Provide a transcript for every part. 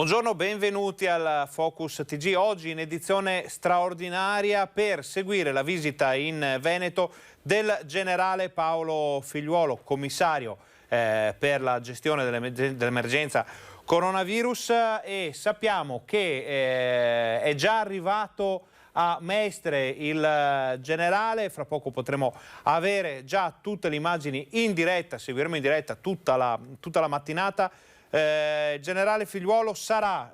Buongiorno, benvenuti al Focus TG. Oggi in edizione straordinaria per seguire la visita in Veneto del generale Paolo Figliuolo, commissario per la gestione dell'emergenza coronavirus, e sappiamo che è già arrivato a Mestre il generale. Fra poco potremo avere già tutte le immagini in diretta, seguiremo in diretta tutta la mattinata. Il generale Figliuolo sarà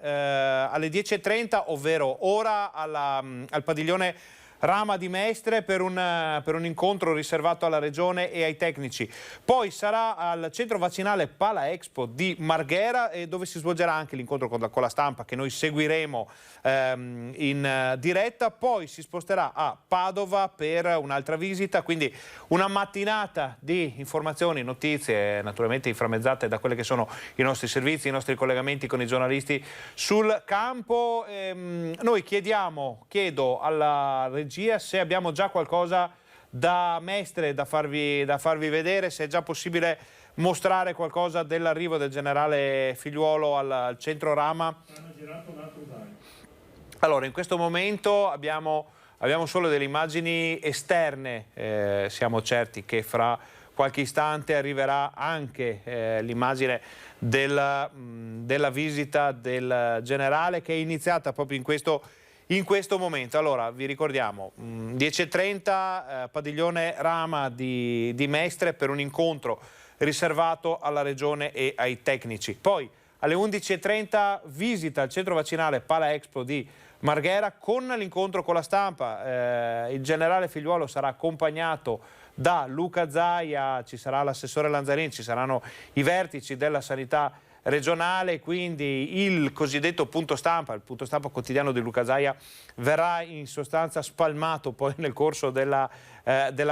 alle 10:30, ovvero ora al padiglione Rama di Mestre per un incontro riservato alla regione e ai tecnici. Poi sarà al centro vaccinale Pala Expo di Marghera, dove si svolgerà anche l'incontro con la stampa che noi seguiremo in diretta. Poi si sposterà a Padova per un'altra visita, quindi una mattinata di informazioni, notizie, naturalmente inframmezzate da quelli che sono i nostri servizi, i nostri collegamenti con i giornalisti sul campo. Noi chiedo alla regia se abbiamo già qualcosa da Mestre da farvi vedere, se è già possibile mostrare qualcosa dell'arrivo del generale Figliuolo al centro Rama. Allora, in questo momento abbiamo solo delle immagini esterne, siamo certi che fra qualche istante arriverà anche l'immagine della visita del generale, che è iniziata proprio in questo momento. Allora, vi ricordiamo, 10:30, padiglione Rama di Mestre per un incontro riservato alla regione e ai tecnici. Poi alle 11:30 visita al centro vaccinale Pala Expo di Marghera con l'incontro con la stampa. Il generale Figliuolo sarà accompagnato da Luca Zaia, ci sarà l'assessore Lanzarin, ci saranno i vertici della sanità regionale, quindi il cosiddetto punto stampa, il punto stampa quotidiano di Luca Zaia, verrà in sostanza spalmato poi nel corso della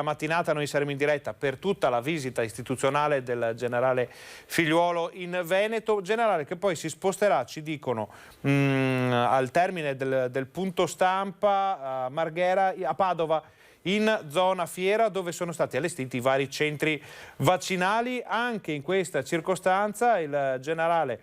mattinata. Noi saremo in diretta per tutta la visita istituzionale del generale Figliuolo in Veneto, generale che poi si sposterà, ci dicono, al termine del punto stampa a Marghera, a Padova, in zona Fiera, dove sono stati allestiti i vari centri vaccinali. Anche in questa circostanza il generale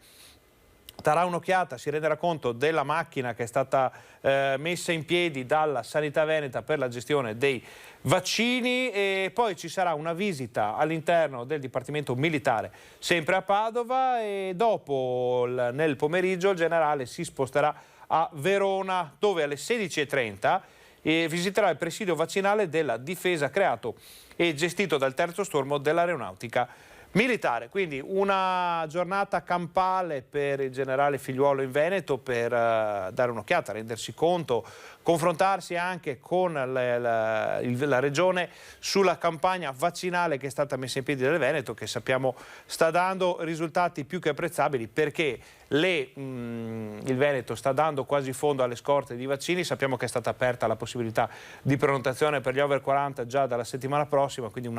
darà un'occhiata, si renderà conto della macchina che è stata messa in piedi dalla Sanità Veneta per la gestione dei vaccini, e poi ci sarà una visita all'interno del Dipartimento Militare sempre a Padova, e dopo nel pomeriggio il generale si sposterà a Verona, dove alle 16:30 e visiterà il presidio vaccinale della Difesa, creato e gestito dal terzo stormo dell'Aeronautica Militare. Quindi una giornata campale per il generale Figliuolo in Veneto, per dare un'occhiata, rendersi conto, confrontarsi anche con la regione sulla campagna vaccinale che è stata messa in piedi dal Veneto, che sappiamo sta dando risultati più che apprezzabili, perché il Veneto sta dando quasi fondo alle scorte di vaccini. Sappiamo che è stata aperta la possibilità di prenotazione per gli over 40 già dalla settimana prossima, quindi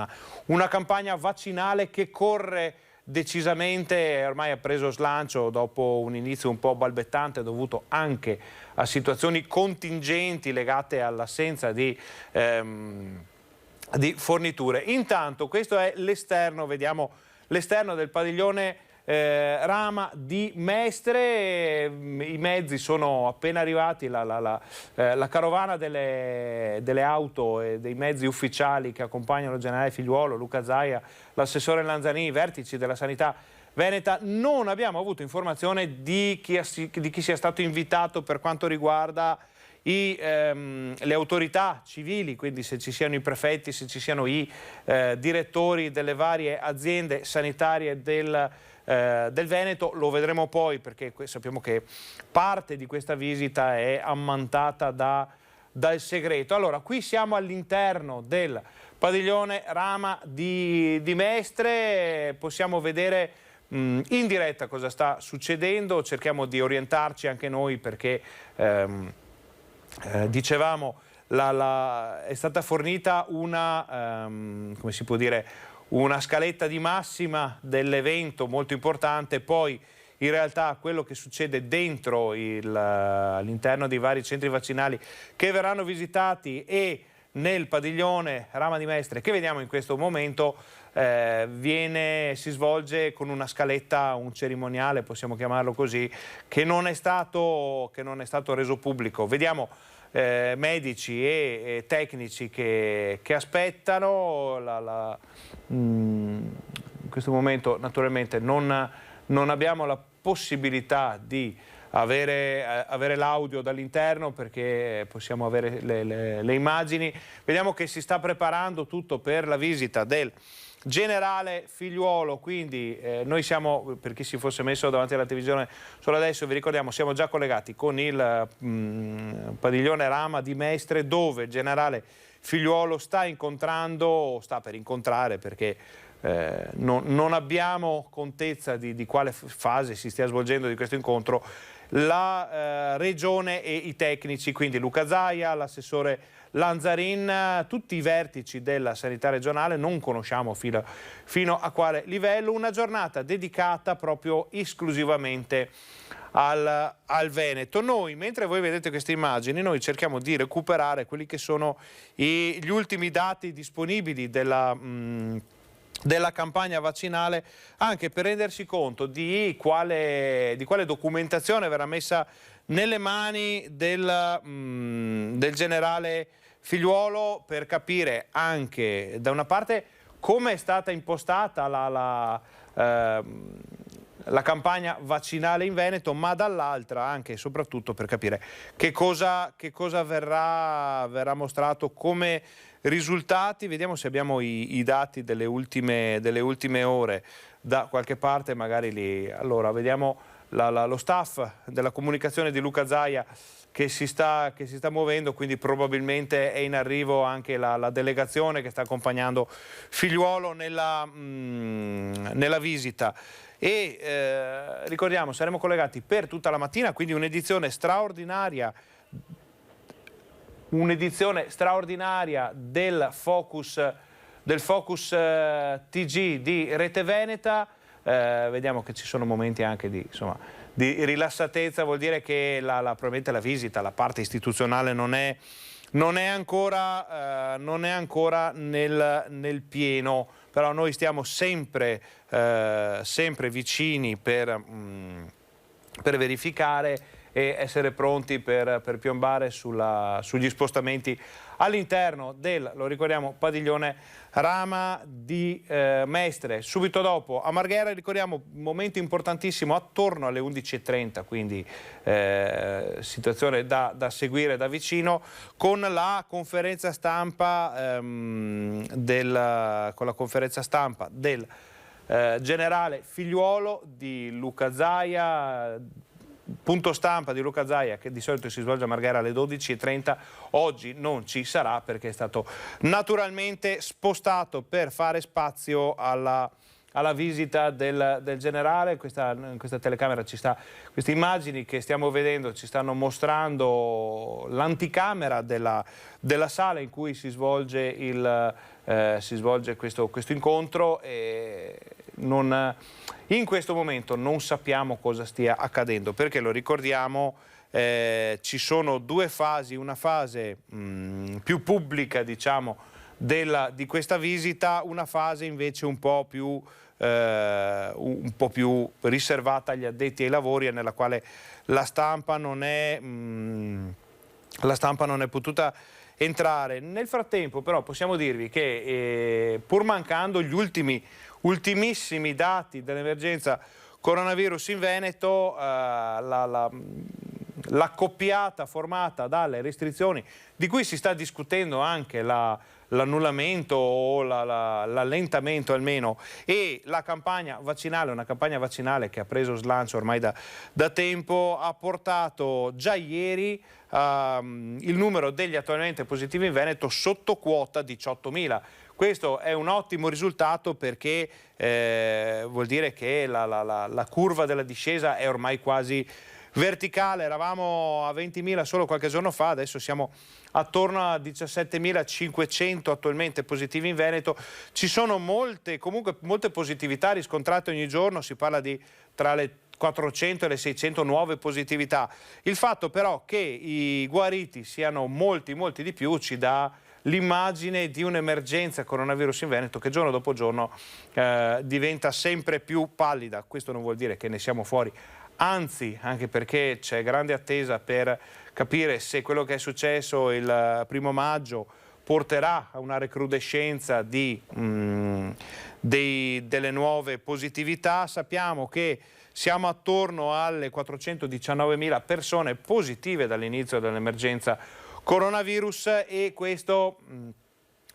una campagna vaccinale che corre decisamente, ormai ha preso slancio dopo un inizio un po' balbettante dovuto anche a situazioni contingenti legate all'assenza di forniture. Intanto questo è l'esterno, vediamo l'esterno del padiglione Rama di Mestre. I mezzi sono appena arrivati, la carovana delle auto e dei mezzi ufficiali che accompagnano il generale Figliuolo, Luca Zaia, l'assessore Lanzarini, i vertici della sanità veneta. Non abbiamo avuto informazione di chi sia stato invitato per quanto riguarda le autorità civili, quindi se ci siano i prefetti, se ci siano i direttori delle varie aziende sanitarie del Veneto. Lo vedremo poi, perché sappiamo che parte di questa visita è ammantata dal segreto. Allora, qui siamo all'interno del padiglione Rama di Mestre, possiamo vedere in diretta cosa sta succedendo, cerchiamo di orientarci anche noi, perché dicevamo è stata fornita come si può dire, una scaletta di massima dell'evento molto importante. Poi in realtà quello che succede dentro all'interno dei vari centri vaccinali che verranno visitati e nel padiglione Rama di Mestre che vediamo in questo momento si svolge con una scaletta, un cerimoniale, possiamo chiamarlo così, che non è stato reso pubblico. Vediamo medici e tecnici che aspettano. In questo momento naturalmente non abbiamo la possibilità di avere l'audio dall'interno perché possiamo avere le immagini. Vediamo che si sta preparando tutto per la visita del generale Figliuolo, quindi noi siamo, per chi si fosse messo davanti alla televisione solo adesso, vi ricordiamo, siamo già collegati con il padiglione Rama di Mestre, dove il generale Figliuolo sta per incontrare, perché non abbiamo contezza di quale fase si stia svolgendo di questo incontro, la regione e i tecnici, quindi Luca Zaia, l'assessore Lanzarin, tutti i vertici della sanità regionale, non conosciamo fino a quale livello. Una giornata dedicata proprio esclusivamente al Veneto. Noi, mentre voi vedete queste immagini, noi cerchiamo di recuperare quelli che sono gli ultimi dati disponibili della campagna vaccinale, anche per rendersi conto di quale documentazione verrà messa nelle mani del generale Figliuolo, per capire anche da una parte come è stata impostata la campagna vaccinale in Veneto, ma dall'altra anche e soprattutto per capire che cosa verrà mostrato come risultati. Vediamo se abbiamo i dati delle ultime ore da qualche parte, magari lì. Allora, vediamo lo staff della comunicazione di Luca Zaia che si sta muovendo, quindi probabilmente è in arrivo anche la delegazione che sta accompagnando Figliuolo nella visita. E ricordiamo, saremo collegati per tutta la mattina, quindi un'edizione straordinaria del Focus TG di Rete Veneta. Vediamo che ci sono momenti anche di rilassatezza, vuol dire che probabilmente la visita, la parte istituzionale non è ancora nel pieno, però noi stiamo sempre vicini per verificare e essere pronti per piombare sugli spostamenti all'interno lo ricordiamo, padiglione Rama di Mestre. Subito dopo a Marghera, ricordiamo, momento importantissimo attorno alle 11:30, quindi situazione da seguire da vicino, con la conferenza stampa del generale Figliuolo, di Luca Zaia. Punto stampa di Luca Zaia, che di solito si svolge a Marghera alle 12:30, oggi non ci sarà perché è stato naturalmente spostato per fare spazio alla visita del generale. Questa telecamera queste immagini che stiamo vedendo ci stanno mostrando l'anticamera della sala in cui si svolge questo incontro, e in questo momento non sappiamo cosa stia accadendo, perché lo ricordiamo, ci sono due fasi, una fase più pubblica, diciamo, di questa visita, una fase invece un po' più riservata agli addetti ai lavori, e nella quale la stampa non è potuta entrare. Nel frattempo però possiamo dirvi che pur mancando gli ultimissimi dati dell'emergenza coronavirus in Veneto, l'accoppiata formata dalle restrizioni, di cui si sta discutendo anche l'annullamento o l'allentamento almeno, e la campagna vaccinale, una campagna vaccinale che ha preso slancio ormai da tempo, ha portato già ieri il numero degli attualmente positivi in Veneto sotto quota 18.000. Questo è un ottimo risultato, perché vuol dire che la curva della discesa è ormai quasi verticale. Eravamo a 20.000 solo qualche giorno fa, adesso siamo attorno a 17.500 attualmente positivi in Veneto. Ci sono molte positività riscontrate ogni giorno, si parla di tra le 400 e le 600 nuove positività. Il fatto però che i guariti siano molti di più ci dà l'immagine di un'emergenza coronavirus in Veneto che giorno dopo giorno diventa sempre più pallida. Questo non vuol dire che ne siamo fuori, anzi, anche perché c'è grande attesa per capire se quello che è successo il 1° maggio porterà a una recrudescenza delle nuove positività. Sappiamo che siamo attorno alle 419.000 persone positive dall'inizio dell'emergenza coronavirus e questo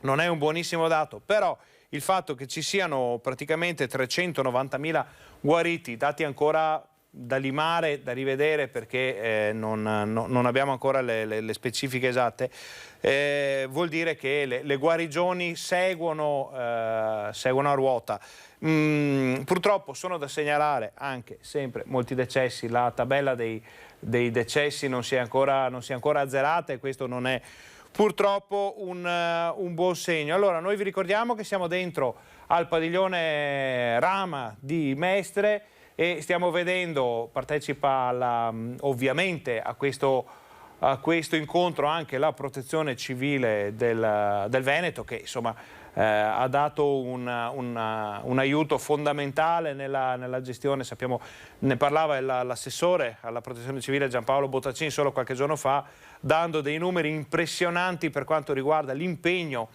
non è un buonissimo dato, però il fatto che ci siano praticamente 390.000 guariti, dati ancora da limare, da rivedere perché non abbiamo ancora le specifiche esatte, vuol dire che le guarigioni seguono a ruota. Purtroppo sono da segnalare anche sempre molti decessi, la tabella dei decessi non si è ancora azzerata e questo non è purtroppo un buon segno. Allora noi vi ricordiamo che siamo dentro al padiglione Rama di Mestre e stiamo vedendo, partecipa ovviamente a questo incontro anche la Protezione Civile del Veneto, che insomma ha dato un aiuto fondamentale nella gestione. Sappiamo, ne parlava l'assessore alla Protezione Civile Giampaolo Bottacin solo qualche giorno fa, dando dei numeri impressionanti per quanto riguarda l'impegno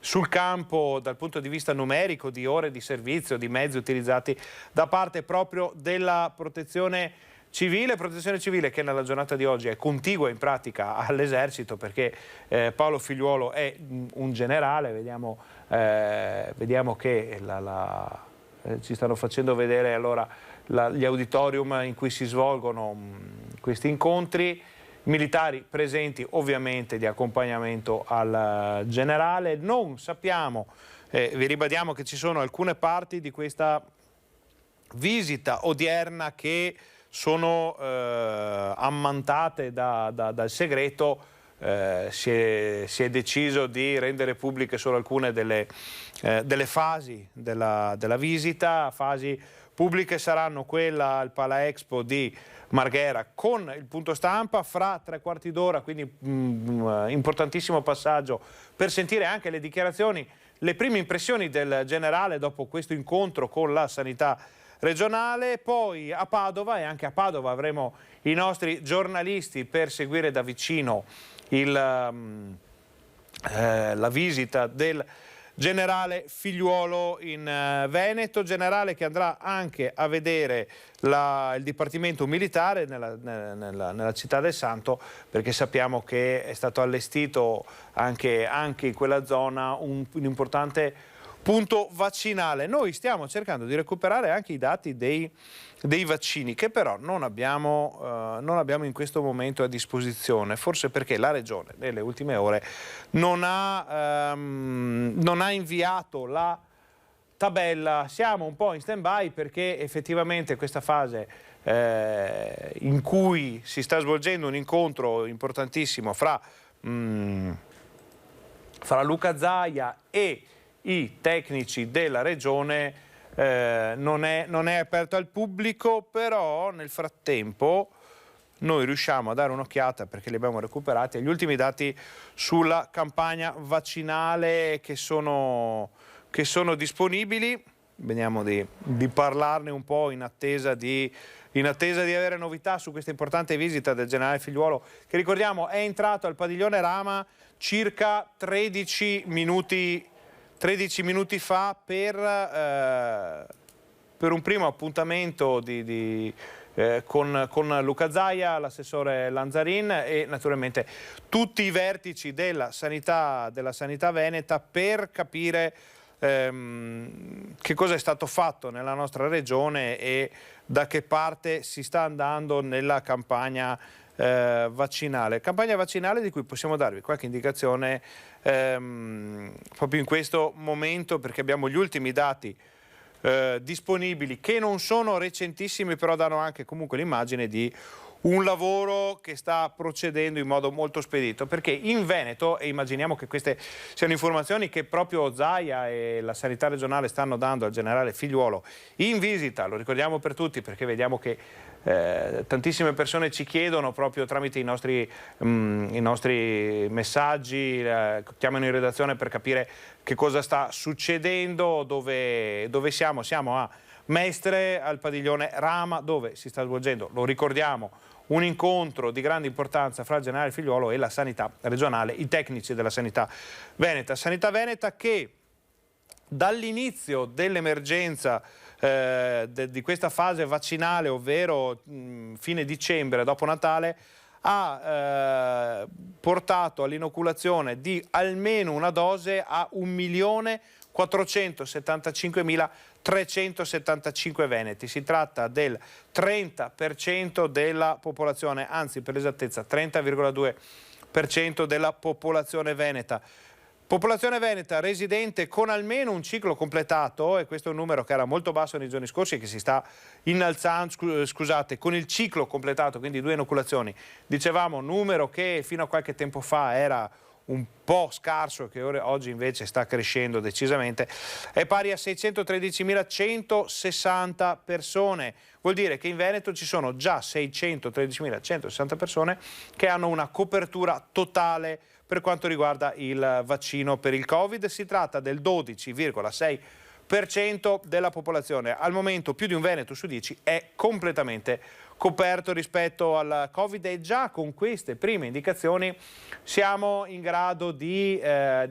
sul campo dal punto di vista numerico, di ore di servizio, di mezzi utilizzati da parte proprio della protezione civile che nella giornata di oggi è contigua in pratica all'esercito, perché Paolo Figliuolo è un generale. Vediamo che ci stanno facendo vedere allora gli auditorium in cui si svolgono questi incontri. Militari presenti ovviamente di accompagnamento al generale. Non sappiamo, vi ribadiamo che ci sono alcune parti di questa visita odierna che sono ammantate dal segreto. Si è deciso di rendere pubbliche solo alcune delle fasi della visita. Fasi pubbliche saranno quella al Pala Expo di Marghera con il punto stampa fra 3/4 d'ora, quindi importantissimo passaggio per sentire anche le dichiarazioni, le prime impressioni del generale dopo questo incontro con la sanità regionale. Poi a Padova, e anche a Padova avremo i nostri giornalisti per seguire da vicino la visita del generale Figliuolo in Veneto, generale che andrà anche a vedere il Dipartimento Militare nella città del Santo, perché sappiamo che è stato allestito anche in quella zona un importante punto vaccinale. Noi stiamo cercando di recuperare anche i dati dei vaccini, che però non abbiamo in questo momento a disposizione, forse perché la Regione nelle ultime ore non ha inviato la tabella. Siamo un po' in stand-by perché effettivamente questa fase in cui si sta svolgendo un incontro importantissimo fra Luca Zaia e i tecnici della Regione non è aperto al pubblico, però nel frattempo noi riusciamo a dare un'occhiata, perché li abbiamo recuperati, agli ultimi dati sulla campagna vaccinale che sono disponibili. Vediamo di parlarne un po' in attesa di avere novità su questa importante visita del generale Figliuolo, che ricordiamo è entrato al padiglione Rama circa 13 minuti fa per un primo appuntamento con Luca Zaia, l'assessore Lanzarin e naturalmente tutti i vertici della sanità veneta, per capire che cosa è stato fatto nella nostra regione e da che parte si sta andando nella campagna vaccinale. Campagna vaccinale di cui possiamo darvi qualche indicazione proprio in questo momento, perché abbiamo gli ultimi dati disponibili, che non sono recentissimi, però danno anche comunque l'immagine di un lavoro che sta procedendo in modo molto spedito, perché in Veneto, e immaginiamo che queste siano informazioni che proprio Zaia e la sanità regionale stanno dando al generale Figliuolo in visita, lo ricordiamo per tutti perché vediamo che tantissime persone ci chiedono proprio tramite i nostri messaggi, chiamano in redazione per capire che cosa sta succedendo, dove siamo. Siamo a Mestre, al padiglione Rama, dove si sta svolgendo, lo ricordiamo, un incontro di grande importanza fra il generale Figliuolo e la sanità regionale, i tecnici della sanità veneta che dall'inizio dell'emergenza di questa fase vaccinale, ovvero fine dicembre, dopo Natale, ha portato all'inoculazione di almeno una dose a 1.475.375 veneti. Si tratta del 30% della popolazione, anzi per l'esattezza 30,2% della popolazione veneta. Popolazione veneta residente con almeno un ciclo completato, e questo è un numero che era molto basso nei giorni scorsi e che si sta innalzando, con il ciclo completato, quindi 2 inoculazioni. Dicevamo, numero che fino a qualche tempo fa era un po' scarso, che oggi invece sta crescendo decisamente, è pari a 613.160 persone. Vuol dire che in Veneto ci sono già 613.160 persone che hanno una copertura totale per quanto riguarda il vaccino per il Covid. Si tratta del 12,6% della popolazione. Al momento più di un veneto su 10 è completamente coperto rispetto al Covid, e già con queste prime indicazioni siamo in grado di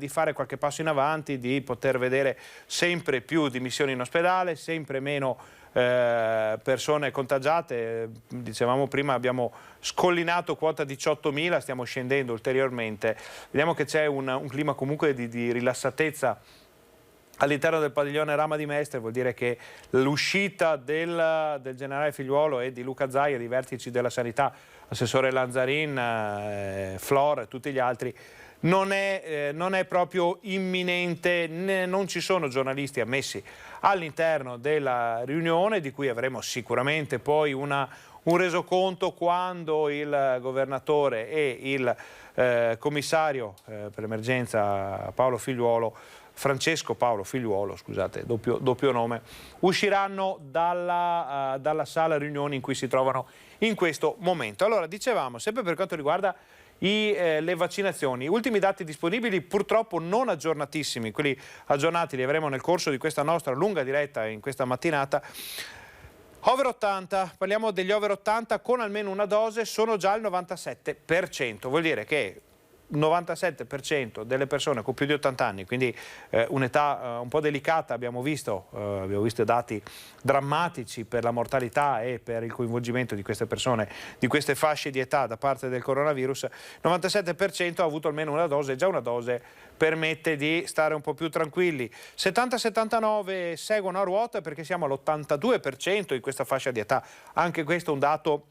fare qualche passo in avanti, di poter vedere sempre più dimissioni in ospedale, sempre meno persone contagiate. Dicevamo prima, abbiamo scollinato quota 18.000, stiamo scendendo ulteriormente. Vediamo che c'è un clima comunque di rilassatezza all'interno del padiglione Rama di Mestre. Vuol dire che l'uscita del generale Figliuolo e di Luca Zaia, di vertici della sanità, assessore Lanzarin, Flor e tutti gli altri, non è proprio imminente, non ci sono giornalisti ammessi all'interno della riunione, di cui avremo sicuramente poi un resoconto quando il governatore e il commissario per l'emergenza Francesco Paolo Figliuolo, scusate, doppio nome, usciranno dalla sala riunioni in cui si trovano in questo momento. Allora, dicevamo, sempre per quanto riguarda le vaccinazioni, ultimi dati disponibili, purtroppo non aggiornatissimi, quelli aggiornati li avremo nel corso di questa nostra lunga diretta in questa mattinata. Over 80, parliamo degli over 80 con almeno una dose, sono già il 97%, vuol dire che 97% delle persone con più di 80 anni, quindi un'età un po' delicata, abbiamo visto dati drammatici per la mortalità e per il coinvolgimento di queste persone, di queste fasce di età da parte del coronavirus. Il 97% ha avuto almeno una dose, già una dose permette di stare un po' più tranquilli. 70-79 seguono a ruota perché siamo all'82% in questa fascia di età, anche questo è un dato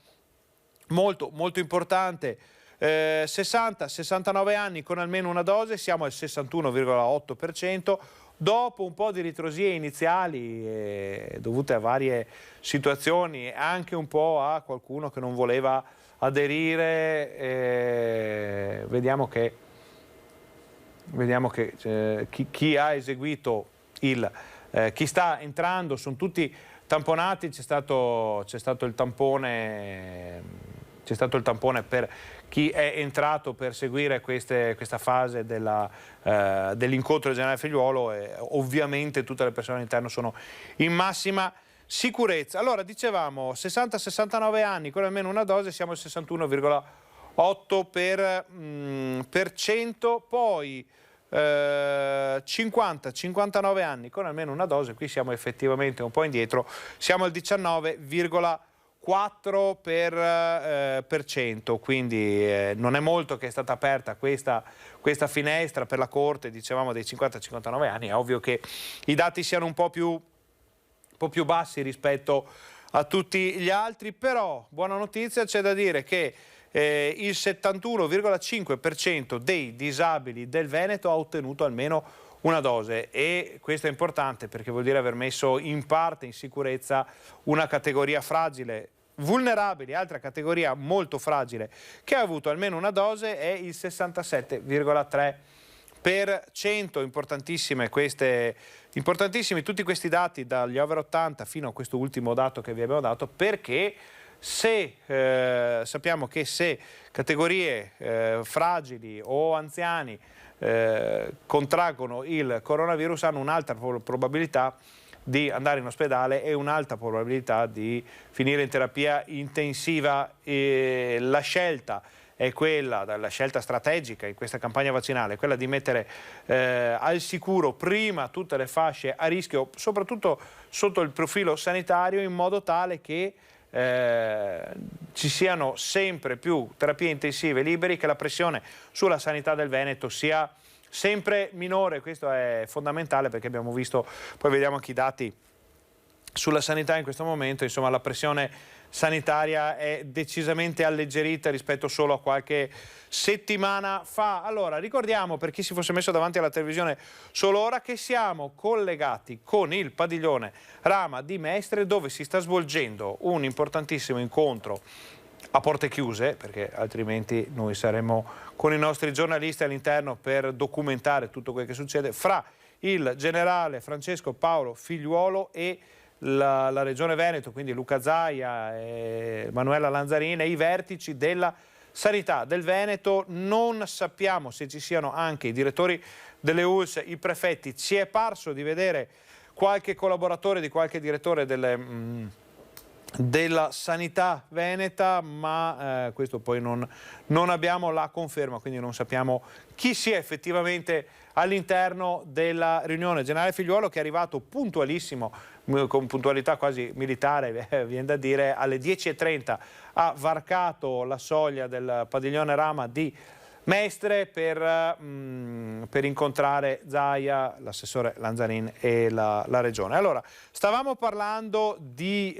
molto molto importante. 60-69 anni con almeno una dose, siamo al 61,8%, dopo un po' di ritrosie iniziali dovute a varie situazioni e anche un po' a qualcuno che non voleva aderire. Vediamo che chi ha eseguito chi sta entrando sono tutti tamponati, c'è stato il tampone. C'è stato il tampone per chi è entrato per seguire questa fase dell'incontro del generale Figliuolo, e ovviamente tutte le persone all'interno sono in massima sicurezza. Allora, dicevamo 60-69 anni con almeno una dose, siamo al 61,8%, poi 50-59 anni con almeno una dose, qui siamo effettivamente un po' indietro, siamo al 19,4%, quindi non è molto che è stata aperta questa finestra per la Corte, dicevamo, dei 50-59 anni. È ovvio che i dati siano un po' più bassi rispetto a tutti gli altri, però buona notizia, c'è da dire che il 71,5% dei disabili del Veneto ha ottenuto almeno una dose, e questo è importante perché vuol dire aver messo in parte in sicurezza una categoria fragile. vulnerabili, altra categoria molto fragile che ha avuto almeno una dose, è il 67,3%. Importantissimi tutti questi dati dagli over 80 fino a questo ultimo dato che vi abbiamo dato, perché sappiamo che se categorie fragili o anziani contraggono il coronavirus hanno un'alta probabilità di andare in ospedale e un'alta probabilità di finire in terapia intensiva. La scelta è quella, la scelta strategica in questa campagna vaccinale, è quella di mettere al sicuro prima tutte le fasce a rischio, soprattutto sotto il profilo sanitario, in modo tale che ci siano sempre più terapie intensive liberi, che la pressione sulla sanità del Veneto sia sempre minore. Questo è fondamentale, perché abbiamo visto, poi vediamo anche i dati sulla sanità in questo momento, insomma la pressione sanitaria è decisamente alleggerita rispetto solo a qualche settimana fa. Allora, ricordiamo, per chi si fosse messo davanti alla televisione solo ora, che siamo collegati con il padiglione Rama di Mestre, dove si sta svolgendo un importantissimo incontro a porte chiuse, perché altrimenti noi saremo con i nostri giornalisti all'interno per documentare tutto quello che succede, fra il generale Francesco Paolo Figliuolo e la Regione Veneto, quindi Luca Zaia e Manuela Lanzarin, e i vertici della sanità del Veneto. Non sappiamo se ci siano anche i direttori delle ULSS, i prefetti. Ci è parso di vedere qualche collaboratore di qualche direttore della sanità veneta, ma questo poi non abbiamo la conferma, quindi non sappiamo chi sia effettivamente all'interno della riunione. Generale Figliuolo, che è arrivato puntualissimo, con puntualità quasi militare, viene da dire, alle 10:30 ha varcato la soglia del padiglione Rama di Mestre per incontrare Zaia, l'assessore Lanzarin e la Regione. Allora, stavamo parlando di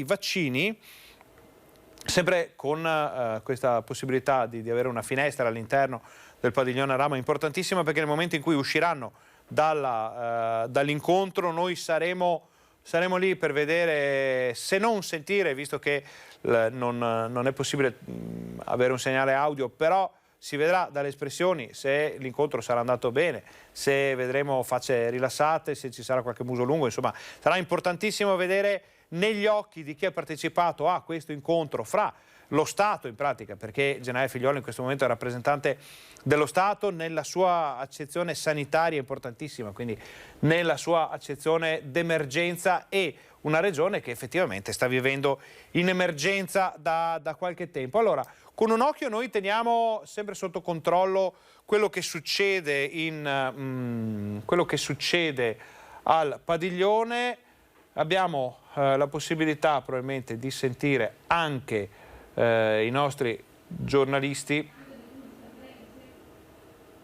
vaccini, sempre con questa possibilità di avere una finestra all'interno del padiglione Rama, importantissima, perché nel momento in cui usciranno dall'incontro noi saremo lì per vedere, se non sentire, visto che non è possibile avere un segnale audio, però si vedrà dalle espressioni se l'incontro sarà andato bene, se vedremo facce rilassate, se ci sarà qualche muso lungo. Insomma, sarà importantissimo vedere negli occhi di chi ha partecipato a questo incontro fra lo Stato, in pratica, perché generale Figliuolo in questo momento è rappresentante dello Stato nella sua accezione sanitaria importantissima, quindi nella sua accezione d'emergenza, e una regione che effettivamente sta vivendo in emergenza da qualche tempo. Allora, con un occhio noi teniamo sempre sotto controllo quello che succede al padiglione. Abbiamo la possibilità probabilmente di sentire anche i nostri giornalisti.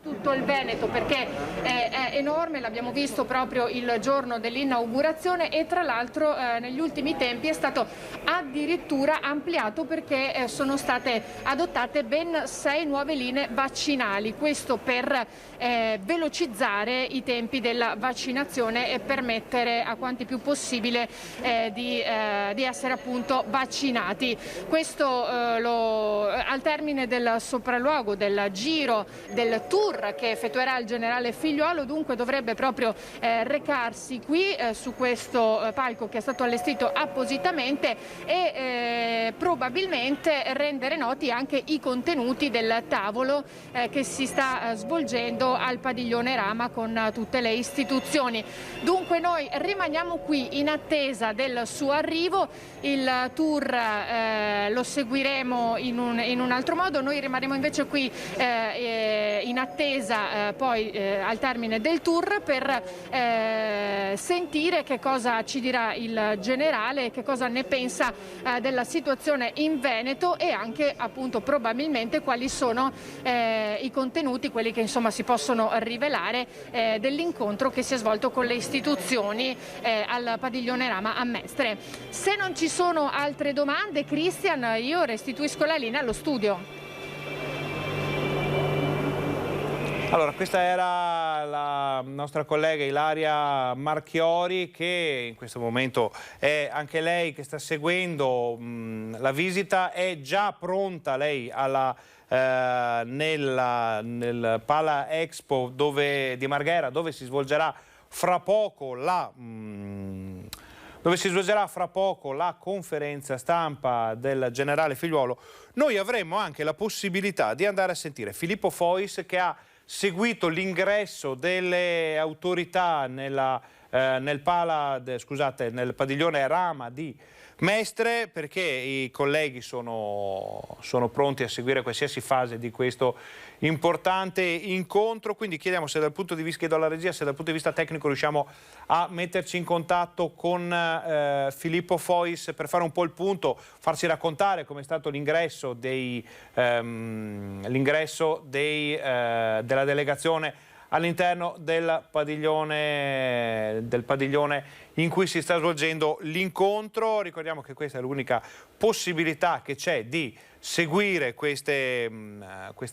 Tutto il Veneto, perché è enorme, l'abbiamo visto proprio il giorno dell'inaugurazione, e tra l'altro negli ultimi tempi è stato addirittura ampliato, perché sono state adottate ben 6 nuove linee vaccinali, questo per velocizzare i tempi della vaccinazione e permettere a quanti più possibile di essere appunto vaccinati. Questo al termine del sopralluogo, del giro, del tour che effettuerà il generale Figliuolo, dunque dovrebbe proprio recarsi qui su questo palco che è stato allestito appositamente e probabilmente rendere noti anche i contenuti del tavolo che si sta svolgendo al padiglione Rama con tutte le istituzioni. Dunque noi rimaniamo qui in attesa del suo arrivo. Il tour lo seguiremo in un altro modo, noi rimarremo invece qui in attesa poi al termine del tour per sentire che cosa ci dirà il generale, che cosa ne pensa della situazione in Veneto, e anche appunto probabilmente quali sono i contenuti, quelli che insomma si possono rivelare dell'incontro che si è svolto con le istituzioni al padiglione Rama a Mestre. Se non ci sono altre domande, Cristian, io restituisco la linea allo studio. Allora, questa era la nostra collega Ilaria Marchiori, che in questo momento è anche lei che sta seguendo la visita, è già pronta lei nel Pala Expo di Marghera, dove si svolgerà fra poco la conferenza stampa del generale Figliuolo. Noi avremo anche la possibilità di andare a sentire Filippo Fois, che ha seguito l'ingresso delle autorità nel padiglione Rama di Mestre, perché i colleghi sono pronti a seguire qualsiasi fase di questo importante incontro. Quindi chiediamo se dal punto di vista, chiedo alla regia, se dal punto di vista tecnico riusciamo a metterci in contatto con Filippo Fois per fare un po' il punto, farci raccontare come è stato l'ingresso della delegazione all'interno del padiglione in cui si sta svolgendo l'incontro. Ricordiamo che questa è l'unica possibilità che c'è di seguire queste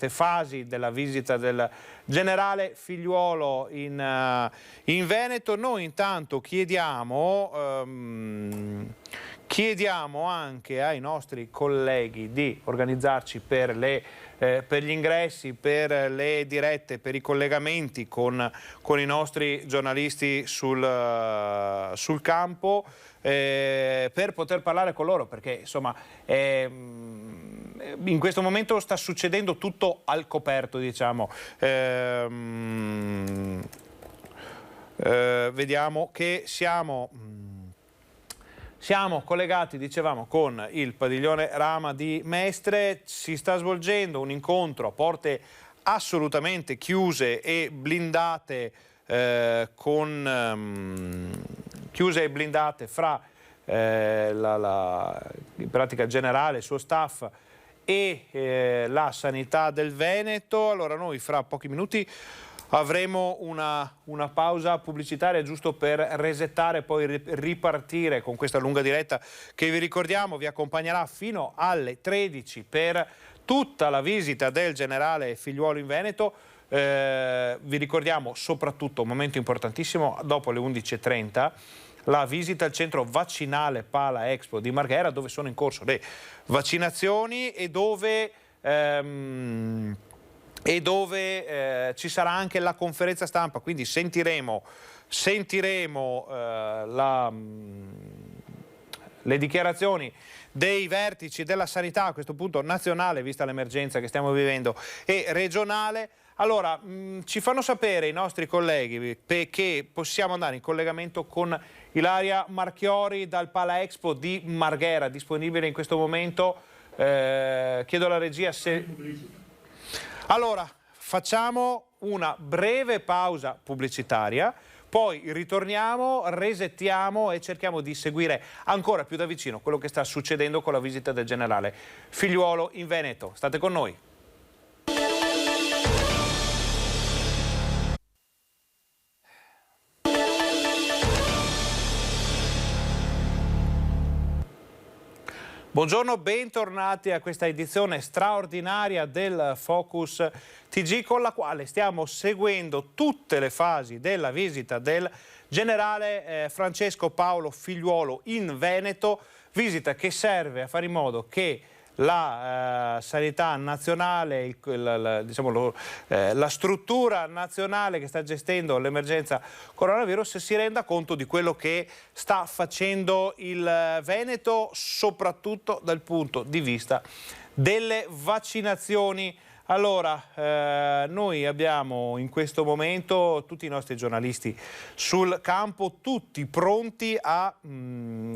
fasi della visita del generale Figliuolo in Veneto. Noi intanto chiediamo anche ai nostri colleghi di organizzarci per gli ingressi, per le dirette, per i collegamenti con i nostri giornalisti sul campo, per poter parlare con loro, perché insomma in questo momento sta succedendo tutto al coperto, diciamo. Vediamo che siamo collegati, dicevamo, con il padiglione Rama di Mestre. Si sta svolgendo un incontro a porte assolutamente chiuse e blindate, fra in pratica generale, il suo staff e la sanità del Veneto. Allora noi fra pochi minuti avremo una pausa pubblicitaria, giusto per resettare e poi ripartire con questa lunga diretta che, vi ricordiamo, vi accompagnerà fino alle 13 per tutta la visita del generale Figliuolo in Veneto. Vi ricordiamo soprattutto, un momento importantissimo, dopo le 11:30, la visita al centro vaccinale Pala Expo di Marghera, dove sono in corso le vaccinazioni e dove ci sarà anche la conferenza stampa. Quindi sentiremo le dichiarazioni dei vertici della sanità, a questo punto nazionale, vista l'emergenza che stiamo vivendo, e regionale. Allora, ci fanno sapere i nostri colleghi che possiamo andare in collegamento con Ilaria Marchiori dal Pala Expo di Marghera, disponibile in questo momento. Chiedo alla regia se... Allora, facciamo una breve pausa pubblicitaria, poi ritorniamo, resettiamo e cerchiamo di seguire ancora più da vicino quello che sta succedendo con la visita del generale Figliuolo in Veneto. State con noi. Buongiorno, bentornati a questa edizione straordinaria del Focus TG, con la quale stiamo seguendo tutte le fasi della visita del generale Francesco Paolo Figliuolo in Veneto, visita che serve a fare in modo che la sanità nazionale, la struttura nazionale che sta gestendo l'emergenza coronavirus si renda conto di quello che sta facendo il Veneto, soprattutto dal punto di vista delle vaccinazioni. Allora, noi abbiamo in questo momento tutti i nostri giornalisti sul campo, tutti pronti a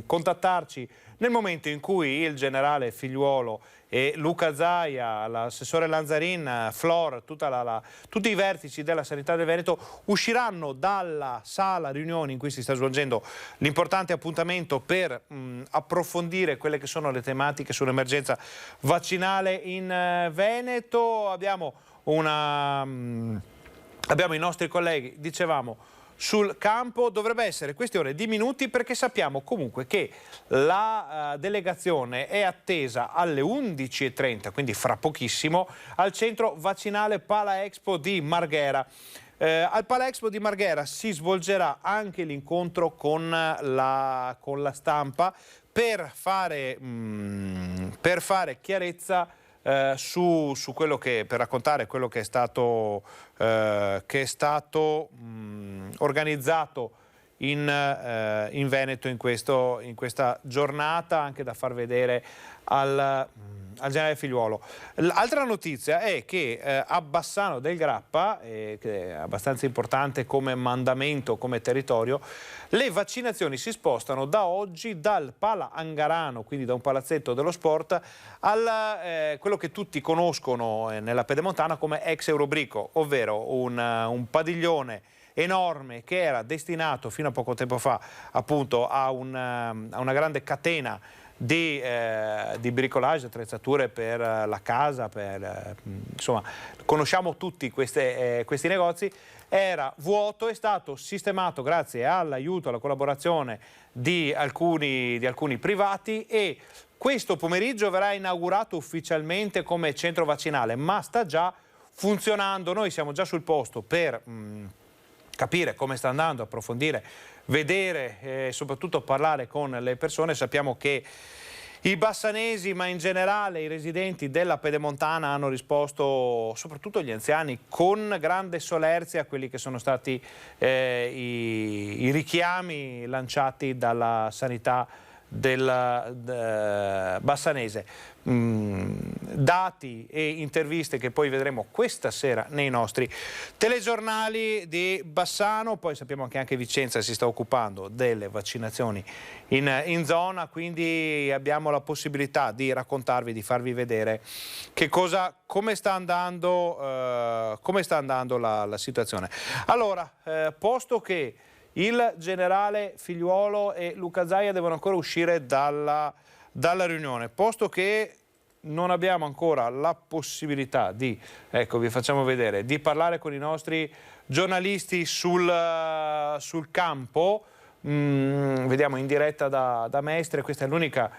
contattarci nel momento in cui il generale Figliuolo e Luca Zaia, l'assessore Lanzarin, Flor, tutti i vertici della sanità del Veneto usciranno dalla sala riunioni in cui si sta svolgendo l'importante appuntamento per approfondire quelle che sono le tematiche sull'emergenza vaccinale in Veneto. Abbiamo i nostri colleghi, dicevamo, sul campo. Dovrebbe essere questione di minuti, perché sappiamo comunque che la delegazione è attesa alle 11:30, quindi fra pochissimo, al centro vaccinale Pala Expo di Marghera. Al Pala Expo di Marghera si svolgerà anche l'incontro con la stampa per fare chiarezza su quello per raccontare quello che è stato organizzato in Veneto in questa giornata, anche da far vedere al generale Figliuolo. L'altra notizia è che a Bassano del Grappa, che è abbastanza importante come mandamento, come territorio, le vaccinazioni si spostano da oggi dal Pala Angarano, quindi da un palazzetto dello sport, quello che tutti conoscono nella Pedemontana come ex Eurobrico, ovvero un padiglione enorme che era destinato fino a poco tempo fa appunto a una grande catena di bricolage, attrezzature per la casa, insomma, conosciamo tutti questi negozi. Era vuoto, è stato sistemato grazie all'aiuto, alla collaborazione di alcuni privati, e questo pomeriggio verrà inaugurato ufficialmente come centro vaccinale, ma sta già funzionando. Noi siamo già sul posto per capire come sta andando, approfondire, vedere e soprattutto parlare con le persone. Sappiamo che i bassanesi, ma in generale i residenti della Pedemontana, hanno risposto, soprattutto gli anziani, con grande solerzia a quelli che sono stati i richiami lanciati dalla sanità bassanese. Dati e interviste che poi vedremo questa sera nei nostri telegiornali di Bassano. Poi sappiamo che anche Vicenza si sta occupando delle vaccinazioni in zona, quindi abbiamo la possibilità di raccontarvi, di farvi vedere come sta andando la situazione. Allora, posto che il generale Figliuolo e Luca Zaia devono ancora uscire dalla riunione, posto che non abbiamo ancora la possibilità vi facciamo vedere, di parlare con i nostri giornalisti sul campo. Vediamo in diretta da Mestre. Questa è l'unica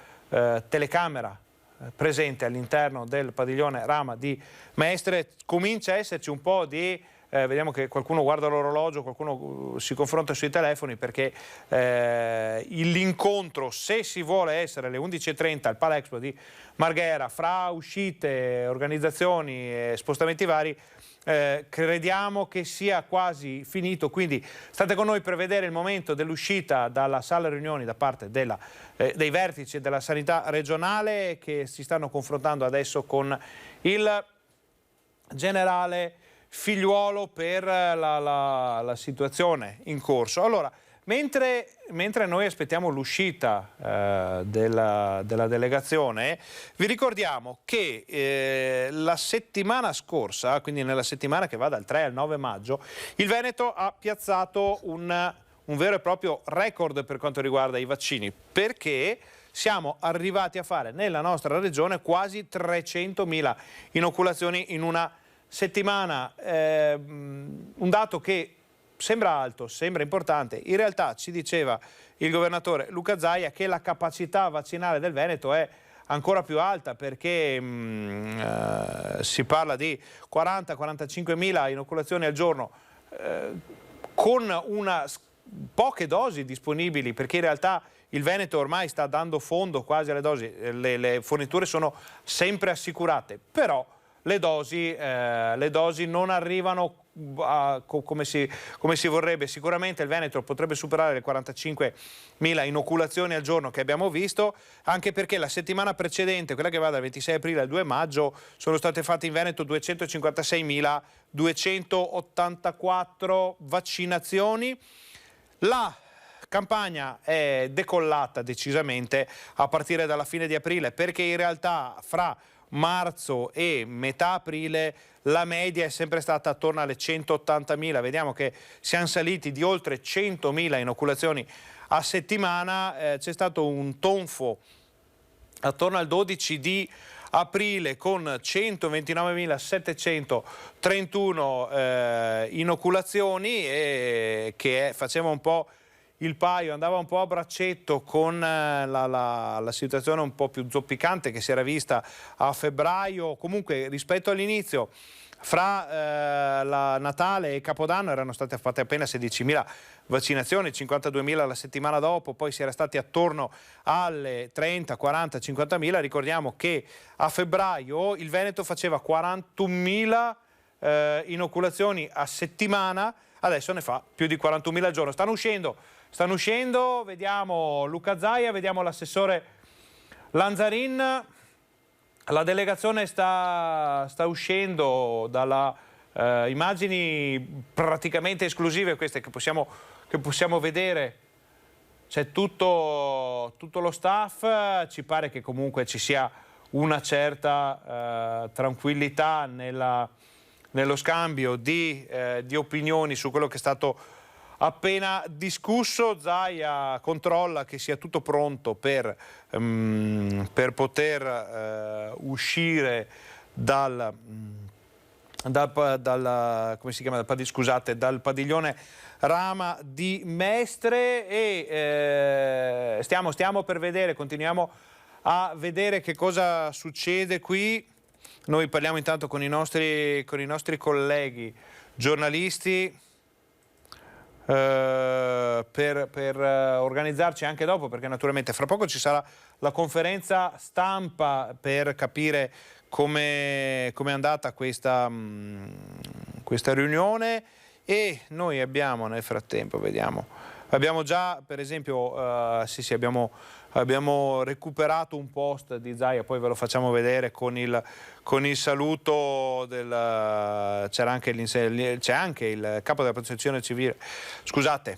telecamera presente all'interno del padiglione Rama di Mestre. Comincia a esserci un po' di vediamo che qualcuno guarda l'orologio, qualcuno si confronta sui telefoni, perché l'incontro, se si vuole essere alle 11:30 al Pala Expo di Marghera, fra uscite, organizzazioni e spostamenti vari, crediamo che sia quasi finito. Quindi state con noi per vedere il momento dell'uscita dalla sala riunioni da parte dei vertici della sanità regionale, che si stanno confrontando adesso con il generale Figliuolo per la situazione in corso. Allora, mentre noi aspettiamo l'uscita della delegazione, vi ricordiamo che la settimana scorsa, quindi nella settimana che va dal 3 al 9 maggio, il Veneto ha piazzato un vero e proprio record per quanto riguarda i vaccini, perché siamo arrivati a fare nella nostra regione quasi 300.000 inoculazioni in una settimana, un dato che sembra alto, sembra importante. In realtà ci diceva il governatore Luca Zaia che la capacità vaccinale del Veneto è ancora più alta, perché si parla di 40-45.000 inoculazioni al giorno, con poche dosi disponibili, perché in realtà il Veneto ormai sta dando fondo quasi alle dosi, le forniture sono sempre assicurate, però le dosi non arrivano come si vorrebbe. Sicuramente il Veneto potrebbe superare le 45.000 inoculazioni al giorno che abbiamo visto, anche perché la settimana precedente, quella che va dal 26 aprile al 2 maggio, sono state fatte in Veneto 256.284 vaccinazioni. La campagna è decollata decisamente a partire dalla fine di aprile, perché in realtà fra marzo e metà aprile la media è sempre stata attorno alle 180.000. Vediamo che siamo saliti di oltre 100.000 inoculazioni a settimana. C'è stato un tonfo attorno al 12 di aprile con 129.731 inoculazioni, e che faceva un po' il paio, andava un po' a braccetto con la situazione un po' più zoppicante che si era vista a febbraio. Comunque rispetto all'inizio, fra la Natale e Capodanno erano state fatte appena 16.000 vaccinazioni, 52.000 la settimana dopo, poi si era stati attorno alle 30, 40, 50.000. Ricordiamo che a febbraio il Veneto faceva 41.000 inoculazioni a settimana, adesso ne fa più di 41.000 al giorno. Stanno uscendo, vediamo Luca Zaia, vediamo l'assessore Lanzarin. La delegazione sta uscendo dalla immagini praticamente esclusive, queste che possiamo vedere. C'è tutto lo staff, ci pare che comunque ci sia una certa tranquillità nello scambio di opinioni su quello che è stato appena discusso. Zaia controlla che sia tutto pronto per poter uscire dal padiglione Rama di Mestre, e stiamo per vedere, continuiamo a vedere che cosa succede qui. Noi parliamo intanto con i nostri colleghi giornalisti per organizzarci anche dopo, perché naturalmente fra poco ci sarà la conferenza stampa per capire come è andata questa riunione, e noi abbiamo nel frattempo, abbiamo già per esempio abbiamo recuperato un post di Zaia, poi ve lo facciamo vedere con il saluto c'è anche il capo della protezione civile. Scusate,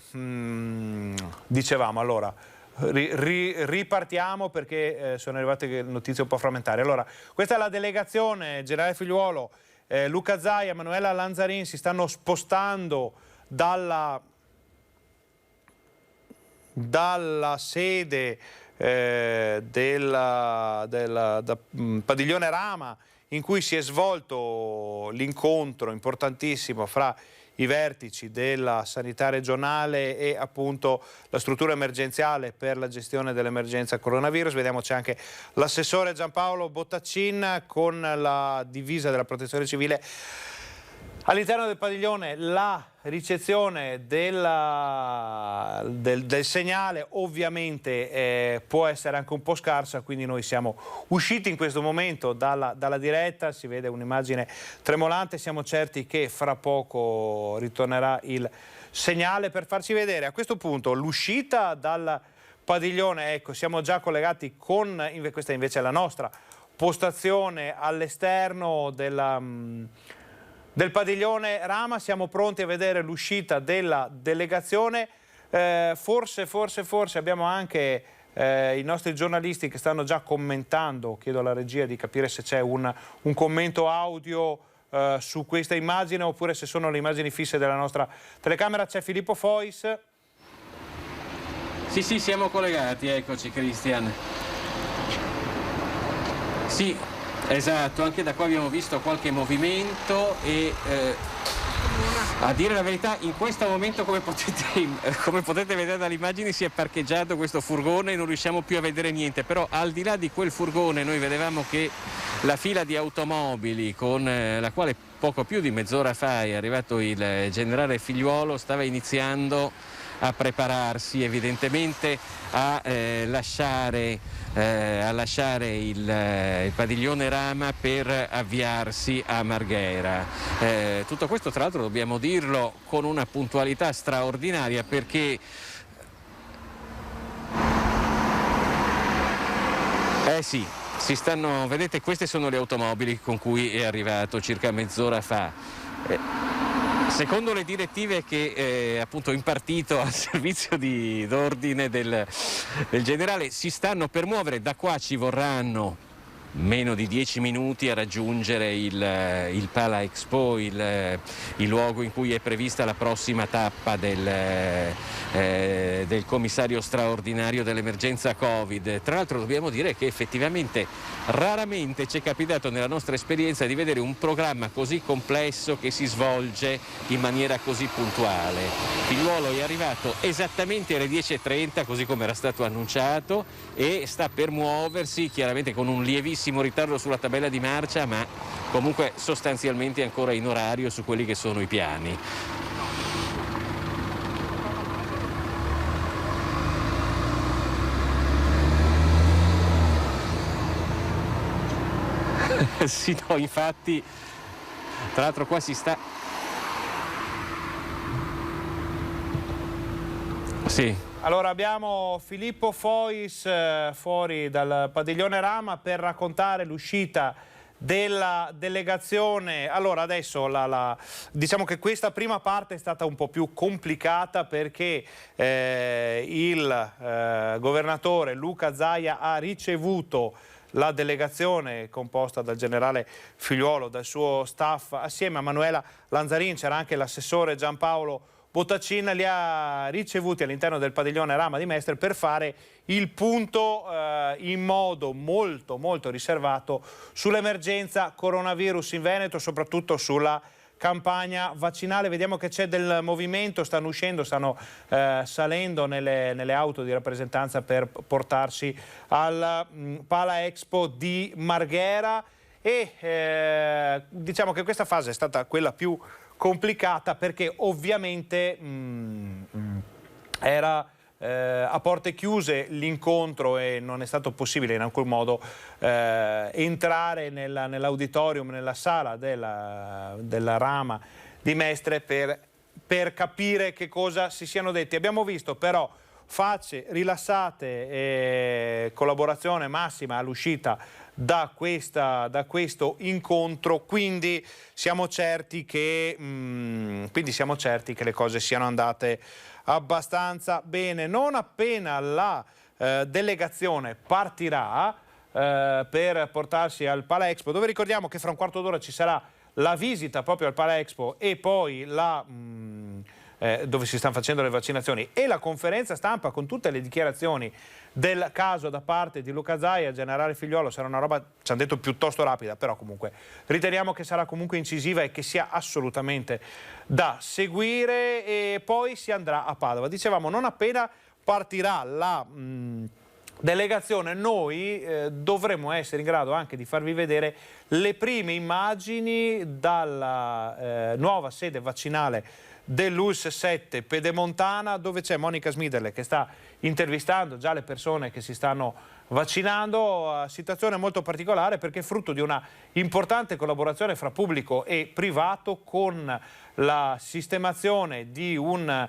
dicevamo, allora ripartiamo perché sono arrivate notizie un po' frammentarie. Allora, questa è la delegazione, generale Figliuolo, Luca Zaia, Manuela Lanzarin si stanno spostando dalla sede del padiglione Rama, in cui si è svolto l'incontro importantissimo fra i vertici della sanità regionale e appunto la struttura emergenziale per la gestione dell'emergenza coronavirus. Vediamo c'è anche l'assessore Giampaolo Bottaccin con la divisa della protezione civile. All'interno del padiglione la ricezione del segnale ovviamente può essere anche un po' scarsa, quindi noi siamo usciti in questo momento dalla diretta, si vede un'immagine tremolante, siamo certi che fra poco ritornerà il segnale per farci vedere. A questo punto l'uscita dal padiglione, ecco, siamo già collegati con, questa invece è la nostra postazione all'esterno del padiglione Rama, siamo pronti a vedere l'uscita della delegazione. Forse abbiamo anche i nostri giornalisti che stanno già commentando. Chiedo alla regia di capire se c'è un commento audio su questa immagine oppure se sono le immagini fisse della nostra telecamera. C'è Filippo Fois. Sì, siamo collegati, eccoci Cristian. Sì, esatto, anche da qua abbiamo visto qualche movimento e a dire la verità in questo momento, come potete vedere dalle immagini, si è parcheggiato questo furgone e non riusciamo più a vedere niente, però al di là di quel furgone noi vedevamo che la fila di automobili con la quale poco più di mezz'ora fa è arrivato il generale Figliuolo stava iniziando a prepararsi evidentemente a lasciare il padiglione Rama per avviarsi a Marghera. Tutto questo tra l'altro dobbiamo dirlo con una puntualità straordinaria, perché sì, vedete, queste sono le automobili con cui è arrivato circa mezz'ora fa. Secondo le direttive che appunto impartito al servizio d'ordine del generale, si stanno per muovere. Da qua ci vorranno meno di 10 minuti a raggiungere il Pala Expo, il luogo in cui è prevista la prossima tappa del commissario straordinario dell'emergenza Covid. Tra l'altro dobbiamo dire che effettivamente raramente ci è capitato nella nostra esperienza di vedere un programma così complesso che si svolge in maniera così puntuale. Figliuolo è arrivato esattamente alle 10:30, così come era stato annunciato, e sta per muoversi, chiaramente con un lievissimo ritardo sulla tabella di marcia, ma comunque sostanzialmente ancora in orario su quelli che sono i piani. Sì, no, infatti, tra l'altro qua si sta... Sì. Allora abbiamo Filippo Fois fuori dal padiglione Rama per raccontare l'uscita della delegazione. Allora adesso diciamo che questa prima parte è stata un po' più complicata perché il governatore Luca Zaia ha ricevuto la delegazione composta dal generale Figliuolo, dal suo staff, assieme a Manuela Lanzarin. C'era anche l'assessore Giampaolo Bottacin, li ha ricevuti all'interno del padiglione Rama di Mestre per fare il punto in modo molto molto riservato sull'emergenza coronavirus in Veneto, soprattutto sulla campagna vaccinale. Vediamo che c'è del movimento, stanno uscendo, stanno salendo nelle auto di rappresentanza per portarsi al Pala Expo di Marghera e diciamo che questa fase è stata quella più complicata perché ovviamente era a porte chiuse l'incontro e non è stato possibile in alcun modo entrare nell'auditorium, nella sala della Rama di Mestre per capire che cosa si siano detti. Abbiamo visto però facce rilassate e collaborazione massima all'uscita da questo incontro, quindi siamo certi che le cose siano andate abbastanza bene. Non appena la delegazione partirà per portarsi al Pala Expo, dove ricordiamo che fra un quarto d'ora ci sarà la visita proprio al Pala Expo e poi dove si stanno facendo le vaccinazioni e la conferenza stampa con tutte le dichiarazioni del caso da parte di Luca Zaia, generale Figliuolo. Sarà una roba, ci hanno detto, piuttosto rapida, però comunque riteniamo che sarà comunque incisiva e che sia assolutamente da seguire, e poi si andrà a Padova. Dicevamo, non appena partirà la delegazione noi dovremo essere in grado anche di farvi vedere le prime immagini dalla nuova sede vaccinale dell'ULSS 7 Pedemontana, dove c'è Monica Smiderle che sta intervistando già le persone che si stanno vaccinando. Situazione molto particolare perché è frutto di una importante collaborazione fra pubblico e privato, con la sistemazione di una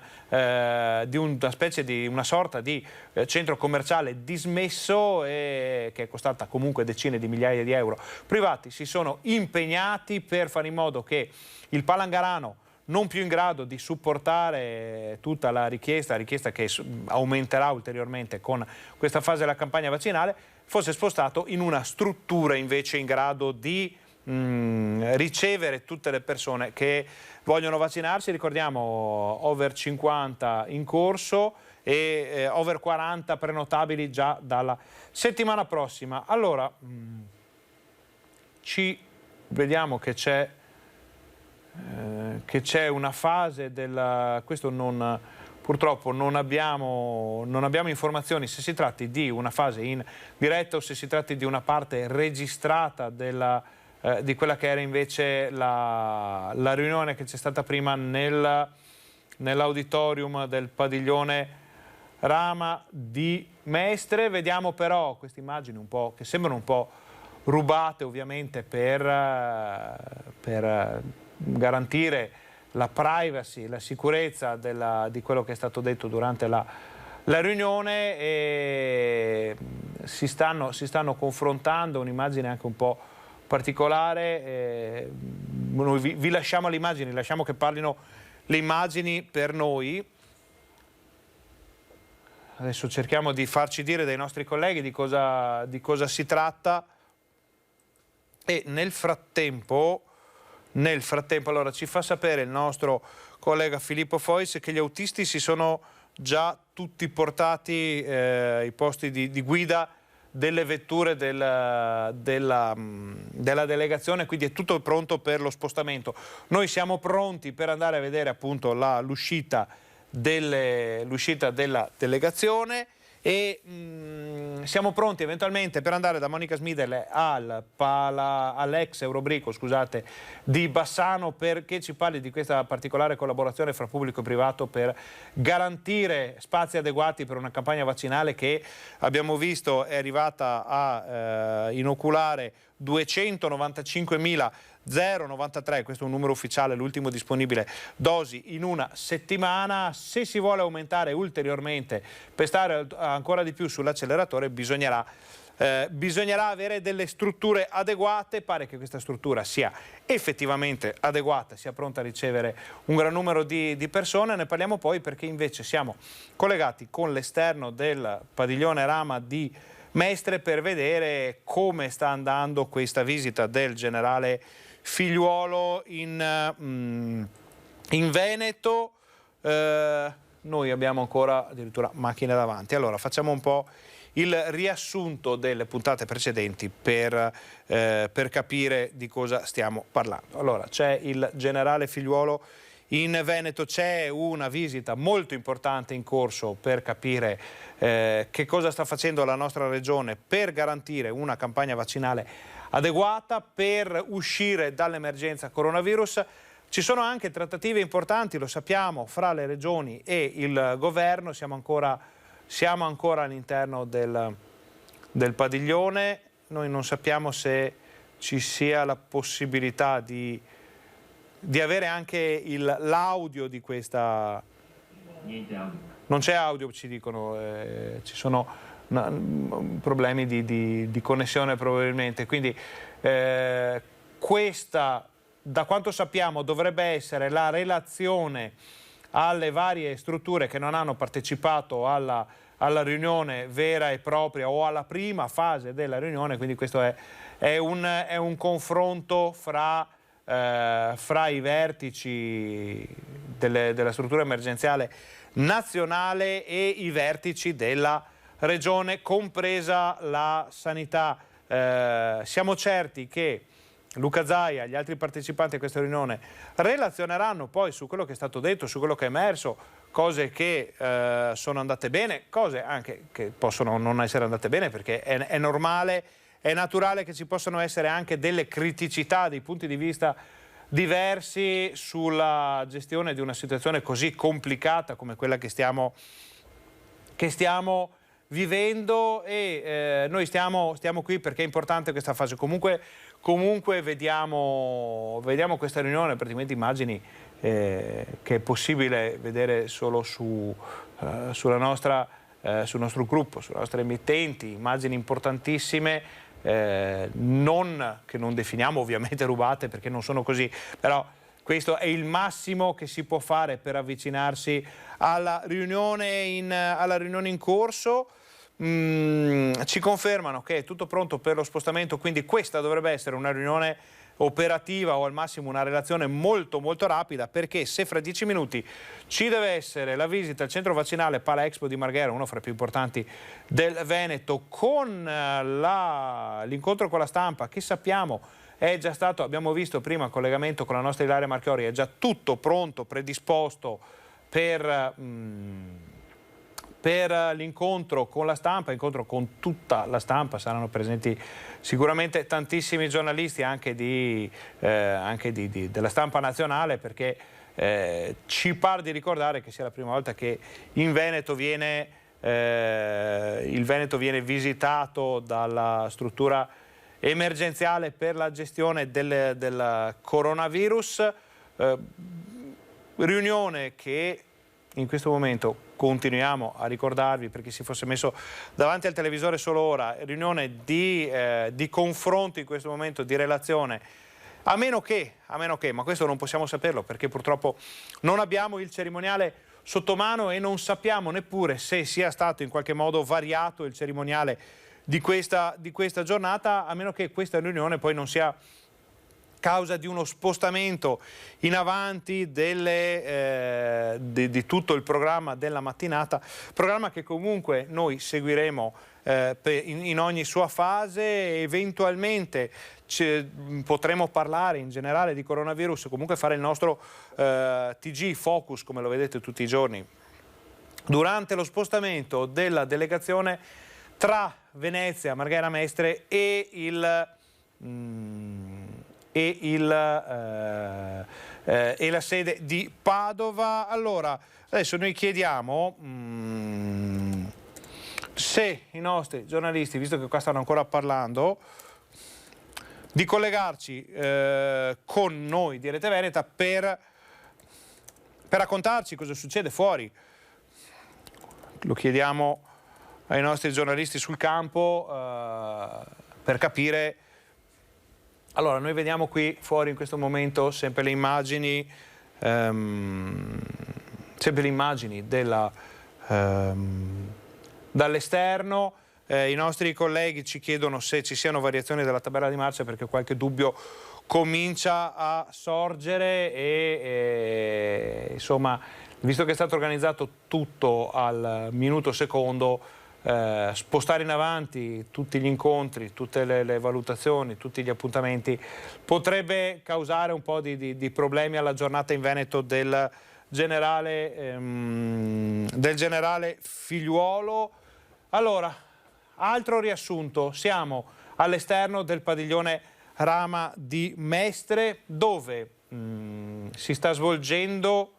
sorta di centro commerciale dismesso che è costata comunque decine di migliaia di euro. Privati si sono impegnati per fare in modo che il Palangarano, non più in grado di supportare tutta la richiesta che aumenterà ulteriormente con questa fase della campagna vaccinale, fosse spostato in una struttura invece in grado di ricevere tutte le persone che vogliono vaccinarsi. Ricordiamo over 50 in corso e over 40 prenotabili già dalla settimana prossima. Allora, vediamo che c'è una fase questo purtroppo non abbiamo informazioni se si tratti di una fase in diretta o se si tratti di una parte registrata di quella che era invece la riunione che c'è stata prima nell'auditorium del padiglione Rama di Mestre. Vediamo però queste immagini un po' che sembrano un po' rubate, ovviamente per garantire la privacy, la sicurezza di quello che è stato detto durante la riunione, e si stanno confrontando. Un'immagine anche un po' particolare. Noi vi lasciamo le immagini, lasciamo che parlino le immagini per noi. Adesso cerchiamo di farci dire dai nostri colleghi di cosa si tratta. E nel frattempo allora ci fa sapere il nostro collega Filippo Fois che gli autisti si sono già tutti portati ai posti di guida delle vetture della delegazione, quindi è tutto pronto per lo spostamento. Noi siamo pronti per andare a vedere appunto l'uscita della delegazione e siamo pronti eventualmente per andare da Monica Smidel all'ex Eurobrico, scusate, di Bassano, perché ci parli di questa particolare collaborazione fra pubblico e privato per garantire spazi adeguati per una campagna vaccinale che abbiamo visto è arrivata a inoculare 295.093, questo è un numero ufficiale, l'ultimo disponibile, dosi in una settimana. Se si vuole aumentare ulteriormente per stare ancora di più sull'acceleratore bisognerà avere delle strutture adeguate. Pare che questa struttura sia effettivamente adeguata, sia pronta a ricevere un gran numero di persone. Ne parliamo poi perché invece siamo collegati con l'esterno del padiglione Rama di Mestre per vedere come sta andando questa visita del generale Figliuolo in Veneto. Noi abbiamo ancora addirittura macchine davanti. Allora facciamo un po' il riassunto delle puntate precedenti per capire di cosa stiamo parlando. Allora c'è il generale Figliuolo in Veneto, c'è una visita molto importante in corso per capire che cosa sta facendo la nostra regione per garantire una campagna vaccinale adeguata per uscire dall'emergenza coronavirus. Ci sono anche trattative importanti, lo sappiamo, fra le regioni e il governo. Siamo ancora all'interno del padiglione. Noi non sappiamo se ci sia la possibilità di avere anche l'audio di questa... Niente audio. Non c'è audio, ci dicono, ci sono problemi di connessione probabilmente, quindi questa, da quanto sappiamo, dovrebbe essere la relazione alle varie strutture che non hanno partecipato alla riunione vera e propria o alla prima fase della riunione, quindi questo è un confronto fra i vertici della struttura emergenziale nazionale e i vertici della regione, compresa la sanità. Siamo certi che Luca Zaia e gli altri partecipanti a questa riunione relazioneranno poi su quello che è stato detto, su quello che è emerso, cose che sono andate bene, cose anche che possono non essere andate bene, perché è normale. È naturale che ci possano essere anche delle criticità, dei punti di vista diversi sulla gestione di una situazione così complicata come quella che stiamo vivendo e noi stiamo qui perché è importante questa fase. Comunque vediamo questa riunione, praticamente immagini che è possibile vedere solo sul nostro gruppo, sulle nostre emittenti, immagini importantissime. Che non definiamo ovviamente rubate perché non sono così, però questo è il massimo che si può fare per avvicinarsi alla riunione in corso. Ci confermano che è tutto pronto per lo spostamento, quindi questa dovrebbe essere una riunione operativa o al massimo una relazione molto molto rapida, perché se fra 10 minuti ci deve essere la visita al centro vaccinale Pala Expo di Marghera, uno fra i più importanti del Veneto, con l'incontro con la stampa che sappiamo è già stato, abbiamo visto prima il collegamento con la nostra Ilaria Marchiori, è già tutto pronto, predisposto per l'incontro con la stampa, incontro con tutta la stampa, saranno presenti sicuramente tantissimi giornalisti anche della stampa nazionale, perché ci pare di ricordare che sia la prima volta che in Veneto il Veneto viene visitato dalla struttura emergenziale per la gestione del coronavirus, riunione che in questo momento continuiamo a ricordarvi, per chi si fosse messo davanti al televisore solo ora, riunione di confronto in questo momento, di relazione, a meno che, ma questo non possiamo saperlo perché purtroppo non abbiamo il cerimoniale sotto mano e non sappiamo neppure se sia stato in qualche modo variato il cerimoniale di questa giornata, a meno che questa riunione poi non sia causa di uno spostamento in avanti di tutto il programma della mattinata, programma che comunque noi seguiremo in ogni sua fase. Eventualmente potremo parlare in generale di coronavirus, comunque fare il nostro TG Focus, come lo vedete tutti i giorni, durante lo spostamento della delegazione tra Venezia, Marghera Mestre e la sede di Padova. Allora, adesso noi chiediamo se i nostri giornalisti, visto che qua stanno ancora parlando, di collegarci con noi di Rete Veneta per raccontarci cosa succede fuori. Lo chiediamo ai nostri giornalisti sul campo per capire. Allora, noi vediamo qui fuori in questo momento sempre le immagini dall'esterno. I nostri colleghi ci chiedono se ci siano variazioni della tabella di marcia, perché qualche dubbio comincia a sorgere e insomma, visto che è stato organizzato tutto al minuto secondo, spostare in avanti tutti gli incontri, tutte le valutazioni, tutti gli appuntamenti potrebbe causare un po' di problemi alla giornata in Veneto del generale Figliuolo. Allora, altro riassunto, siamo all'esterno del padiglione Rama di Mestre, dove si sta svolgendo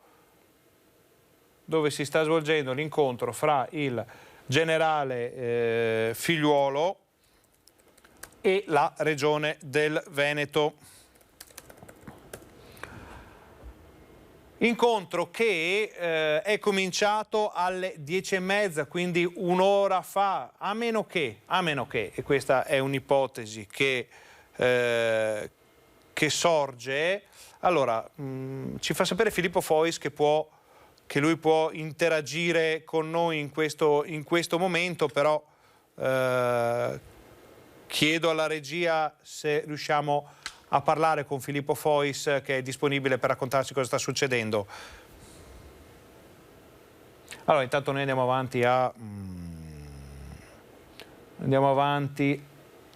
l'incontro fra il generale Figliuolo e la Regione del Veneto. Incontro che è cominciato alle 10:30, quindi un'ora fa, a meno che, e questa è un'ipotesi che sorge. Allora, ci fa sapere Filippo Fois che lui può interagire con noi in questo momento, però chiedo alla regia se riusciamo a parlare con Filippo Fois, che è disponibile per raccontarci cosa sta succedendo. Allora, intanto noi andiamo avanti a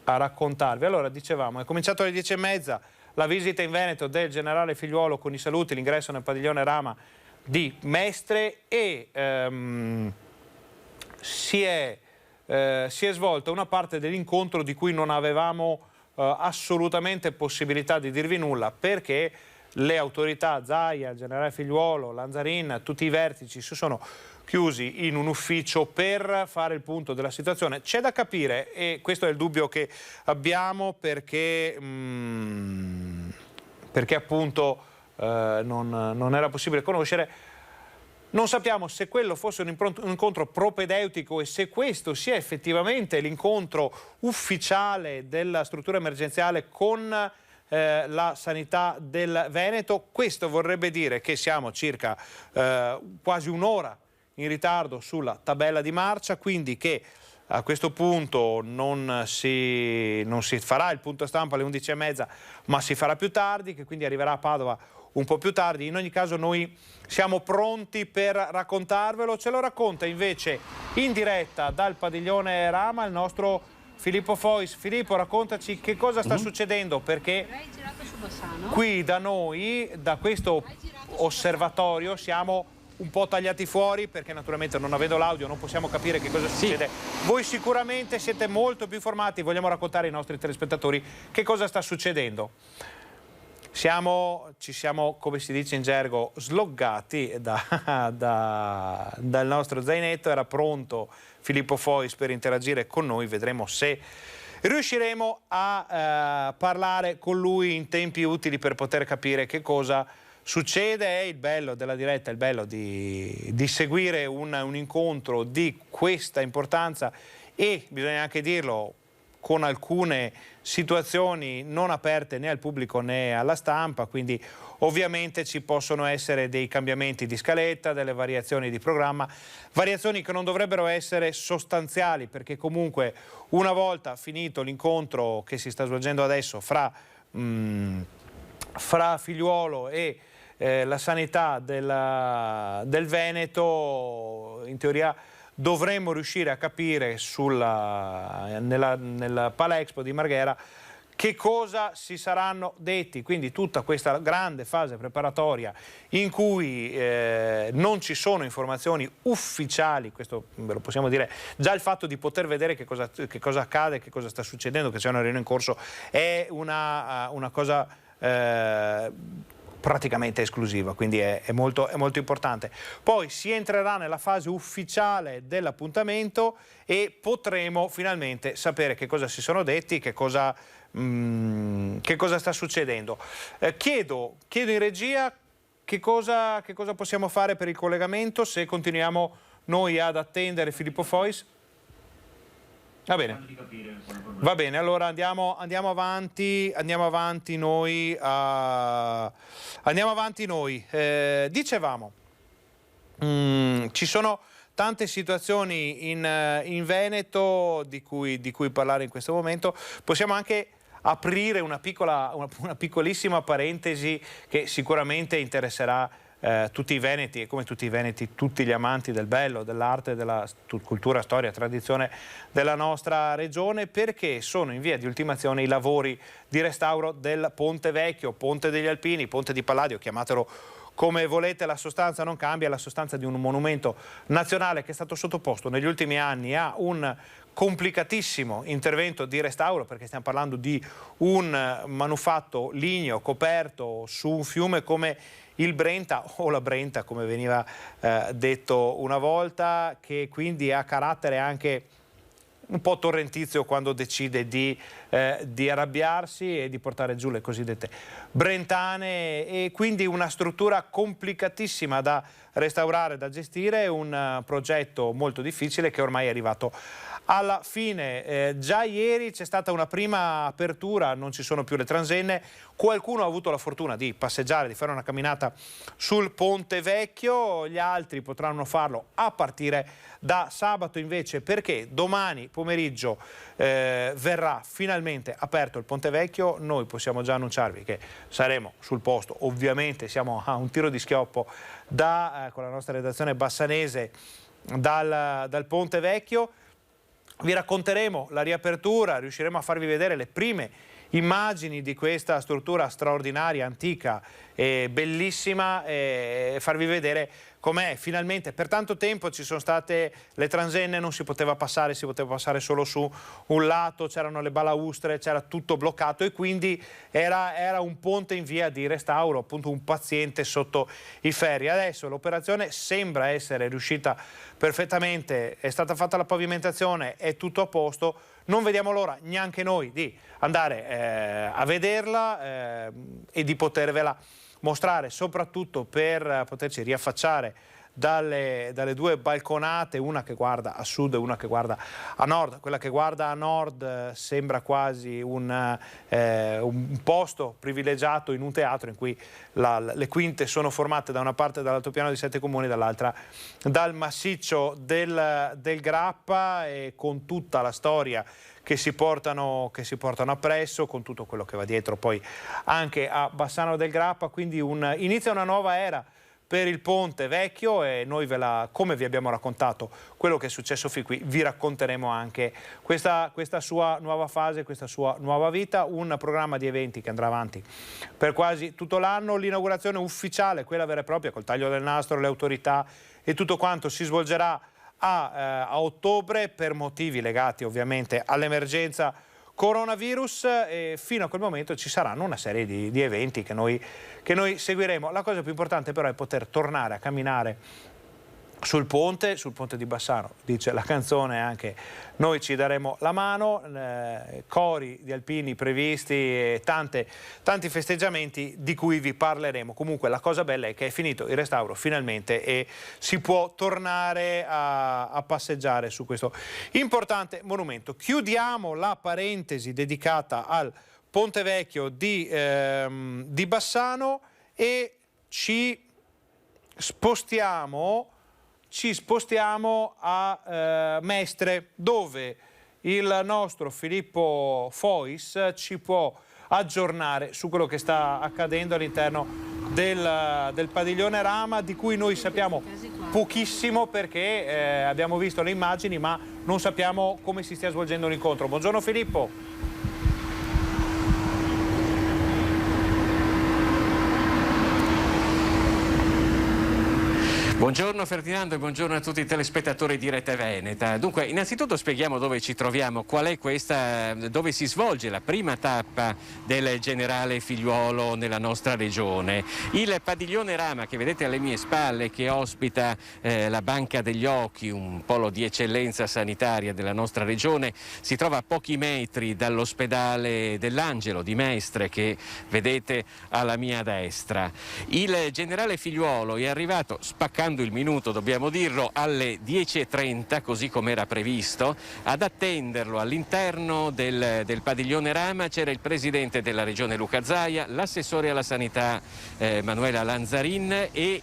raccontarvi. Allora, dicevamo, è cominciato alle 10:30 la visita in Veneto del generale Figliuolo con i saluti, l'ingresso nel padiglione Rama di Mestre, e si è svolta una parte dell'incontro di cui non avevamo assolutamente possibilità di dirvi nulla, perché le autorità, Zaia, il generale Figliuolo, Lanzarin, tutti i vertici si sono chiusi in un ufficio per fare il punto della situazione. C'è da capire, e questo è il dubbio che abbiamo, perché appunto non era possibile conoscere. Non sappiamo se quello fosse un incontro propedeutico e se questo sia effettivamente l'incontro ufficiale della struttura emergenziale con la sanità del Veneto. Questo vorrebbe dire che siamo circa quasi un'ora in ritardo sulla tabella di marcia, quindi che a questo punto non si farà il punto stampa alle 11:30, ma si farà più tardi, che quindi arriverà a Padova un po' più tardi. In ogni caso noi siamo pronti per raccontarvelo. Ce lo racconta invece in diretta dal padiglione Rama il nostro Filippo Fois. Filippo, raccontaci che cosa sta succedendo, perché qui da noi, da questo osservatorio, siamo un po' tagliati fuori, perché naturalmente non avendo l'audio non possiamo capire che cosa succede. Voi sicuramente siete molto più informati, vogliamo raccontare ai nostri telespettatori che cosa sta succedendo. Ci siamo, come si dice in gergo, sloggati dal nostro zainetto. Era pronto Filippo Fois per interagire con noi, vedremo se riusciremo a parlare con lui in tempi utili per poter capire che cosa succede. È il bello della diretta, è il bello di seguire un incontro di questa importanza e, bisogna anche dirlo, con alcune situazioni non aperte né al pubblico né alla stampa, quindi ovviamente ci possono essere dei cambiamenti di scaletta, delle variazioni di programma, variazioni che non dovrebbero essere sostanziali, perché comunque una volta finito l'incontro che si sta svolgendo adesso fra Figliuolo e la sanità del Veneto, in teoria dovremmo riuscire a capire nella Palexpo di Marghera che cosa si saranno detti, quindi tutta questa grande fase preparatoria in cui non ci sono informazioni ufficiali, questo ve lo possiamo dire, già il fatto di poter vedere che cosa accade, che cosa sta succedendo, che c'è una riunione in corso, è una cosa praticamente esclusiva, quindi è molto importante. Poi si entrerà nella fase ufficiale dell'appuntamento e potremo finalmente sapere che cosa si sono detti, che cosa sta succedendo. Chiedo in regia che cosa possiamo fare per il collegamento, se continuiamo noi ad attendere Filippo Fois. Va bene, allora andiamo avanti noi. Dicevamo, ci sono tante situazioni in Veneto di cui parlare in questo momento. Possiamo anche aprire una piccolissima parentesi che sicuramente interesserà tutti i veneti, e come tutti i veneti tutti gli amanti del bello, dell'arte, della cultura, storia, tradizione della nostra regione, perché sono in via di ultimazione i lavori di restauro del Ponte Vecchio, Ponte degli Alpini, Ponte di Palladio, chiamatelo come volete, la sostanza non cambia, è la sostanza di un monumento nazionale che è stato sottoposto negli ultimi anni a un complicatissimo intervento di restauro, perché stiamo parlando di un manufatto ligneo coperto su un fiume come il Brenta, o la Brenta come veniva detto una volta, che quindi ha carattere anche un po' torrentizio quando decide di arrabbiarsi e di portare giù le cosiddette brentane, e quindi una struttura complicatissima da restaurare, da gestire, un progetto molto difficile che ormai è arrivato alla fine. Già ieri c'è stata una prima apertura, non ci sono più le transenne, qualcuno ha avuto la fortuna di passeggiare, di fare una camminata sul Ponte Vecchio, gli altri potranno farlo a partire da sabato invece, perché domani pomeriggio verrà finalmente aperto il Ponte Vecchio. Noi possiamo già annunciarvi che saremo sul posto, ovviamente siamo a un tiro di schioppo con la nostra redazione bassanese dal Ponte Vecchio. Vi racconteremo la riapertura, riusciremo a farvi vedere le prime immagini di questa struttura straordinaria, antica e bellissima, e farvi vedere com'è. Finalmente, per tanto tempo ci sono state le transenne, non si poteva passare, si poteva passare solo su un lato, c'erano le balaustre, c'era tutto bloccato, e quindi era un ponte in via di restauro, appunto un paziente sotto i ferri. Adesso l'operazione sembra essere riuscita perfettamente, è stata fatta la pavimentazione, è tutto a posto. Non vediamo l'ora neanche noi di andare a vederla e di potervela mostrare, soprattutto per poterci riaffacciare dalle due balconate, una che guarda a sud e una che guarda a nord. Quella che guarda a nord sembra quasi un posto privilegiato in un teatro in cui le quinte sono formate da una parte dall'altopiano di 7 comuni, dall'altra dal massiccio del Grappa, e con tutta la storia che si portano appresso, con tutto quello che va dietro poi anche a Bassano del Grappa. Quindi inizia una nuova era per il Ponte Vecchio, e noi come vi abbiamo raccontato quello che è successo fin qui, vi racconteremo anche questa sua nuova fase, questa sua nuova vita. Un programma di eventi che andrà avanti per quasi tutto l'anno. L'inaugurazione ufficiale, quella vera e propria, col taglio del nastro, le autorità e tutto quanto, si svolgerà a ottobre, per motivi legati ovviamente all'emergenza coronavirus, e fino a quel momento ci saranno una serie di eventi che noi seguiremo. La cosa più importante però è poter tornare a camminare sul ponte di Bassano, dice la canzone anche noi ci daremo la mano, cori di alpini previsti e tanti festeggiamenti di cui vi parleremo. Comunque la cosa bella è che è finito il restauro finalmente e si può tornare a passeggiare su questo importante monumento. Chiudiamo la parentesi dedicata al Ponte Vecchio di Bassano e ci spostiamo a Mestre, dove il nostro Filippo Fois ci può aggiornare su quello che sta accadendo all'interno del padiglione Rama, di cui noi sappiamo pochissimo perché abbiamo visto le immagini ma non sappiamo come si stia svolgendo l'incontro. Buongiorno Filippo. Buongiorno Ferdinando e buongiorno a tutti i telespettatori di Rete Veneta. Dunque, innanzitutto spieghiamo dove ci troviamo, qual è questa, dove si svolge la prima tappa del generale Figliuolo nella nostra regione. Il padiglione Rama che vedete alle mie spalle, che ospita la Banca degli Occhi, un polo di eccellenza sanitaria della nostra regione, si trova a pochi metri dall'ospedale dell'Angelo di Mestre che vedete alla mia destra. Il generale Figliuolo è arrivato spaccando il minuto, dobbiamo dirlo, alle 10:30, così come era previsto. Ad attenderlo all'interno del padiglione Rama c'era il presidente della regione Luca Zaia, l'assessore alla sanità Manuela Lanzarin e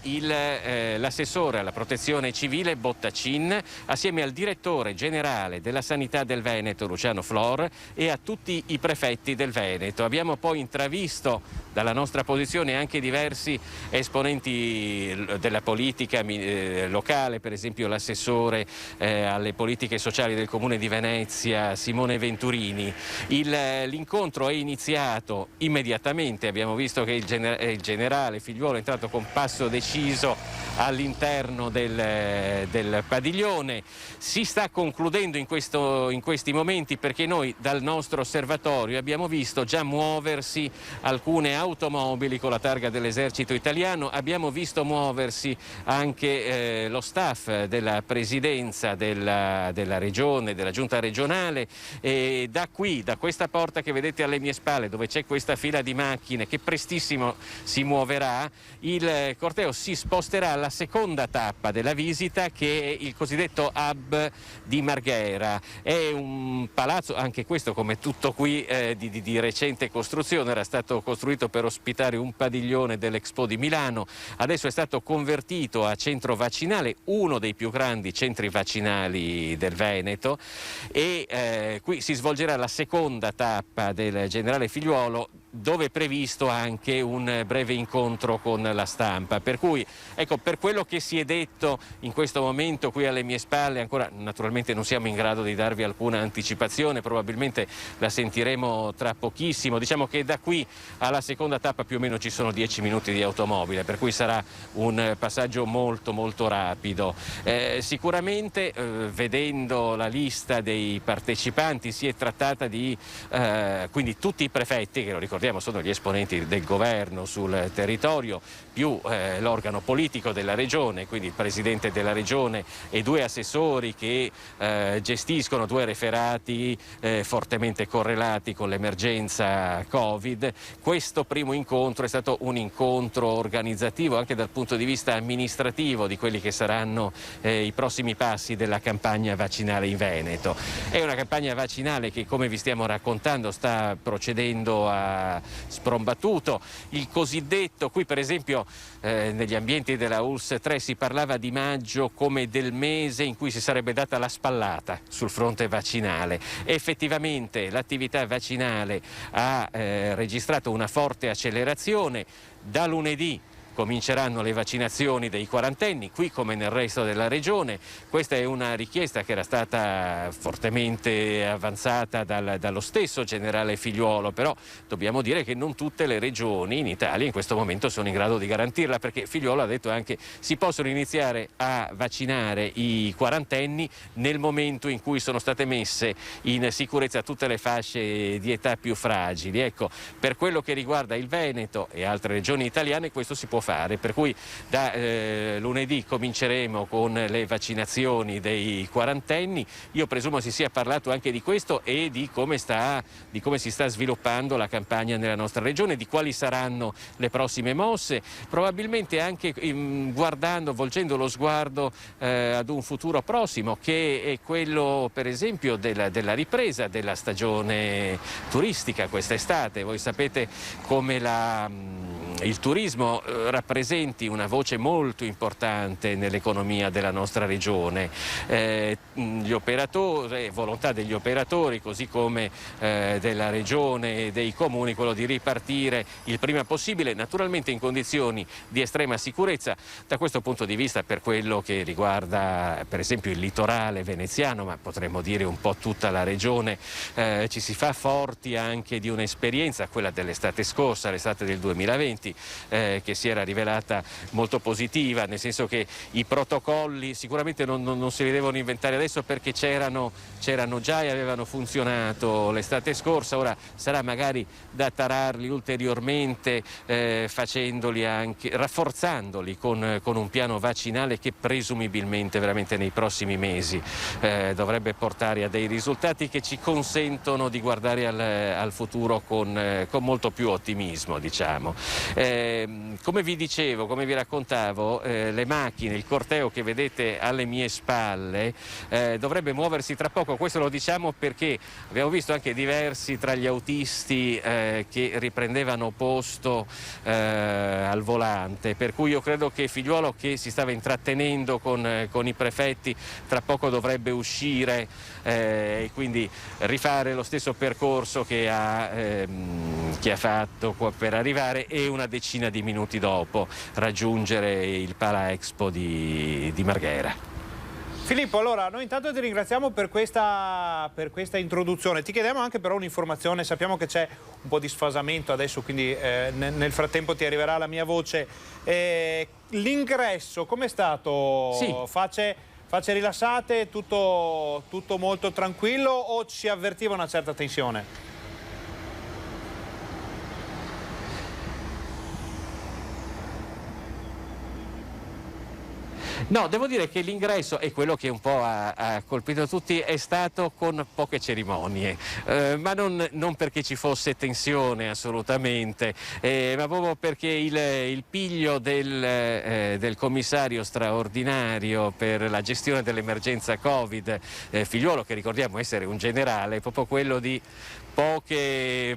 l'assessore alla protezione civile Bottacin, assieme al direttore generale della sanità del Veneto Luciano Flor e a tutti i prefetti del Veneto. Abbiamo poi intravisto dalla nostra posizione anche diversi esponenti della politica locale, per esempio l'assessore alle politiche sociali del Comune di Venezia Simone Venturini. L'incontro è iniziato immediatamente, abbiamo visto che il generale Figliuolo è entrato con passo deciso all'interno del padiglione. Si sta concludendo in questi momenti perché noi dal nostro osservatorio abbiamo visto già muoversi alcune automobili con la targa dell'esercito italiano, abbiamo visto muoversi anche lo staff della presidenza della regione, della giunta regionale, e da questa porta che vedete alle mie spalle, dove c'è questa fila di macchine che prestissimo si muoverà, il corteo si sposterà alla seconda tappa della visita, che è il cosiddetto hub di Marghera. È un palazzo, anche questo come tutto qui di recente costruzione, era stato costruito per ospitare un padiglione dell'Expo di Milano, adesso è stato convertito a centro vaccinale, uno dei più grandi centri vaccinali del Veneto, e qui si svolgerà la seconda tappa del generale Figliuolo, dove è previsto anche un breve incontro con la stampa. Per cui, ecco, per quello che si è detto in questo momento qui alle mie spalle, ancora naturalmente non siamo in grado di darvi alcuna anticipazione, probabilmente la sentiremo tra pochissimo. Diciamo che da qui alla seconda tappa più o meno ci sono 10 minuti di automobile, per cui sarà un passaggio molto molto rapido. Sicuramente vedendo la lista dei partecipanti si è trattata di quindi tutti i prefetti, che lo ricordiamo sono gli esponenti del governo sul territorio, più l'organo politico della regione, quindi il presidente della regione e 2 assessori che gestiscono 2 referati fortemente correlati con l'emergenza Covid. Questo primo incontro è stato un incontro organizzativo anche dal punto di vista amministrativo di quelli che saranno i prossimi passi della campagna vaccinale in Veneto. È una campagna vaccinale che, come vi stiamo raccontando, sta procedendo a sprombattuto. Il cosiddetto, qui per esempio negli ambienti della ULSS 3 si parlava di maggio come del mese in cui si sarebbe data la spallata sul fronte vaccinale. Effettivamente l'attività vaccinale ha registrato una forte accelerazione. Da lunedì cominceranno le vaccinazioni dei quarantenni, qui come nel resto della regione. Questa è una richiesta che era stata fortemente avanzata dallo stesso generale Figliuolo, però dobbiamo dire che non tutte le regioni in Italia in questo momento sono in grado di garantirla, perché Figliuolo ha detto anche si possono iniziare a vaccinare i quarantenni nel momento in cui sono state messe in sicurezza tutte le fasce di età più fragili. Ecco, per quello che riguarda il Veneto e altre regioni italiane questo si può fare, per cui da lunedì cominceremo con le vaccinazioni dei quarantenni. Io presumo si sia parlato anche di questo e di come si sta sviluppando la campagna nella nostra regione, di quali saranno le prossime mosse, probabilmente anche volgendo lo sguardo ad un futuro prossimo, che è quello per esempio della ripresa della stagione turistica quest'estate. Voi sapete come il turismo rappresenti una voce molto importante nell'economia della nostra regione. Volontà degli operatori, così come della regione e dei comuni, quello di ripartire il prima possibile, naturalmente in condizioni di estrema sicurezza. Da questo punto di vista, per quello che riguarda per esempio il litorale veneziano, ma potremmo dire un po' tutta la regione, ci si fa forti anche di un'esperienza, quella dell'estate scorsa, l'estate del 2020, che si era rivelata molto positiva, nel senso che i protocolli sicuramente non se li devono inventare adesso, perché c'erano già e avevano funzionato l'estate scorsa. Ora sarà magari da tararli ulteriormente, rafforzandoli con un piano vaccinale che presumibilmente veramente nei prossimi mesi dovrebbe portare a dei risultati che ci consentono di guardare al futuro con molto più ottimismo, diciamo. Come vi dicevo, come vi raccontavo, le macchine, il corteo che vedete alle mie spalle dovrebbe muoversi tra poco. Questo lo diciamo perché abbiamo visto anche diversi tra gli autisti che riprendevano posto al volante, per cui io credo che Figliuolo, che si stava intrattenendo con i prefetti, tra poco dovrebbe uscire e quindi rifare lo stesso percorso che ha fatto per arrivare, e una decina di minuti dopo raggiungere il Pala Expo di Marghera. Filippo, allora noi intanto ti ringraziamo per questa introduzione. Ti chiediamo anche però un'informazione. Sappiamo che c'è un po' di sfasamento adesso, quindi nel frattempo ti arriverà la mia voce. L'ingresso com'è stato? Sì. Facce rilassate, tutto molto tranquillo, o si avvertiva una certa tensione? No, devo dire che l'ingresso, è quello che un po' ha colpito tutti, è stato con poche cerimonie, ma non perché ci fosse tensione assolutamente, ma proprio perché il piglio del commissario straordinario per la gestione dell'emergenza Covid, Figliuolo, che ricordiamo essere un generale, è proprio quello di pochi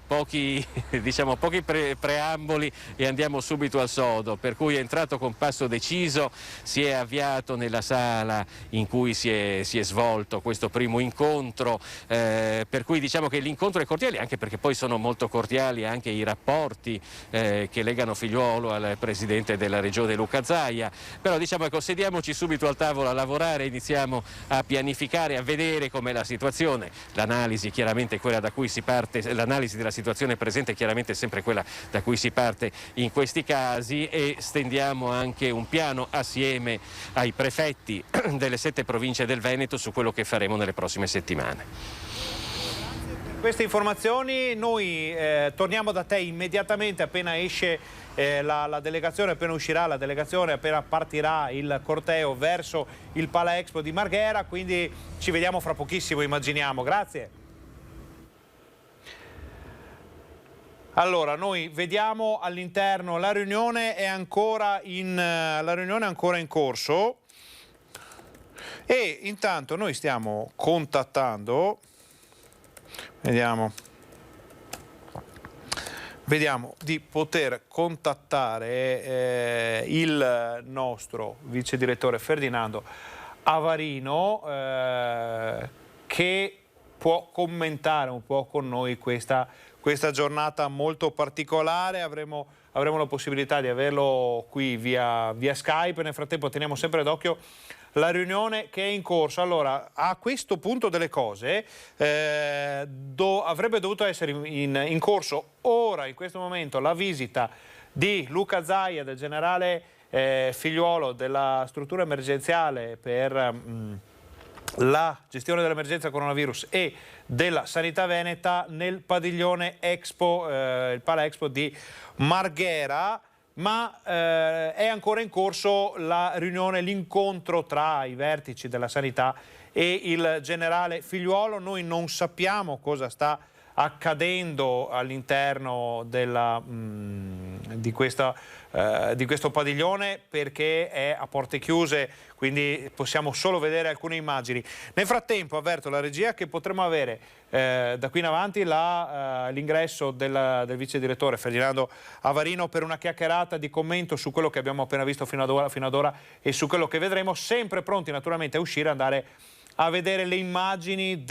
preamboli e andiamo subito al sodo, per cui è entrato con passo deciso, si è avviato nella sala in cui si è svolto questo primo incontro, per cui diciamo che l'incontro è cordiale, anche perché poi sono molto cordiali anche i rapporti che legano Figliuolo al presidente della regione Luca Zaia. Però diciamo, ecco, sediamoci subito al tavolo a lavorare, iniziamo a pianificare, a vedere com'è la situazione. L'analisi chiaramente è quella da cui si parte, l'analisi della situazione presente è chiaramente sempre quella da cui si parte in questi casi, e stendiamo anche un piano assieme ai prefetti delle 7 province del Veneto su quello che faremo nelle prossime settimane. Queste informazioni, noi torniamo da te immediatamente appena esce la delegazione, appena uscirà la delegazione, appena partirà il corteo verso il Pala Expo di Marghera, quindi ci vediamo fra pochissimo, immaginiamo. Grazie. Allora, noi vediamo all'interno, la riunione è ancora in corso, e intanto noi stiamo contattando, vediamo di poter contattare il nostro vice direttore Ferdinando Avarino, che può commentare un po' con noi questa giornata molto particolare. Avremo la possibilità di averlo qui via Skype. Nel frattempo teniamo sempre d'occhio la riunione che è in corso. Allora, a questo punto delle cose avrebbe dovuto essere in corso ora, in questo momento, la visita di Luca Zaia, del generale Figliuolo, della struttura emergenziale per la gestione dell'emergenza coronavirus e della sanità veneta, nel padiglione Expo, il Pala Expo di Marghera. ma è ancora in corso la riunione, l'incontro tra i vertici della sanità e il generale Figliuolo. Noi non sappiamo cosa sta accadendo all'interno di questo padiglione, perché è a porte chiuse, quindi possiamo solo vedere alcune immagini. Nel frattempo avverto la regia che potremo avere da qui in avanti l'ingresso del vice direttore Ferdinando Avarino per una chiacchierata di commento su quello che abbiamo appena visto fino ad ora e su quello che vedremo, sempre pronti naturalmente a uscire, andare a vedere le immagini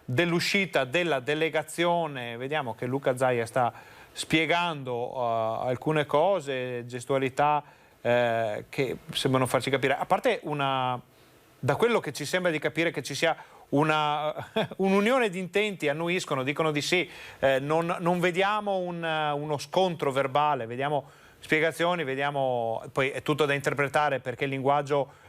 dell'uscita della delegazione. Vediamo che Luca Zaia sta spiegando alcune cose, gestualità che sembrano farci capire, a parte da quello che ci sembra di capire, che ci sia un'unione di intenti, annuiscono, dicono di sì, non vediamo uno scontro verbale, vediamo spiegazioni, poi è tutto da interpretare, perché il linguaggio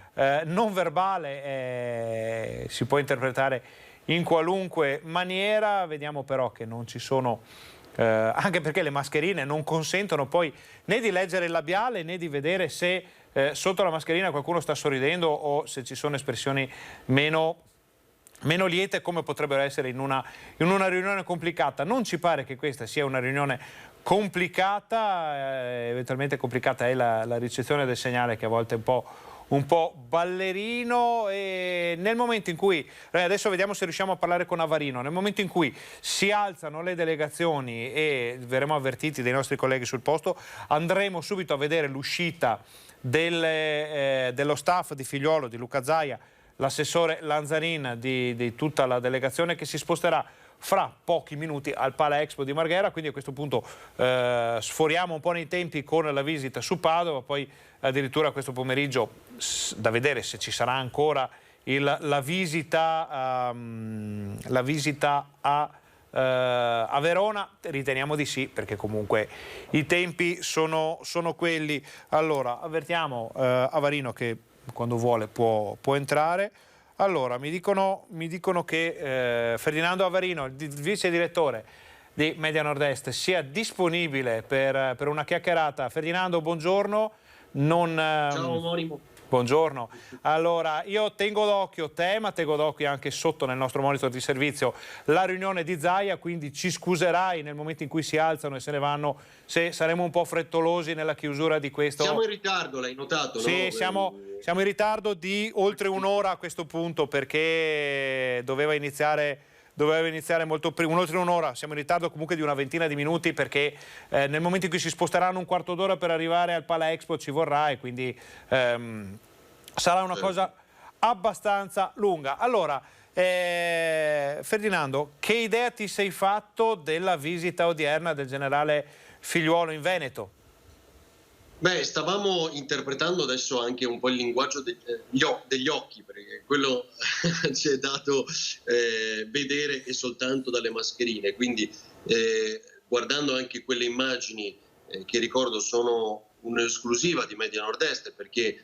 non verbale si può interpretare in qualunque maniera. Vediamo però che non ci sono, anche perché le mascherine non consentono poi né di leggere il labiale né di vedere se sotto la mascherina qualcuno sta sorridendo o se ci sono espressioni meno liete, come potrebbero essere in una riunione complicata. Non ci pare che questa sia una riunione complicata, eventualmente complicata è la ricezione del segnale, che a volte è un po' ballerino, e nel momento in cui, adesso vediamo se riusciamo a parlare con Avarino, nel momento in cui si alzano le delegazioni e verremo avvertiti dai nostri colleghi sul posto, andremo subito a vedere l'uscita dello staff di Figliuolo, di Luca Zaia, l'assessore Lanzarin, di tutta la delegazione, che si sposterà fra pochi minuti al Pala Expo di Marghera. Quindi a questo punto sforiamo un po' nei tempi con la visita su Padova, poi addirittura questo pomeriggio da vedere se ci sarà ancora la visita a Verona. Riteniamo di sì, perché comunque i tempi sono quelli. Allora avvertiamo Avarino che quando vuole può entrare. Allora, mi dicono che Ferdinando Avarino, il vice direttore di Media Nord-Est, sia disponibile per una chiacchierata. Ferdinando, buongiorno. Ciao Morimo. Buongiorno. Allora, io tengo d'occhio te, ma tengo d'occhio anche sotto nel nostro monitor di servizio la riunione di Zaia, quindi ci scuserai nel momento in cui si alzano e se ne vanno, se saremo un po' frettolosi nella chiusura di questo. Siamo in ritardo, l'hai notato? Sì, no? siamo in ritardo di oltre un'ora a questo punto, perché doveva iniziare molto prima, oltre un'ora. Siamo in ritardo comunque di una ventina di minuti, perché nel momento in cui si sposteranno un quarto d'ora per arrivare al Pala Expo ci vorrà, e quindi sarà una cosa abbastanza lunga. Allora, Ferdinando, che idea ti sei fatto della visita odierna del generale Figliuolo in Veneto? Beh, stavamo interpretando adesso anche un po' il linguaggio degli occhi, perché quello ci è dato vedere e soltanto dalle mascherine, quindi guardando anche quelle immagini che ricordo sono un'esclusiva di Media Nord-Est, perché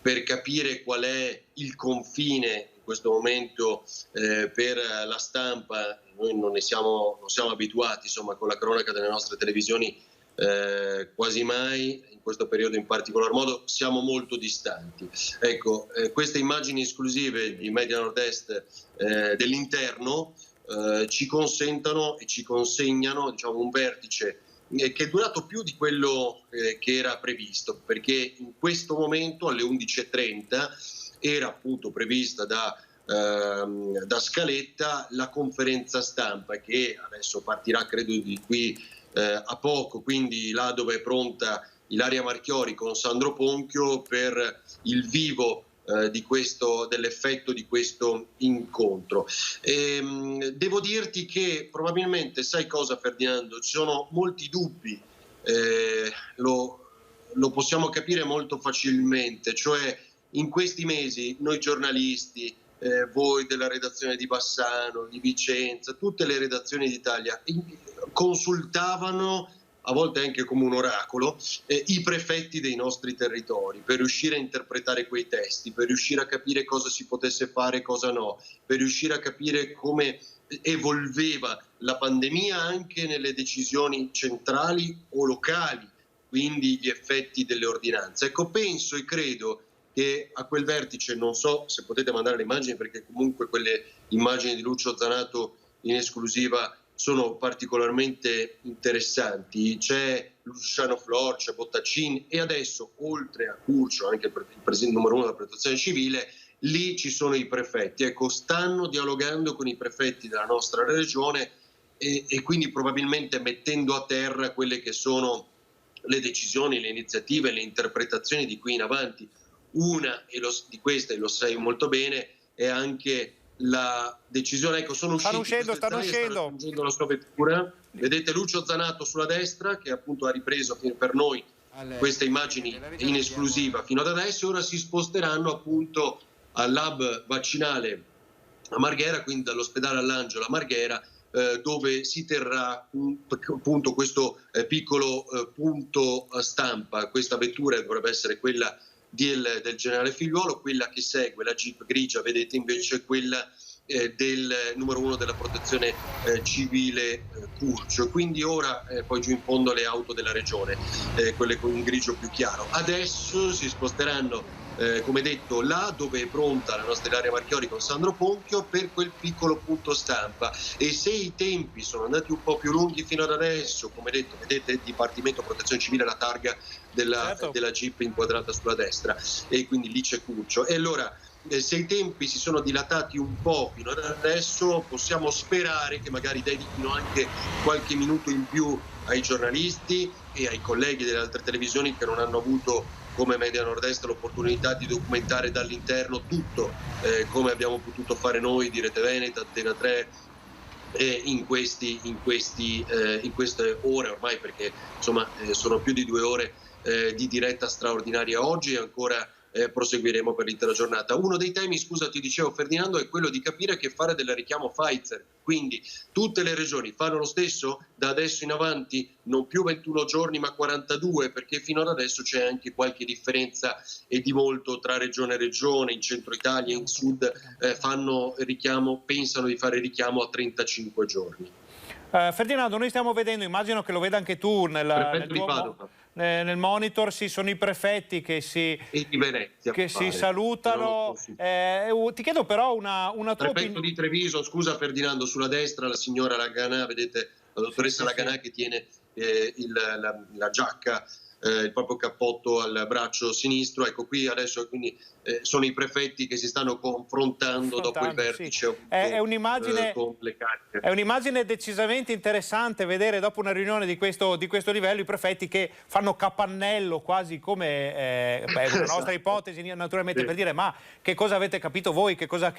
per capire qual è il confine in questo momento per la stampa, noi non siamo abituati, insomma, con la cronaca delle nostre televisioni quasi mai, in questo periodo in particolar modo siamo molto distanti. Ecco, queste immagini esclusive di Media Nord-Est dell'interno ci consentono e ci consegnano, diciamo, un vertice che è durato più di quello che era previsto, perché in questo momento alle 11:30 era appunto prevista da scaletta la conferenza stampa, che adesso partirà credo di qui a poco, quindi là dove è pronta Ilaria Marchiori con Sandro Ponchio per il vivo dell'effetto di questo incontro. Devo dirti che probabilmente, sai cosa Ferdinando, ci sono molti dubbi, lo possiamo capire molto facilmente, cioè in questi mesi noi giornalisti, voi della redazione di Bassano, di Vicenza, tutte le redazioni d'Italia consultavano, a volte anche come un oracolo, i prefetti dei nostri territori per riuscire a interpretare quei testi, per riuscire a capire cosa si potesse fare e cosa no, per riuscire a capire come evolveva la pandemia anche nelle decisioni centrali o locali, quindi gli effetti delle ordinanze. Ecco, penso e credo che a quel vertice, non so se potete mandare le immagini, perché comunque quelle immagini di Lucio Zanato in esclusiva sono particolarmente interessanti. C'è Luciano Flor, c'è Bottaccini e adesso, oltre a Curcio, anche il presidente numero 1 della Protezione Civile, lì ci sono i prefetti. Ecco, stanno dialogando con i prefetti della nostra regione e quindi probabilmente mettendo a terra quelle che sono le decisioni, le iniziative, le interpretazioni di qui in avanti. Una di queste, lo sai molto bene, è anche la decisione. Ecco, stanno uscendo raggiungendo la sua vettura. Vedete Lucio Zanato sulla destra, che appunto ha ripreso per noi queste immagini in esclusiva fino ad adesso, e ora si sposteranno appunto al lab vaccinale a Marghera, quindi dall'ospedale all'Angelo a Marghera, dove si terrà appunto questo piccolo punto stampa. Questa vettura dovrebbe essere quella del generale Figliuolo, quella che segue, la Jeep grigia, vedete invece quella del numero 1 della Protezione Civile Curcio. Quindi ora poi giù in fondo le auto della regione, quelle con un grigio più chiaro. Adesso si sposteranno, come detto, là dove è pronta la nostra Ilaria Marchiori con Sandro Ponchio per quel piccolo punto stampa. E se i tempi sono andati un po' più lunghi fino ad adesso, come detto, vedete Dipartimento Protezione Civile, la targa della Jeep inquadrata sulla destra, e quindi lì c'è Curcio. E allora, se i tempi si sono dilatati un po' fino ad adesso, possiamo sperare che magari dedichino anche qualche minuto in più ai giornalisti e ai colleghi delle altre televisioni che non hanno avuto, come Media Nord-Est, l'opportunità di documentare dall'interno tutto, come abbiamo potuto fare noi di Rete Veneta, Antena 3, in queste ore ormai, perché insomma sono più di 2 ore di diretta straordinaria oggi, e ancora proseguiremo per l'intera giornata. Uno dei temi, scusa, ti dicevo Ferdinando, è quello di capire che fare del richiamo Pfizer. Quindi tutte le regioni fanno lo stesso da adesso in avanti, non più 21 giorni ma 42, perché fino ad adesso c'è anche qualche differenza, e di molto, tra regione e regione. In centro Italia e in sud pensano di fare richiamo a 35 giorni. Ferdinando, noi stiamo vedendo, immagino che lo veda anche tu nel monitor, sono i prefetti che si salutano. Ti chiedo però una tua opinione. Prefetto di Treviso, scusa Ferdinando, sulla destra la signora Laganà, vedete la dottoressa Laganà che tiene la giacca, il proprio cappotto al braccio sinistro. Ecco, qui adesso quindi sono i prefetti che si stanno confrontando dopo il vertice. È un'immagine decisamente interessante vedere, dopo una riunione di questo livello, i prefetti che fanno capannello, quasi come una nostra ipotesi naturalmente, per dire: ma che cosa avete capito voi, che cosa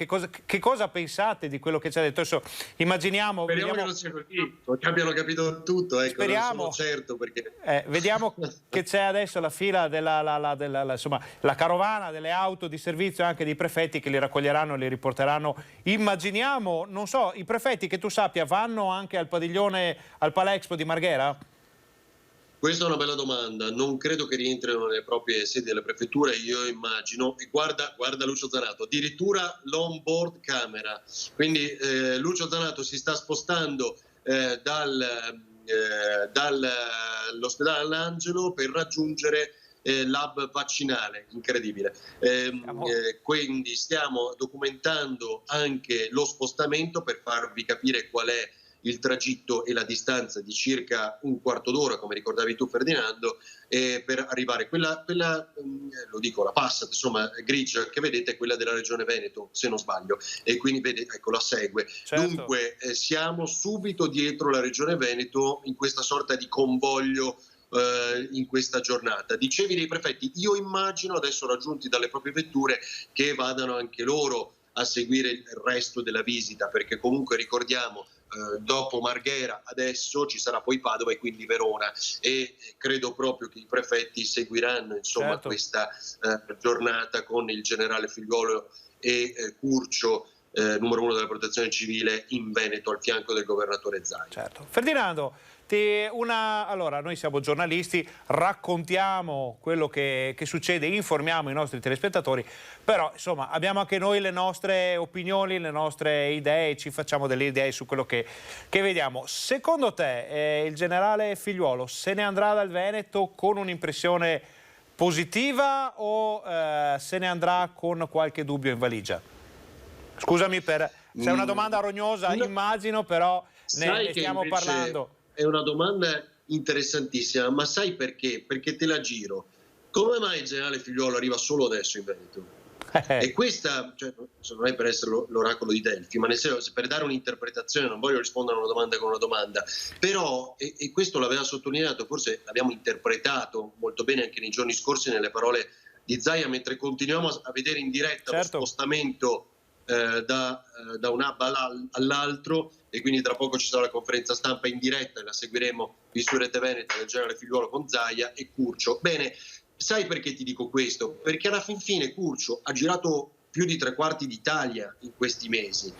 pensate di quello che ci ha detto? Adesso immaginiamo, speriamo che non sia così, che abbiano capito tutto, ecco, speriamo, non sono certo, perché vediamo che c'è adesso la fila insomma, la carovana delle auto di servizio anche dei prefetti che li raccoglieranno e li riporteranno. Immaginiamo, non so, i prefetti, che tu sappia, vanno anche al padiglione, al Palexpo di Marghera? Questa è una bella domanda, non credo che rientrino nelle proprie sedi delle prefetture, io immagino. E guarda Lucio Zanato, addirittura l'on-board camera, quindi Lucio Zanato si sta spostando dall'ospedale all'Angelo per raggiungere l'hub vaccinale, incredibile. Quindi stiamo documentando anche lo spostamento per farvi capire qual è il tragitto e la distanza di circa un quarto d'ora, come ricordavi tu Ferdinando, per arrivare quella lo dico, la Passat, insomma, grigia che vedete è quella della Regione Veneto, se non sbaglio, e quindi vedete, ecco, la segue. Certo. Dunque siamo subito dietro la Regione Veneto in questa sorta di convoglio in questa giornata. Dicevi dei prefetti, io immagino adesso raggiunti dalle proprie vetture che vadano anche loro a seguire il resto della visita, perché comunque ricordiamo, dopo Marghera adesso ci sarà poi Padova e quindi Verona, e credo proprio che i prefetti seguiranno, insomma, certo, questa giornata con il generale Figliuolo e Curcio, numero 1 della Protezione Civile in Veneto, al fianco del governatore Zaia. Certo. Ferdinando, Allora, noi siamo giornalisti, raccontiamo quello che succede, informiamo i nostri telespettatori, però insomma abbiamo anche noi le nostre opinioni, le nostre idee, ci facciamo delle idee su quello che vediamo. Secondo te il generale Figliuolo se ne andrà dal Veneto con un'impressione positiva o se ne andrà con qualche dubbio in valigia? Scusami se è una domanda rognosa, immagino, però ne stiamo parlando. È una domanda interessantissima, ma sai perché? Perché te la giro. Come mai il generale Figliuolo arriva solo adesso in Veneto? E questa, non è per essere l'oracolo di Delfi, ma nel senso, per dare un'interpretazione, non voglio rispondere a una domanda con una domanda, però, e questo l'aveva sottolineato, forse l'abbiamo interpretato molto bene anche nei giorni scorsi nelle parole di Zaia, mentre continuiamo a vedere in diretta lo spostamento da un hub all'altro, e quindi tra poco ci sarà la conferenza stampa in diretta e la seguiremo su Rete Veneta del generale Figliuolo con Zaia e Curcio. Bene, sai perché ti dico questo? Perché alla fin fine Curcio ha girato più di 3/4 d'Italia in questi mesi,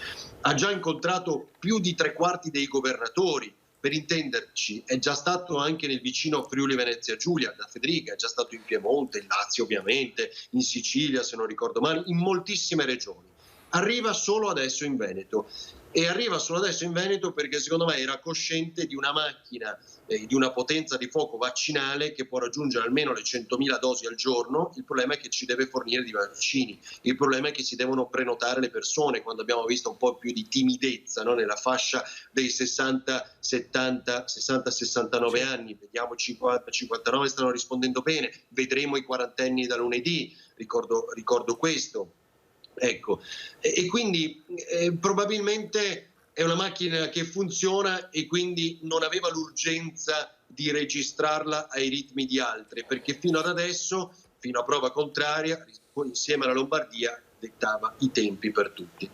ha già incontrato più di 3/4 dei governatori. Per intenderci, è già stato anche nel vicino Friuli Venezia Giulia, da Federica, è già stato in Piemonte, in Lazio ovviamente, in Sicilia se non ricordo male, in moltissime regioni. Arriva solo adesso in Veneto, e arriva solo adesso in Veneto perché secondo me era cosciente di una macchina, di una potenza di fuoco vaccinale che può raggiungere almeno le 100.000 dosi al giorno. Il problema è che ci deve fornire di vaccini, il problema è che si devono prenotare le persone, quando abbiamo visto un po' più di timidezza, no? Nella fascia dei 60, 70, 60, 69 anni, vediamo 50, 59 stanno rispondendo bene, vedremo i quarantenni da lunedì, ricordo questo. Ecco, e quindi probabilmente è una macchina che funziona e quindi non aveva l'urgenza di registrarla ai ritmi di altre, perché fino ad adesso, fino a prova contraria, insieme alla Lombardia, dettava i tempi per tutti.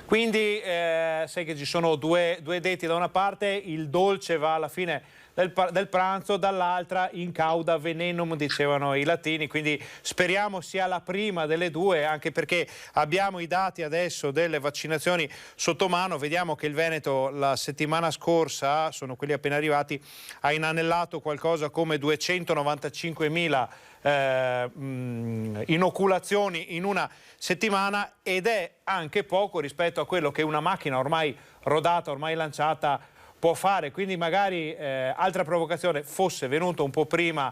Quindi sai che ci sono due detti: da una parte il dolce va alla fine del pranzo, dall'altra in cauda venenum, dicevano i latini, quindi speriamo sia la prima delle due, anche perché abbiamo i dati adesso delle vaccinazioni sotto mano. Vediamo che il Veneto la settimana scorsa, sono quelli appena arrivati, ha inanellato qualcosa come 295.000 inoculazioni in una settimana, ed è anche poco rispetto a quello che una macchina ormai rodata, ormai lanciata può fare. Quindi magari altra provocazione, fosse venuto un po' prima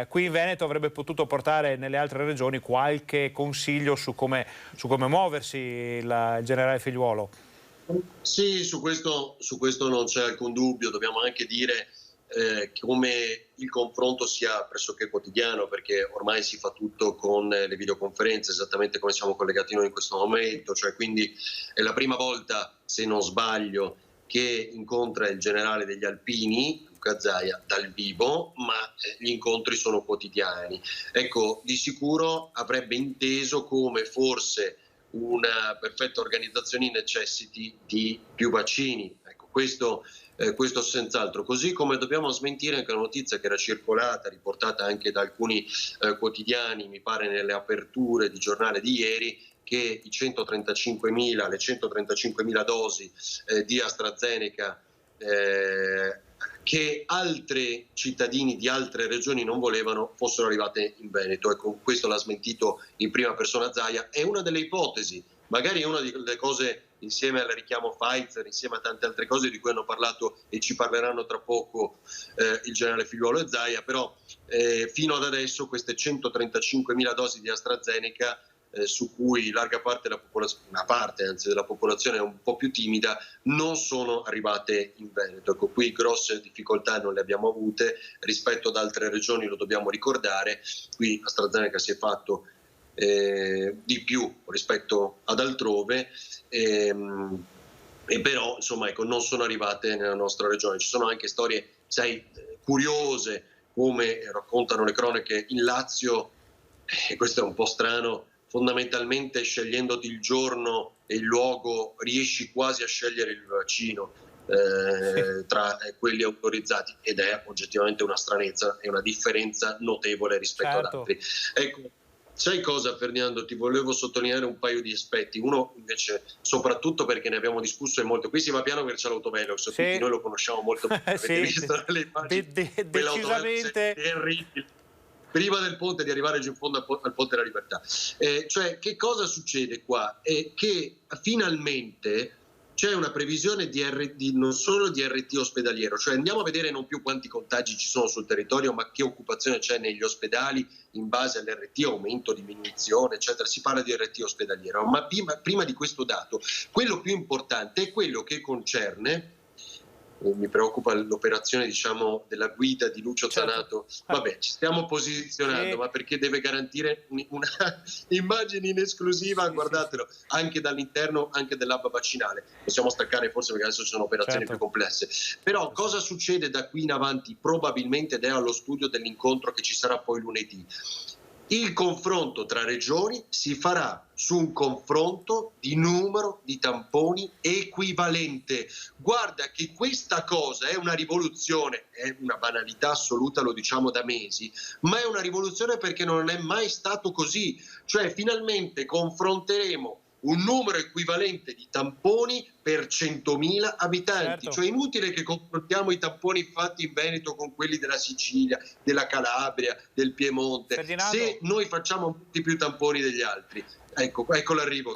qui in Veneto, avrebbe potuto portare nelle altre regioni qualche consiglio su come muoversi il generale Figliuolo. Sì, su questo non c'è alcun dubbio. Dobbiamo anche dire come il confronto sia pressoché quotidiano, perché ormai si fa tutto con le videoconferenze, esattamente come siamo collegati noi in questo momento, cioè quindi è la prima volta, se non sbaglio, che incontra il generale degli Alpini, Luca Zaia, dal vivo, ma gli incontri sono quotidiani. Ecco, di sicuro avrebbe inteso come forse una perfetta organizzazione necessiti di più vaccini. Ecco, questo senz'altro. Così come dobbiamo smentire anche una notizia che era circolata, riportata anche da alcuni quotidiani, mi pare nelle aperture di giornale di ieri, che le 135.000 dosi di AstraZeneca che altri cittadini di altre regioni non volevano fossero arrivate in Veneto. Ecco, questo l'ha smentito in prima persona Zaia. È una delle ipotesi, magari è una delle cose, insieme al richiamo Pfizer, insieme a tante altre cose di cui hanno parlato e ci parleranno tra poco il generale Figliuolo e Zaia, però fino ad adesso queste 135.000 dosi di AstraZeneca, su cui larga parte della popolazione, una parte anzi della popolazione è un po' più timida, non sono arrivate in Veneto. Ecco, qui grosse difficoltà non le abbiamo avute rispetto ad altre regioni, lo dobbiamo ricordare. Qui AstraZeneca si è fatto di più rispetto ad altrove, e però insomma, ecco, non sono arrivate nella nostra regione. Ci sono anche storie, sai, curiose, come raccontano le cronache in Lazio, e questo è un po' strano. Fondamentalmente, scegliendoti il giorno e il luogo, riesci quasi a scegliere il vaccino tra quelli autorizzati, ed è oggettivamente una stranezza e una differenza notevole rispetto ad altri. Ecco, Sai cosa, Ferdinando? Ti volevo sottolineare un paio di aspetti. Uno invece, soprattutto perché ne abbiamo discusso e molto. Qui si va piano perché c'è l'autovelox, Sì. tutti noi lo conosciamo molto bene. Avete Sì, visto le immagini? decisamente. È terribile. Prima del ponte, di arrivare giù in fondo al Ponte della Libertà. Cioè, che cosa succede qua? È che finalmente c'è una previsione non solo di RT ospedaliero, cioè andiamo a vedere non più quanti contagi ci sono sul territorio, ma che occupazione c'è negli ospedali in base all'RT, aumento, diminuzione, eccetera. Si parla di RT ospedaliero, ma prima di questo dato, quello più importante è quello che concerne, mi preoccupa l'operazione, diciamo, della guida di Lucio Zanato. Vabbè, ci stiamo posizionando, ma perché deve garantire una immagine in esclusiva, guardatelo, anche dall'interno, anche dell'hub vaccinale. Possiamo staccare forse perché adesso ci sono operazioni più complesse. Però cosa succede da qui in avanti? Probabilmente, ed è allo studio dell'incontro che ci sarà poi lunedì. Il confronto tra regioni si farà su un confronto di numero di tamponi equivalente. Guarda che questa cosa è una rivoluzione, è una banalità assoluta, lo diciamo da mesi, ma è una rivoluzione perché non è mai stato così. Cioè finalmente confronteremo un numero equivalente di tamponi per 100.000 abitanti. Cioè inutile che confrontiamo i tamponi fatti in Veneto con quelli della Sicilia, della Calabria, del Piemonte, Ferdinando, se noi facciamo molti più tamponi degli altri. Ecco l'arrivo.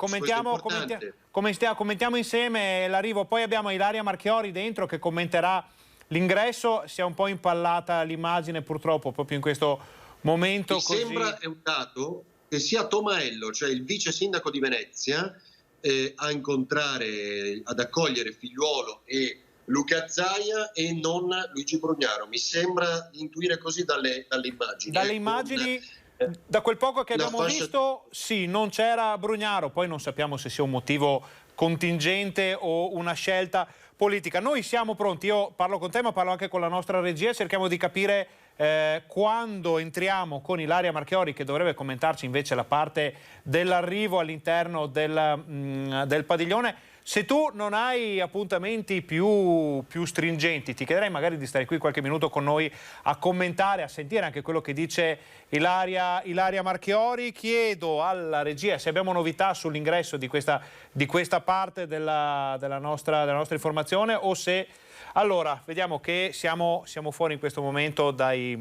Commentiamo insieme l'arrivo, poi abbiamo Ilaria Marchiori dentro che commenterà l'ingresso. Si è un po' impallata l'immagine purtroppo proprio in questo momento. Mi sembra è un dato che sia Tomaello, cioè il vice sindaco di Venezia, ad accogliere Figliuolo e Luca Zaia e non Luigi Brugnaro. Mi sembra di intuire così dalle immagini. Dalle immagini, da quel poco che abbiamo visto, sì, non c'era Brugnaro, poi non sappiamo se sia un motivo contingente o una scelta politica. Noi siamo pronti, io parlo con te ma parlo anche con la nostra regia, cerchiamo di capire quando entriamo con Ilaria Marchiori, che dovrebbe commentarci invece la parte dell'arrivo all'interno del padiglione. Se tu non hai appuntamenti più stringenti, ti chiederei magari di stare qui qualche minuto con noi a commentare, a sentire anche quello che dice Ilaria Marchiori. Chiedo alla regia se abbiamo novità sull'ingresso di questa parte della nostra informazione o se... Allora, vediamo che siamo fuori in questo momento dai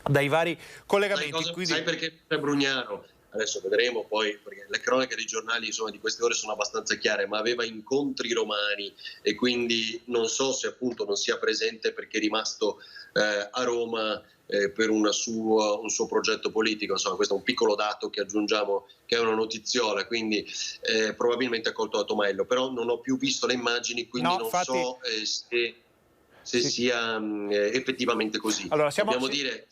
vari collegamenti. Sai perché c'è Brugnaro? Adesso vedremo poi, perché le cronache dei giornali insomma di queste ore sono abbastanza chiare, ma aveva incontri romani e quindi non so se appunto non sia presente perché è rimasto a Roma per un suo progetto politico. Insomma, questo è un piccolo dato che aggiungiamo, che è una notiziola, quindi probabilmente accolto da Tomaello, però non ho più visto le immagini, quindi non so se sia effettivamente così. Allora, dobbiamo dire,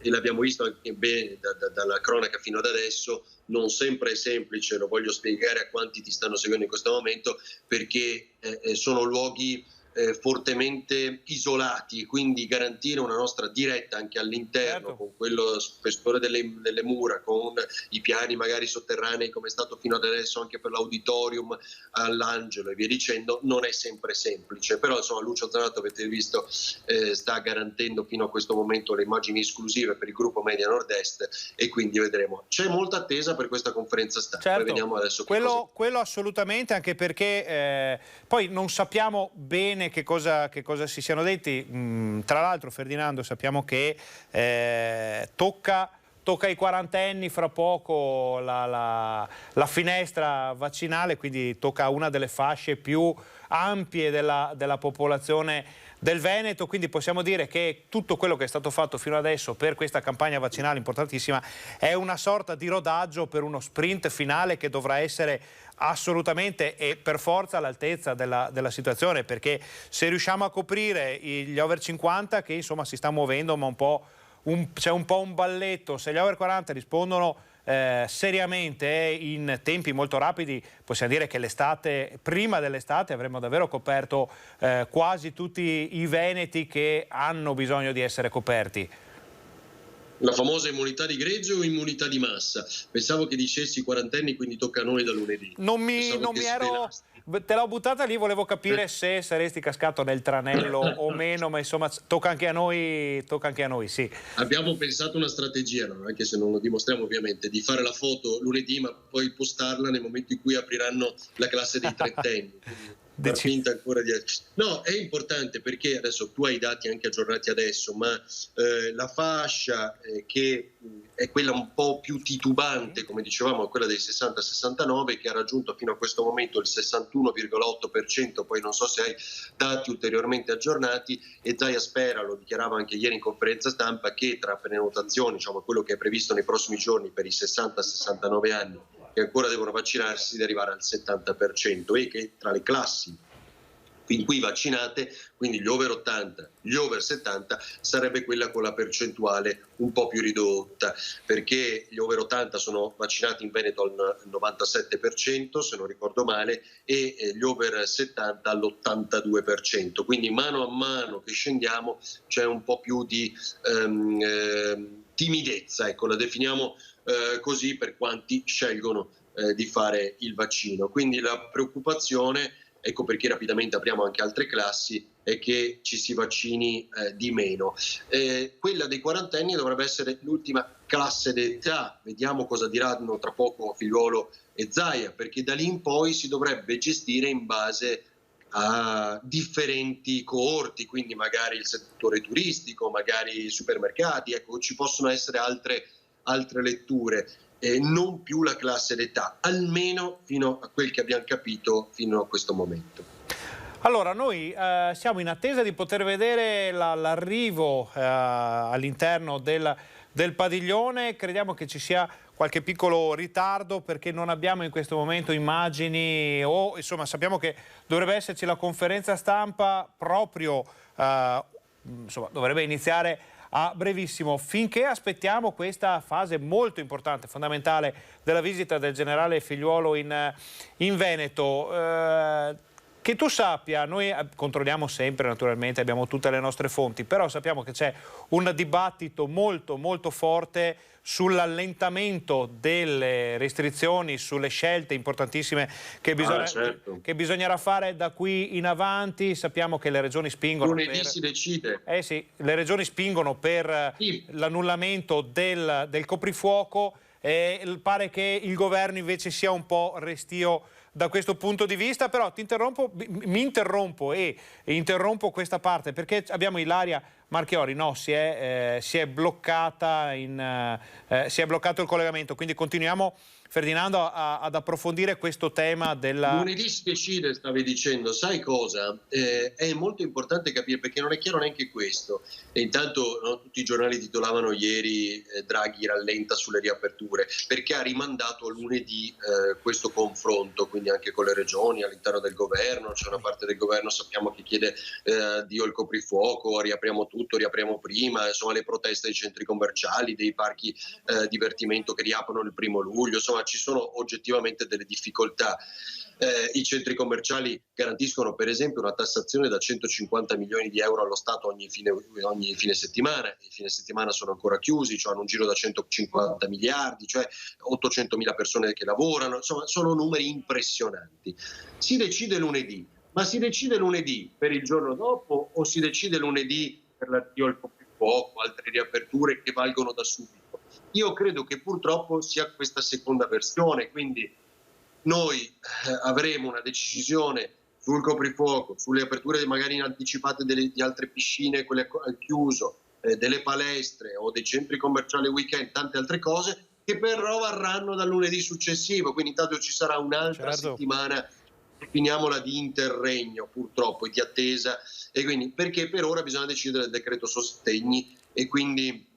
e l'abbiamo visto anche bene dalla cronaca fino ad adesso, non sempre è semplice, lo voglio spiegare a quanti ti stanno seguendo in questo momento, perché sono luoghi fortemente isolati e quindi garantire una nostra diretta anche all'interno, con quello spessore delle mura, con i piani magari sotterranei come è stato fino ad adesso anche per l'auditorium all'Angelo e via dicendo, non è sempre semplice, però insomma Lucio Zanato, avete visto, sta garantendo fino a questo momento le immagini esclusive per il gruppo Media Nord-Est e quindi vedremo. C'è molta attesa per questa conferenza stampa, vediamo adesso quello assolutamente, anche perché poi non sappiamo bene che cosa si siano detti. Tra l'altro, Ferdinando, sappiamo che tocca ai quarantenni fra poco la finestra vaccinale, quindi tocca a una delle fasce più ampie della popolazione del Veneto, quindi possiamo dire che tutto quello che è stato fatto fino adesso per questa campagna vaccinale importantissima è una sorta di rodaggio per uno sprint finale che dovrà essere assolutamente e per forza all'altezza della situazione, perché se riusciamo a coprire gli over 50 che insomma si sta muovendo, ma c'è un po' un balletto, se gli over 40 rispondono seriamente in tempi molto rapidi, possiamo dire che prima dell'estate avremo davvero coperto quasi tutti i veneti che hanno bisogno di essere coperti. La famosa immunità di gregge o immunità di massa? Pensavo che dicessi quarantenni, quindi tocca a noi da lunedì. Non mi ero... Te l'ho buttata lì, volevo capire se saresti cascato nel tranello o meno, ma insomma tocca anche a noi, sì. Abbiamo pensato una strategia, no? Anche se non lo dimostriamo ovviamente, di fare la foto lunedì ma poi postarla nel momento in cui apriranno la classe dei trentenni. Far finta ancora di... No, è importante perché adesso tu hai i dati anche aggiornati adesso, ma la fascia che è quella un po' più titubante, come dicevamo, quella dei 60-69, che ha raggiunto fino a questo momento il 61,8%, poi non so se hai dati ulteriormente aggiornati, e Zaia Spera lo dichiarava anche ieri in conferenza stampa che tra prenotazioni, diciamo quello che è previsto nei prossimi giorni per i 60-69 anni, che ancora devono vaccinarsi, di arrivare al 70%, e che tra le classi fin qui vaccinate, quindi gli over 80, gli over 70, sarebbe quella con la percentuale un po' più ridotta, perché gli over 80 sono vaccinati in Veneto al 97%, se non ricordo male, e gli over 70 all'82%, quindi mano a mano che scendiamo c'è un po' più di timidezza, ecco, la definiamo così per quanti scelgono di fare il vaccino. Quindi la preoccupazione, ecco perché rapidamente apriamo anche altre classi, è che ci si vaccini di meno. Quella dei quarantenni dovrebbe essere l'ultima classe d'età, vediamo cosa diranno tra poco Figliuolo e Zaia, perché da lì in poi si dovrebbe gestire in base a differenti coorti, quindi magari il settore turistico, magari i supermercati, ecco, ci possono essere altre letture, non più la classe d'età, almeno fino a quel che abbiamo capito fino a questo momento. Allora, noi siamo in attesa di poter vedere l'arrivo all'interno del padiglione. Crediamo che ci sia qualche piccolo ritardo perché non abbiamo in questo momento immagini, o insomma sappiamo che dovrebbe esserci la conferenza stampa proprio, insomma dovrebbe iniziare a brevissimo. Finché aspettiamo questa fase molto importante, fondamentale della visita del generale Figliuolo in Veneto, che tu sappia, noi controlliamo sempre naturalmente, abbiamo tutte le nostre fonti, però sappiamo che c'è un dibattito molto molto forte sull'allentamento delle restrizioni, sulle scelte importantissime che bisognerà fare da qui in avanti. Sappiamo che le regioni spingono lunedì si decide. Sì, le regioni spingono per l'annullamento del coprifuoco, e pare che il governo invece sia un po' restio da questo punto di vista. Però mi interrompo e interrompo questa parte perché abbiamo Ilaria Marchiori, no, si è bloccata si è bloccato il collegamento, quindi continuiamo, Ferdinando, ad approfondire questo tema della... Lunedì si decide, stavi dicendo, sai cosa? È molto importante capire, perché non è chiaro neanche questo. E intanto tutti i giornali titolavano ieri Draghi rallenta sulle riaperture, perché ha rimandato a lunedì questo confronto, quindi anche con le regioni, all'interno del governo. C'è una parte del governo, sappiamo, che chiede addio il coprifuoco, riapriamo tutto, riapriamo prima, insomma le proteste dei centri commerciali, dei parchi divertimento che riaprono il 1° luglio, insomma ci sono oggettivamente delle difficoltà. I centri commerciali garantiscono per esempio una tassazione da 150 milioni di euro allo Stato ogni fine settimana. I fine settimana sono ancora chiusi, cioè hanno un giro da 150 miliardi, cioè 800.000 persone che lavorano, insomma sono numeri impressionanti. Si decide lunedì, ma si decide lunedì per il giorno dopo o si decide lunedì per l'addio al coprifuoco, altre riaperture che valgono da subito? Io credo che purtroppo sia questa seconda versione, quindi noi avremo una decisione sul coprifuoco, sulle aperture magari anticipate di altre piscine, quelle al chiuso, delle palestre o dei centri commerciali weekend, tante altre cose, che però varranno dal lunedì successivo, quindi intanto ci sarà un'altra settimana, finiamola, di interregno purtroppo, di attesa, e quindi perché per ora bisogna decidere il decreto sostegni, e quindi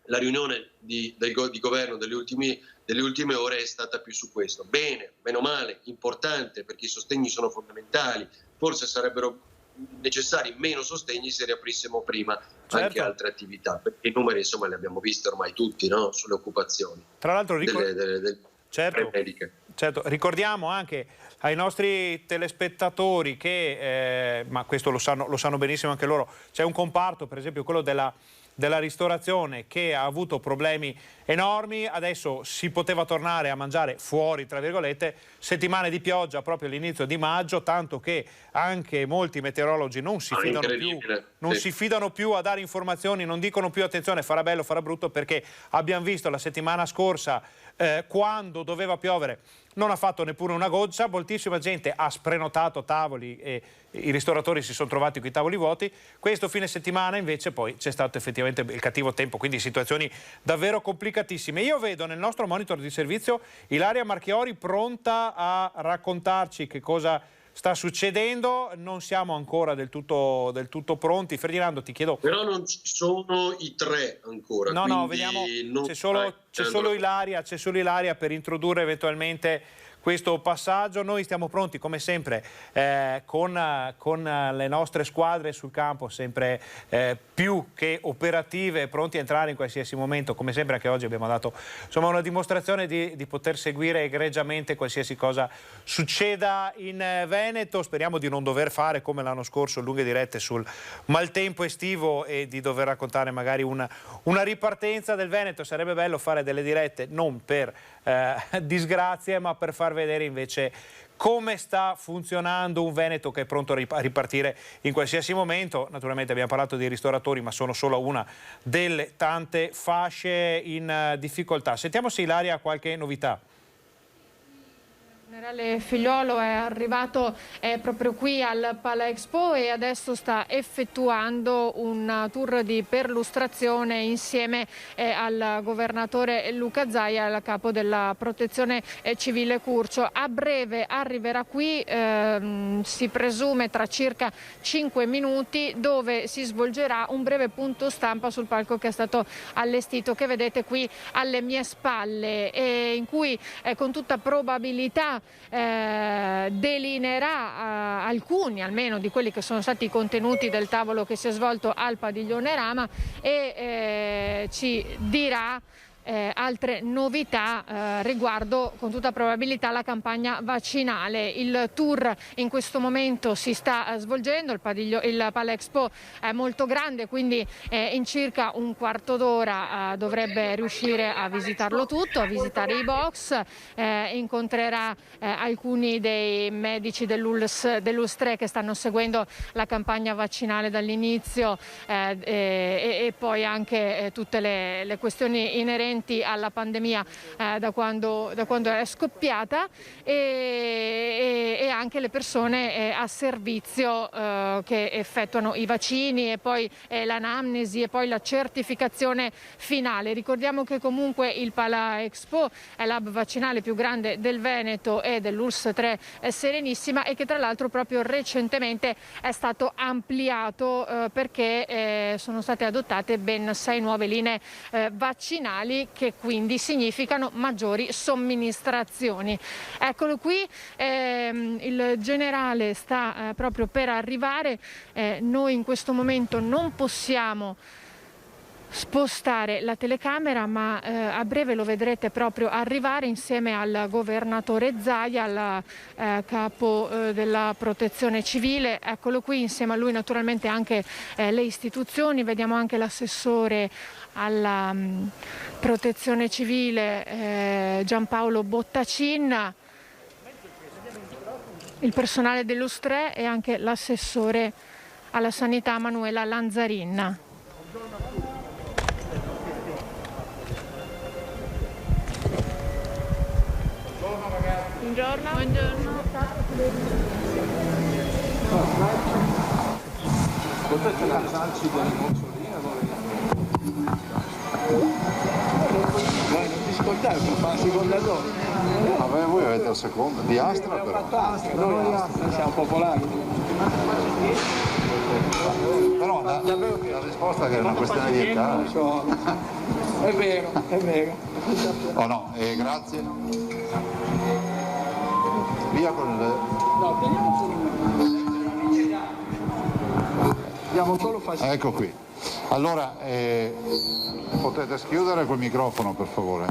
la riunione di governo delle ultime ore è stata più su questo. Bene, meno male, importante, perché i sostegni sono fondamentali. Forse sarebbero necessari meno sostegni se riaprissimo prima anche altre attività, perché i numeri insomma li abbiamo visti ormai tutti, no? Sulle occupazioni. Tra l'altro certo, ricordiamo anche ai nostri telespettatori che, ma questo lo sanno benissimo anche loro, c'è un comparto, per esempio quello della della ristorazione che ha avuto problemi enormi, adesso si poteva tornare a mangiare fuori, tra virgolette, settimane di pioggia proprio all'inizio di maggio, tanto che anche molti meteorologi non si fidano più a dare informazioni, non dicono più attenzione, farà bello, farà brutto, perché abbiamo visto la settimana scorsa quando doveva piovere non ha fatto neppure una goccia, moltissima gente ha sprenotato tavoli e i ristoratori si sono trovati con i tavoli vuoti. Questo fine settimana invece poi c'è stato effettivamente il cattivo tempo, quindi situazioni davvero complicatissime. Io vedo nel nostro monitor di servizio Ilaria Marchiori pronta a raccontarci che cosa sta succedendo. Non siamo ancora del tutto pronti. Ferdinando, ti chiedo... Però non ci sono i tre ancora. No, vediamo, c'è solo Ilaria per introdurre eventualmente questo passaggio. Noi stiamo pronti come sempre con le nostre squadre sul campo, sempre più che operative, pronti a entrare in qualsiasi momento. Come sempre anche oggi abbiamo dato una dimostrazione di poter seguire egregiamente qualsiasi cosa succeda in Veneto. Speriamo di non dover fare come l'anno scorso lunghe dirette sul maltempo estivo e di dover raccontare magari una ripartenza del Veneto. Sarebbe bello fare delle dirette non per disgrazie, ma per far vedere invece come sta funzionando un Veneto che è pronto a ripartire in qualsiasi momento. Naturalmente abbiamo parlato dei ristoratori, ma sono solo una delle tante fasce in difficoltà. Sentiamo se Ilaria ha qualche novità. Il generale Figliuolo è arrivato proprio qui al Pala Expo e adesso sta effettuando un tour di perlustrazione insieme al governatore Luca Zaia, al capo della Protezione Civile Curcio. A breve arriverà qui, si presume tra circa 5 minuti, dove si svolgerà un breve punto stampa sul palco che è stato allestito, che vedete qui alle mie spalle, e in cui con tutta probabilità delineerà alcuni almeno di quelli che sono stati i contenuti del tavolo che si è svolto al Padiglione Rama e ci dirà altre novità riguardo con tutta probabilità la campagna vaccinale. Il tour in questo momento si sta svolgendo, il Pala Expo è molto grande, quindi in circa un quarto d'ora dovrebbe riuscire a visitarlo tutto, a visitare i box, incontrerà alcuni dei medici dell'ULS 3 che stanno seguendo la campagna vaccinale dall'inizio e poi anche tutte le questioni inerenti alla pandemia da quando è scoppiata e anche le persone a servizio che effettuano i vaccini e poi l'anamnesi e poi la certificazione finale. Ricordiamo che comunque il Pala Expo è l'hub vaccinale più grande del Veneto e dell'ULS 3 Serenissima, e che tra l'altro proprio recentemente è stato ampliato perché sono state adottate ben 6 nuove linee vaccinali, che quindi significano maggiori somministrazioni. Eccolo qui, il generale sta proprio per arrivare. Noi in questo momento non possiamo spostare la telecamera, ma a breve lo vedrete proprio arrivare insieme al governatore Zaia, al capo della Protezione Civile. Eccolo qui, insieme a lui naturalmente anche le istituzioni. Vediamo anche l'assessore alla Protezione Civile Giampaolo Bottacin, il personale dell'ULS 3 e anche l'assessore alla sanità Manuela Lanzarin. Buongiorno. Buongiorno. Potete lasciarci delle mozzolina non ti ascoltare, per fare la seconda dose. Vabbè, voi avete la seconda, di Astra però. Noi Astra siamo popolari. Però la risposta che è una questione di età. È vero, è vero. Oh no, grazie. Via con il... No, teniamo solo facile. Ecco qui. Allora, potete schiudere quel microfono per favore?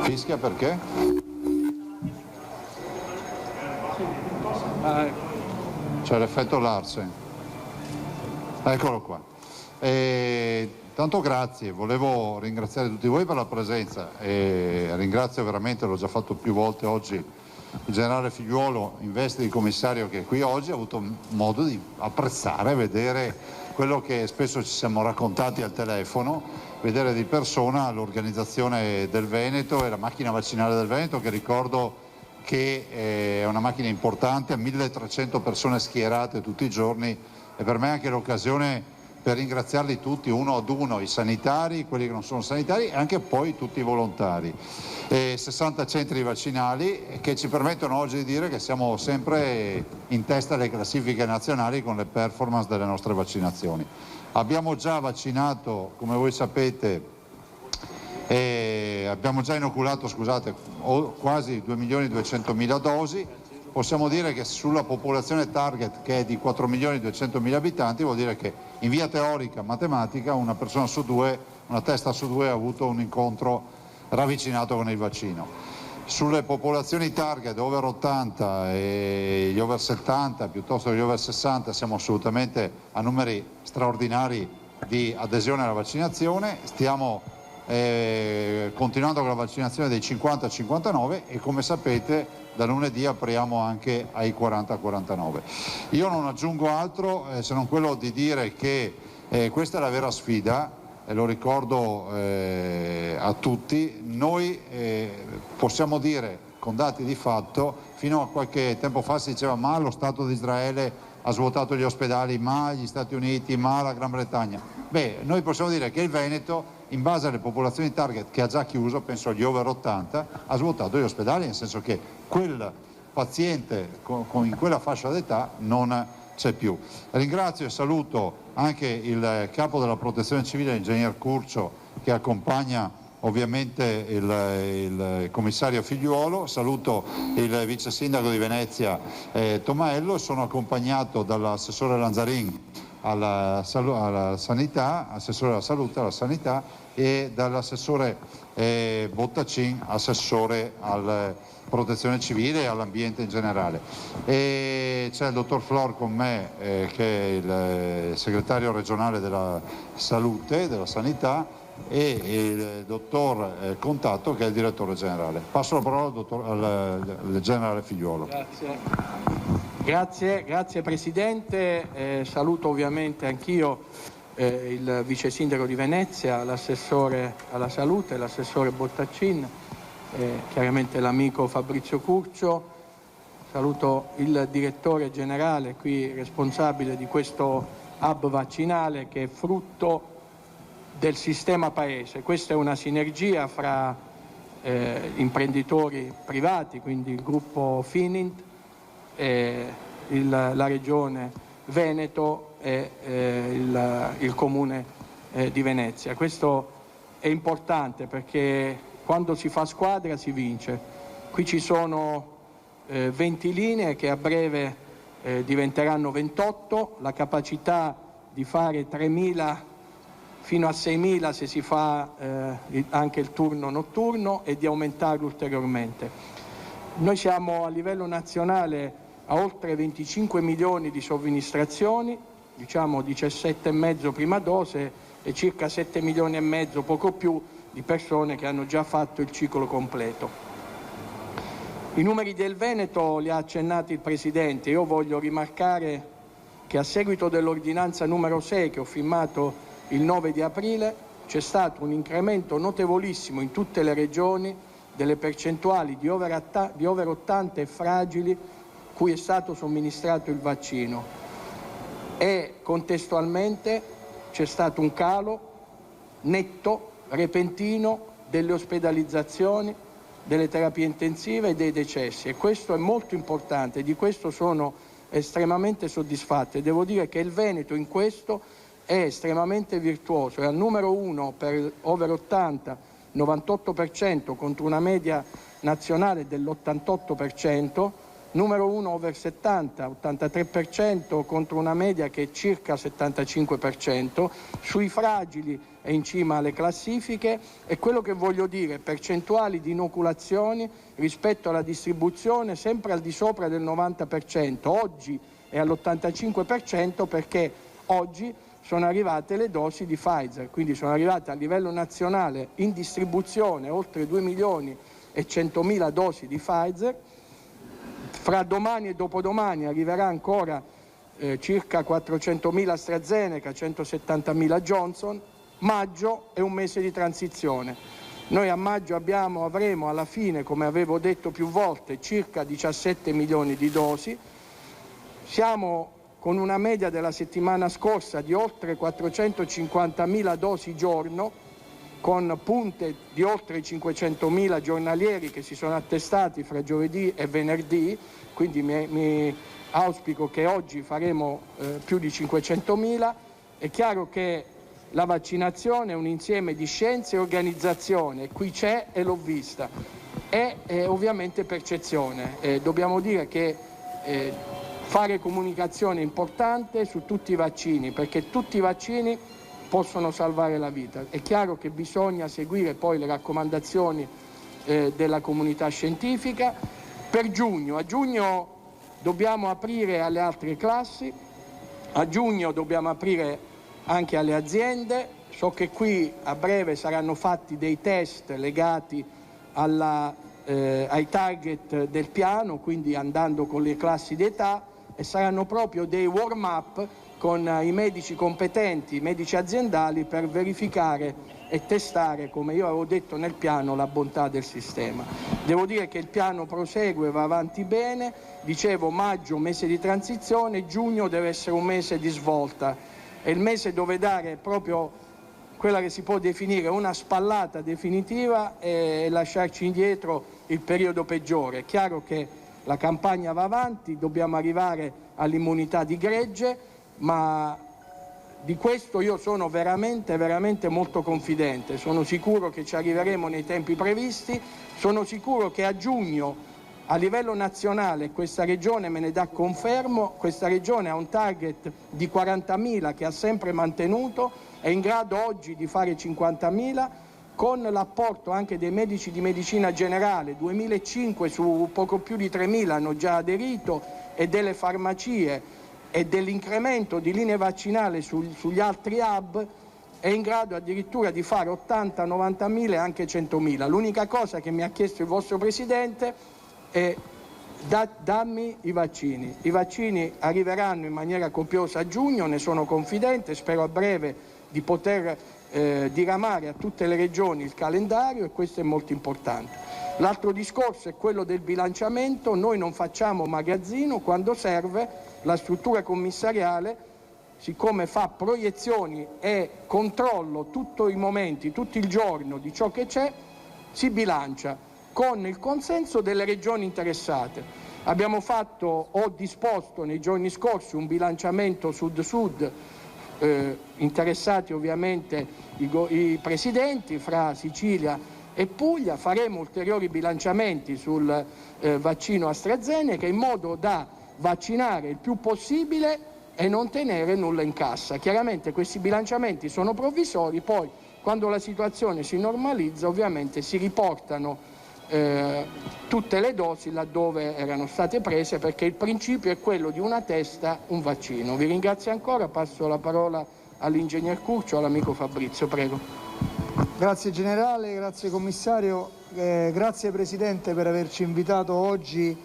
Fischia perché? C'è l'effetto Larsen. Eccolo qua. Tanto grazie, volevo ringraziare tutti voi per la presenza e ringrazio veramente, l'ho già fatto più volte oggi, il generale Figliuolo in veste di commissario che è qui oggi, ha avuto modo di apprezzare, vedere quello che spesso ci siamo raccontati al telefono, vedere di persona l'organizzazione del Veneto e la macchina vaccinale del Veneto, che ricordo che è una macchina importante, 1300 persone schierate tutti i giorni, e per me è anche l'occasione per ringraziarli tutti uno ad uno, i sanitari, quelli che non sono sanitari e anche poi tutti i volontari. 60 centri vaccinali che ci permettono oggi di dire che siamo sempre in testa alle classifiche nazionali con le performance delle nostre vaccinazioni. Abbiamo già vaccinato, come voi sapete, abbiamo già inoculato, scusate, quasi 2.200.000 dosi. Possiamo dire che sulla popolazione target, che è di 4.200.000 abitanti, vuol dire che in via teorica, matematica, una persona su due, una testa su due ha avuto un incontro ravvicinato con il vaccino. Sulle popolazioni target over 80 e gli over 70 piuttosto che gli over 60 siamo assolutamente a numeri straordinari di adesione alla vaccinazione, stiamo continuando con la vaccinazione dei 50-59 e come sapete da lunedì apriamo anche ai 40-49. Io non aggiungo altro se non quello di dire che questa è la vera sfida, e lo ricordo a tutti. Noi possiamo dire con dati di fatto, fino a qualche tempo fa si diceva ma lo Stato di Israele ha svuotato gli ospedali, ma gli Stati Uniti, ma la Gran Bretagna. Beh, noi possiamo dire che il Veneto, in base alle popolazioni target che ha già chiuso, penso agli over 80, ha svuotato gli ospedali, nel senso che quel paziente in quella fascia d'età non c'è più. Ringrazio e saluto anche il capo della Protezione Civile, l'ingegner Curcio, che accompagna ovviamente il commissario Figliuolo, saluto il vice sindaco di Venezia Tomaello, sono accompagnato dall'assessore Lanzarin alla sanità, assessore alla salute, alla sanità, e dall'assessore Bottacin, assessore alla protezione civile e all'ambiente in generale. E c'è il dottor Flor con me che è il segretario regionale della salute, della sanità, e il dottor Contatto che è il direttore generale. Passo la parola al generale Figliuolo. Grazie Presidente, saluto ovviamente anch'io il vice sindaco di Venezia, l'assessore alla salute, l'assessore Bottacin, chiaramente l'amico Fabrizio Curcio, saluto il direttore generale qui responsabile di questo hub vaccinale che è frutto del sistema paese. Questa è una sinergia fra imprenditori privati, quindi il gruppo Finint, la regione Veneto e il comune di Venezia. Questo è importante perché quando si fa squadra si vince. Qui ci sono 20 linee che a breve diventeranno 28, la capacità di fare 3.000 fino a 6.000 se si fa anche il turno notturno e di aumentarlo ulteriormente. Noi siamo a livello nazionale a oltre 25 milioni di somministrazioni, diciamo 17,5 prima dose e circa 7 milioni e mezzo, poco più, di persone che hanno già fatto il ciclo completo. I numeri del Veneto li ha accennati il Presidente. Io voglio rimarcare che a seguito dell'ordinanza numero 6 che ho firmato il 9 di aprile c'è stato un incremento notevolissimo in tutte le regioni delle percentuali di over 80 e fragili cui è stato somministrato il vaccino e contestualmente c'è stato un calo netto, repentino delle ospedalizzazioni, delle terapie intensive e dei decessi, e questo è molto importante, di questo sono estremamente soddisfatto e devo dire che il Veneto in questo è estremamente virtuoso, è al numero 1 per over 80, 98% contro una media nazionale dell'88%, numero 1 over 70, 83% contro una media che è circa 75%, sui fragili è in cima alle classifiche e quello che voglio dire, percentuali di inoculazioni rispetto alla distribuzione sempre al di sopra del 90%, oggi è all'85% perché oggi sono arrivate le dosi di Pfizer, quindi sono arrivate a livello nazionale in distribuzione oltre 2.100.000 dosi di Pfizer. Fra domani e dopodomani arriverà ancora circa 400.000 AstraZeneca, 170.000 Johnson. Maggio è un mese di transizione. Noi a maggio avremo alla fine, come avevo detto più volte, circa 17 milioni di dosi. Siamo con una media della settimana scorsa di oltre 450.000 dosi giorno, con punte di oltre 500.000 giornalieri che si sono attestati fra giovedì e venerdì, quindi mi auspico che oggi faremo più di 500.000. È chiaro che la vaccinazione è un insieme di scienze e organizzazione, qui c'è e l'ho vista, e ovviamente percezione. Dobbiamo dire che fare comunicazione è importante su tutti i vaccini, perché tutti i vaccini possono salvare la vita. È chiaro che bisogna seguire poi le raccomandazioni della comunità scientifica. A giugno dobbiamo aprire alle altre classi, a giugno dobbiamo aprire anche alle aziende. So che qui a breve saranno fatti dei test legati ai target del piano, quindi andando con le classi d'età, e saranno proprio dei warm-up con i medici competenti, i medici aziendali, per verificare e testare, come io avevo detto nel piano, la bontà del sistema. Devo dire che il piano prosegue, va avanti bene. Dicevo, maggio mese di transizione, giugno deve essere un mese di svolta. È il mese dove dare proprio quella che si può definire una spallata definitiva e lasciarci indietro il periodo peggiore. È chiaro che la campagna va avanti, dobbiamo arrivare all'immunità di gregge, ma di questo io sono veramente molto confidente. Sono sicuro che ci arriveremo nei tempi previsti, sono sicuro che a giugno a livello nazionale, questa regione me ne dà confermo, questa regione ha un target di 40.000 che ha sempre mantenuto, è in grado oggi di fare 50.000, con l'apporto anche dei medici di medicina generale, 2.500 su poco più di 3.000 hanno già aderito, e delle farmacie e dell'incremento di linee vaccinali sugli altri hub, è in grado addirittura di fare 80, 90.000 e anche 100.000. L'unica cosa che mi ha chiesto il vostro Presidente è dammi i vaccini. I vaccini arriveranno in maniera copiosa a giugno, ne sono confidente, spero a breve di poter diramare a tutte le regioni il calendario, e questo è molto importante. L'altro discorso è quello del bilanciamento. Noi non facciamo magazzino, quando serve la struttura commissariale, siccome fa proiezioni e controllo tutti i momenti, tutto il giorno di ciò che c'è, si bilancia con il consenso delle regioni interessate. Ho disposto nei giorni scorsi un bilanciamento sud-sud, interessati ovviamente i presidenti fra Sicilia e Puglia. Faremo ulteriori bilanciamenti sul vaccino AstraZeneca, in modo da vaccinare il più possibile e non tenere nulla in cassa. Chiaramente questi bilanciamenti sono provvisori, poi quando la situazione si normalizza ovviamente si riportano tutte le dosi laddove erano state prese, perché il principio è quello di una testa, un vaccino. Vi ringrazio ancora, passo la parola all'ingegner Curcio, all'amico Fabrizio, prego. Grazie generale, grazie commissario, grazie Presidente per averci invitato oggi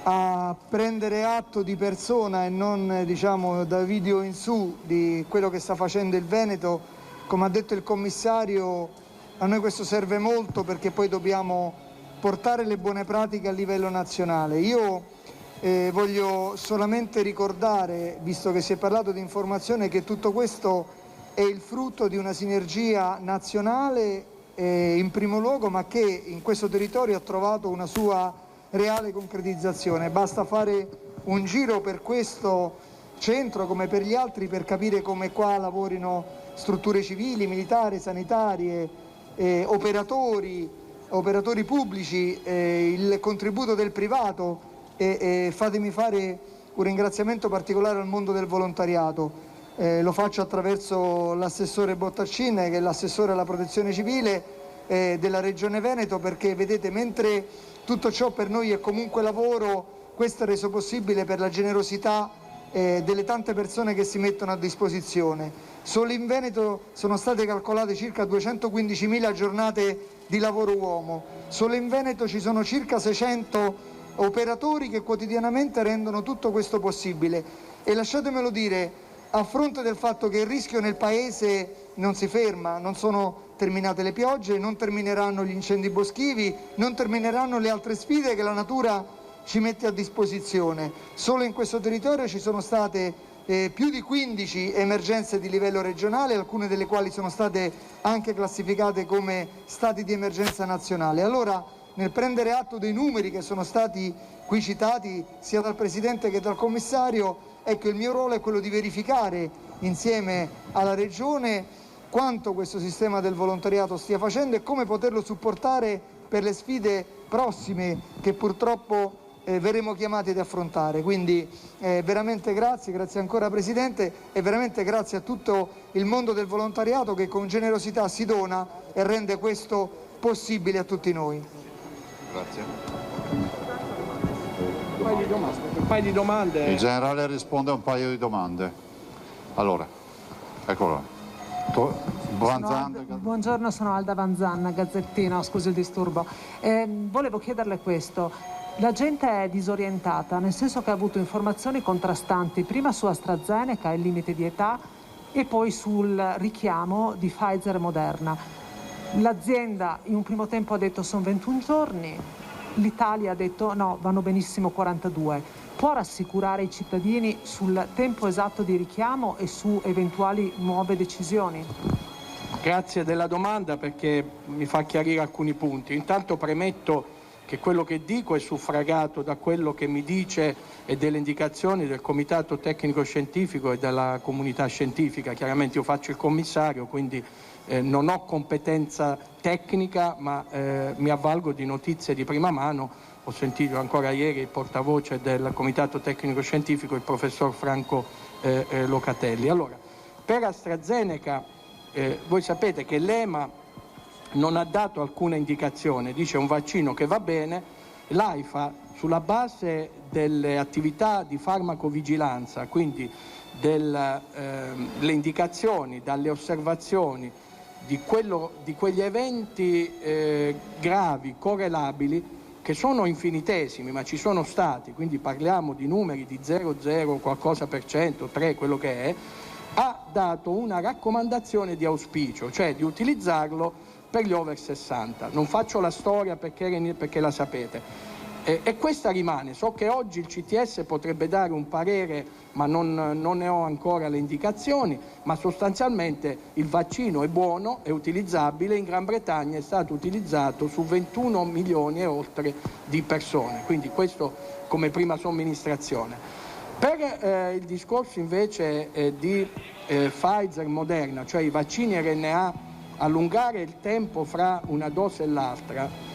a prendere atto di persona e non diciamo da video in su di quello che sta facendo il Veneto. Come ha detto il commissario, a noi questo serve molto, perché poi dobbiamo portare le buone pratiche a livello nazionale. Io voglio solamente ricordare, visto che si è parlato di informazione, che tutto questo è il frutto di una sinergia nazionale in primo luogo, ma che in questo territorio ha trovato una sua reale concretizzazione. Basta fare un giro per questo centro come per gli altri per capire come qua lavorino strutture civili, militari, sanitarie, operatori pubblici, il contributo del privato, e fatemi fare un ringraziamento particolare al mondo del volontariato. Lo faccio attraverso l'assessore Bottaccin, che è l'assessore alla protezione civile della Regione Veneto, perché vedete, mentre tutto ciò per noi è comunque lavoro, questo è reso possibile per la generosità delle tante persone che si mettono a disposizione. Solo in Veneto sono state calcolate circa 215.000 giornate di lavoro uomo, solo in Veneto ci sono circa 600 operatori che quotidianamente rendono tutto questo possibile. E lasciatemelo dire, a fronte del fatto che il rischio nel Paese non si ferma, non sono terminate le piogge, non termineranno gli incendi boschivi, non termineranno le altre sfide che la natura ci mette a disposizione. Solo in questo territorio ci sono state più di 15 emergenze di livello regionale, alcune delle quali sono state anche classificate come stati di emergenza nazionale. Allora, nel prendere atto dei numeri che sono stati qui citati sia dal Presidente che dal Commissario, ecco, il mio ruolo è quello di verificare insieme alla Regione quanto questo sistema del volontariato stia facendo e come poterlo supportare per le sfide prossime che purtroppo verremo chiamati ad affrontare. Quindi veramente grazie ancora Presidente, e veramente grazie a tutto il mondo del volontariato che con generosità si dona e rende questo possibile a tutti noi. Grazie. Un paio di domande. Il generale risponde a un paio di domande. Allora, eccolo. Buongiorno, sono Alda Vanzan, Gazzettino, scusi il disturbo. Volevo chiederle questo. La gente è disorientata, nel senso che ha avuto informazioni contrastanti, prima su AstraZeneca, il limite di età, e poi sul richiamo di Pfizer e Moderna. L'azienda in un primo tempo ha detto sono 21 giorni, l'Italia ha detto no, vanno benissimo 42. Può rassicurare i cittadini sul tempo esatto di richiamo e su eventuali nuove decisioni? Grazie della domanda, perché mi fa chiarire alcuni punti. Intanto premetto che quello che dico è suffragato da quello che mi dice e delle indicazioni del Comitato Tecnico Scientifico e della comunità scientifica. Chiaramente io faccio il commissario, quindi non ho competenza tecnica, ma mi avvalgo di notizie di prima mano. Ho sentito ancora ieri il portavoce del Comitato Tecnico Scientifico, il professor Franco Locatelli. Allora, per AstraZeneca voi sapete che l'EMA non ha dato alcuna indicazione, dice un vaccino che va bene. L'AIFA, sulla base delle attività di farmacovigilanza, quindi delle indicazioni, dalle osservazioni di quegli eventi gravi, correlabili, che sono infinitesimi, ma ci sono stati, quindi parliamo di numeri di 0,0 qualcosa per cento, 3, quello che è, ha dato una raccomandazione di auspicio, cioè di utilizzarlo per gli over 60. Non faccio la storia perché la sapete. E questa rimane. So che oggi il CTS potrebbe dare un parere, ma non ne ho ancora le indicazioni, ma sostanzialmente il vaccino è buono, è utilizzabile. In Gran Bretagna è stato utilizzato su 21 milioni e oltre di persone, quindi questo come prima somministrazione. Per il discorso invece di Pfizer Moderna, cioè i vaccini RNA, allungare il tempo fra una dose e l'altra,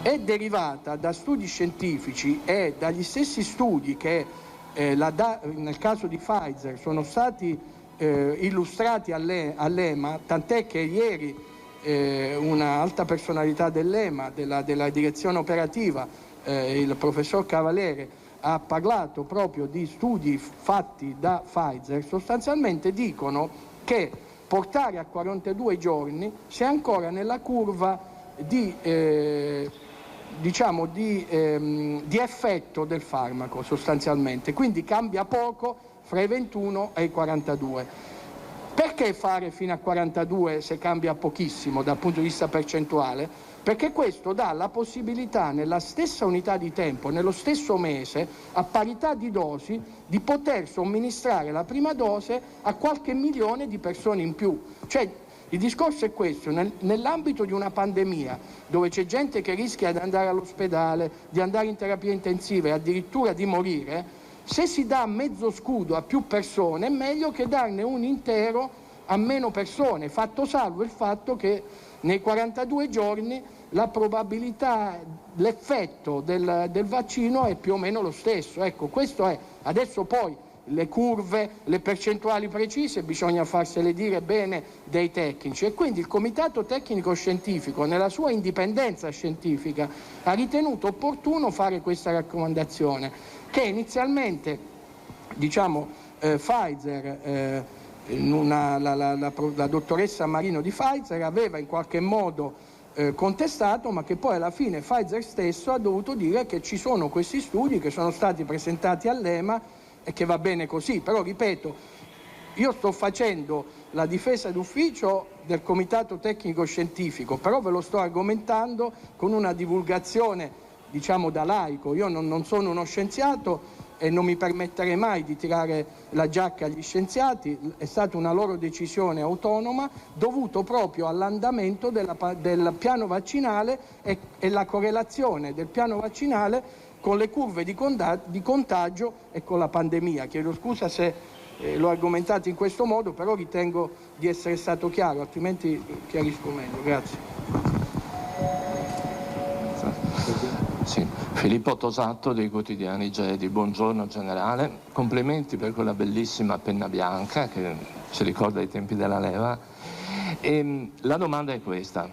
è derivata da studi scientifici e dagli stessi studi che nel caso di Pfizer sono stati illustrati all'EMA, tant'è che ieri una alta personalità dell'EMA, della direzione operativa, il professor Cavaliere, ha parlato proprio di studi fatti da Pfizer. Sostanzialmente dicono che portare a 42 giorni si è ancora nella curva di effetto del farmaco, sostanzialmente, quindi cambia poco fra i 21 e i 42. Perché fare fino a 42 se cambia pochissimo dal punto di vista percentuale? Perché questo dà la possibilità nella stessa unità di tempo, nello stesso mese, a parità di dosi, di poter somministrare la prima dose a qualche milione di persone in più. Cioè, il discorso è questo: nell'ambito di una pandemia dove c'è gente che rischia di andare all'ospedale, di andare in terapia intensiva e addirittura di morire, se si dà mezzo scudo a più persone è meglio che darne un intero a meno persone, fatto salvo il fatto che nei 42 giorni la probabilità, l'effetto del vaccino è più o meno lo stesso. Ecco, questo è. Adesso poi le curve, le percentuali precise bisogna farsele dire bene dai tecnici, e quindi il Comitato Tecnico Scientifico, nella sua indipendenza scientifica, ha ritenuto opportuno fare questa raccomandazione, che inizialmente Pfizer, la dottoressa Marino di Pfizer aveva in qualche modo contestato, ma che poi alla fine Pfizer stesso ha dovuto dire che ci sono questi studi che sono stati presentati all'EMA e che va bene così. Però ripeto, io sto facendo la difesa d'ufficio del Comitato Tecnico Scientifico, però ve lo sto argomentando con una divulgazione, diciamo, da laico. Io non sono uno scienziato e non mi permetterei mai di tirare la giacca agli scienziati, è stata una loro decisione autonoma dovuto proprio all'andamento del piano vaccinale e la correlazione del piano vaccinale con le curve di contagio e con la pandemia. Chiedo scusa se l'ho argomentato in questo modo, però ritengo di essere stato chiaro, altrimenti chiarisco meglio. Grazie. Sì. Filippo Tosato dei quotidiani Gedi, buongiorno generale, complimenti per quella bellissima penna bianca che ci ricorda i tempi della leva. E la domanda è questa: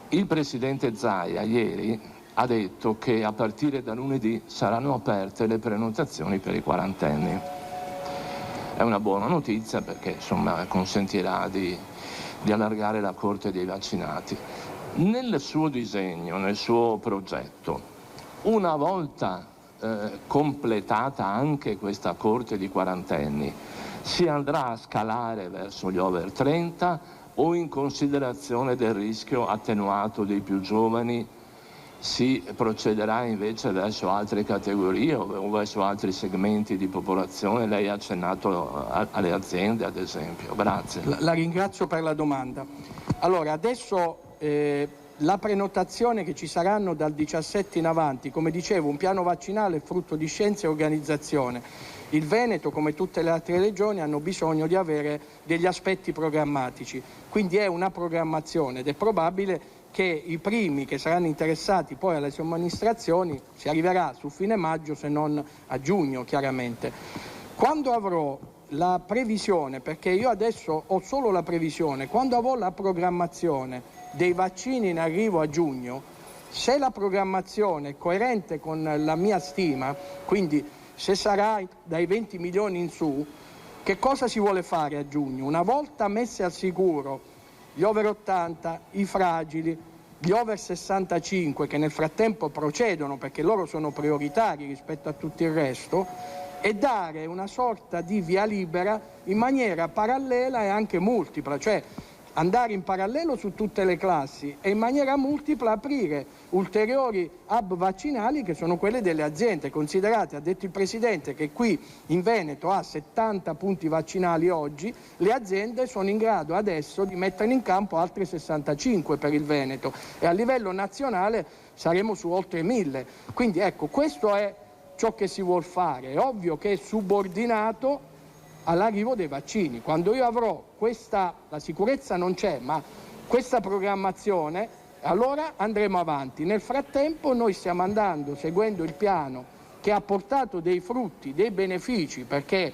il presidente Zaia ieri ha detto che a partire da lunedì saranno aperte le prenotazioni per i quarantenni. È una buona notizia perché insomma consentirà di allargare la corte dei vaccinati. Nel suo disegno, nel suo progetto, una volta completata anche questa corte di quarantenni, si andrà a scalare verso gli over 30 o in considerazione del rischio attenuato dei più giovani si procederà invece verso altre categorie o verso altri segmenti di popolazione? Lei ha accennato alle aziende, ad esempio. Grazie. La ringrazio per la domanda. Allora, adesso la prenotazione che ci saranno dal 17 in avanti, come dicevo, un piano vaccinale è frutto di scienza e organizzazione. Il Veneto, come tutte le altre regioni, hanno bisogno di avere degli aspetti programmatici, quindi è una programmazione ed è probabile che i primi che saranno interessati poi alle somministrazioni si arriverà su fine maggio, se non a giugno chiaramente. Quando avrò la previsione, perché io adesso ho solo la previsione, quando avrò la programmazione dei vaccini in arrivo a giugno, se la programmazione è coerente con la mia stima, quindi se sarà dai 20 milioni in su, che cosa si vuole fare a giugno? Una volta messe al sicuro gli over 80, i fragili, gli over 65 che nel frattempo procedono perché loro sono prioritari rispetto a tutto il resto, e dare una sorta di via libera in maniera parallela e anche multipla, cioè andare in parallelo su tutte le classi e in maniera multipla aprire ulteriori hub vaccinali che sono quelle delle aziende. Considerate, ha detto il Presidente, che qui in Veneto ha 70 punti vaccinali oggi, le aziende sono in grado adesso di mettere in campo altri 65 per il Veneto e a livello nazionale saremo su oltre 1000. Quindi ecco, questo è ciò che si vuol fare. È ovvio che è subordinato all'arrivo dei vaccini. Quando io avrò la sicurezza non c'è, ma questa programmazione, allora andremo avanti. Nel frattempo noi stiamo andando, seguendo il piano che ha portato dei frutti, dei benefici, perché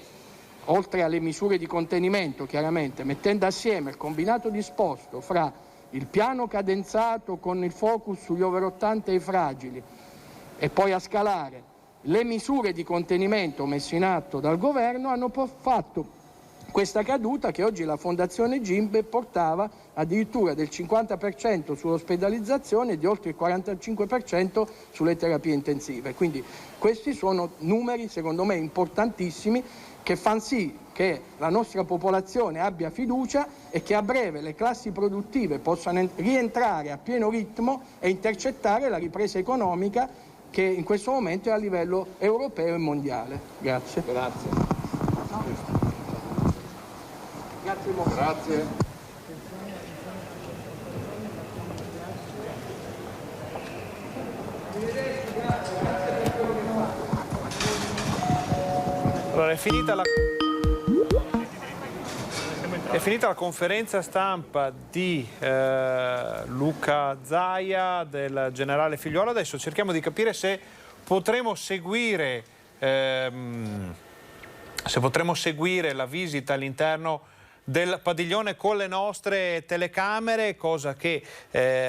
oltre alle misure di contenimento, chiaramente, mettendo assieme il combinato disposto fra il piano cadenzato con il focus sugli over 80 e i fragili e poi a scalare le misure di contenimento messe in atto dal governo, hanno fatto questa caduta che oggi la Fondazione Gimbe portava addirittura del 50% sull'ospedalizzazione e di oltre il 45% sulle terapie intensive. Quindi questi sono numeri secondo me importantissimi che fanno sì che la nostra popolazione abbia fiducia e che a breve le classi produttive possano rientrare a pieno ritmo e intercettare la ripresa economica che in questo momento è a livello europeo e mondiale. Grazie. Grazie. Grazie molto. Grazie. Allora, è finita la conferenza stampa di Luca Zaia, del generale Figliuolo. Adesso cerchiamo di capire se potremo seguire la visita all'interno del padiglione con le nostre telecamere, cosa che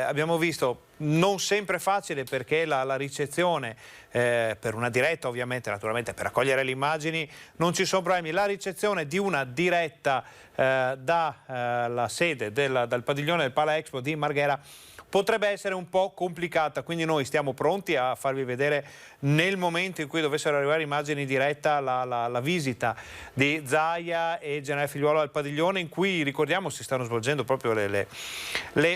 abbiamo visto non sempre facile, perché la ricezione per una diretta, ovviamente, naturalmente per raccogliere le immagini non ci sono problemi. La ricezione di una diretta dalla sede dal padiglione del Pala Expo di Marghera potrebbe essere un po' complicata, quindi noi stiamo pronti a farvi vedere, nel momento in cui dovessero arrivare immagini in diretta, la visita di Zaia e Generale Figliuolo al padiglione, in cui, ricordiamo, si stanno svolgendo proprio le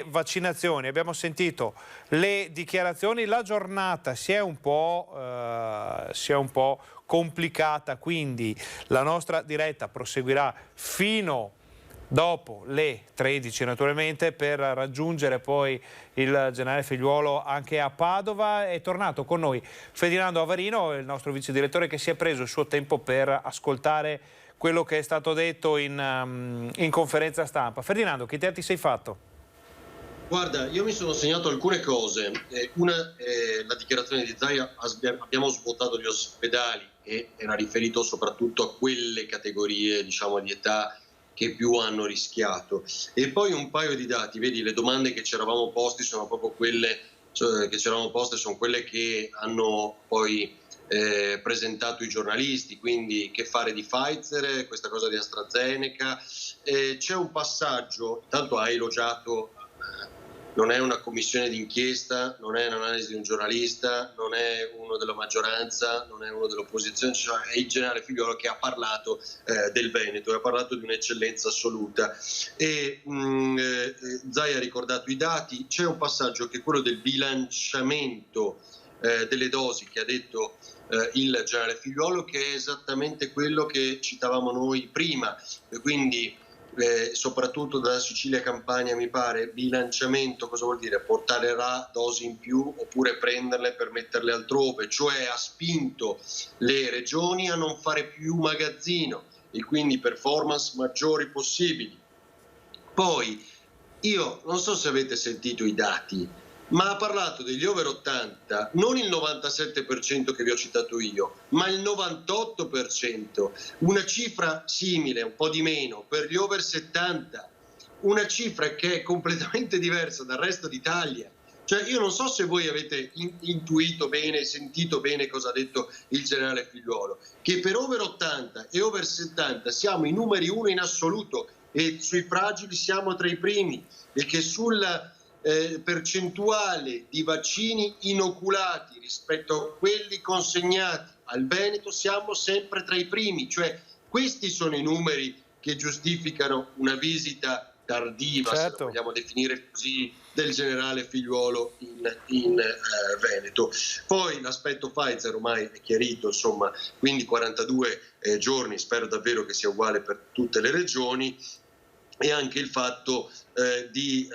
vaccinazioni. Abbiamo sentito le dichiarazioni, la giornata si è un po' complicata, quindi la nostra diretta proseguirà fino dopo le 13, naturalmente, per raggiungere poi il generale Figliuolo anche a Padova. È tornato con noi Ferdinando Avarino, il nostro vice direttore, che si è preso il suo tempo per ascoltare quello che è stato detto in conferenza stampa. Ferdinando, che te ti sei fatto? Guarda, io mi sono segnato alcune cose. Una è la dichiarazione di Zaia: abbiamo svuotato gli ospedali, e era riferito soprattutto a quelle categorie, diciamo, di età che più hanno rischiato. E poi un paio di dati, vedi, le domande che ci eravamo posti sono proprio quelle sono quelle che hanno poi presentato i giornalisti, quindi che fare di Pfizer, questa cosa di AstraZeneca. C'è un passaggio, tanto ha elogiato, non è una commissione d'inchiesta, non è un'analisi di un giornalista, non è uno della maggioranza, non è uno dell'opposizione, cioè è il generale Figliuolo che ha parlato del Veneto, ha parlato di un'eccellenza assoluta. E Zaia ha ricordato i dati. C'è un passaggio che è quello del bilanciamento delle dosi, che ha detto il generale Figliuolo, che è esattamente quello che citavamo noi prima, e quindi soprattutto dalla Sicilia Campania, mi pare. Bilanciamento cosa vuol dire? Portare dosi in più oppure prenderle per metterle altrove, cioè ha spinto le regioni a non fare più magazzino e quindi performance maggiori possibili. Poi io non so se avete sentito i dati, ma ha parlato degli over 80, non il 97% che vi ho citato io, ma il 98%, una cifra simile, un po' di meno, per gli over 70, una cifra che è completamente diversa dal resto d'Italia. Cioè, io non so se voi avete intuito bene, sentito bene cosa ha detto il generale Figliuolo, che per over 80 e over 70 siamo i numeri uno in assoluto, e sui fragili siamo tra i primi, e che sulla percentuale di vaccini inoculati rispetto a quelli consegnati al Veneto siamo sempre tra i primi. Cioè, questi sono i numeri che giustificano una visita tardiva, certo, se la vogliamo definire così, del generale Figliuolo in Veneto. Poi l'aspetto Pfizer ormai è chiarito, insomma, quindi 42 giorni, spero davvero che sia uguale per tutte le regioni, e anche il fatto di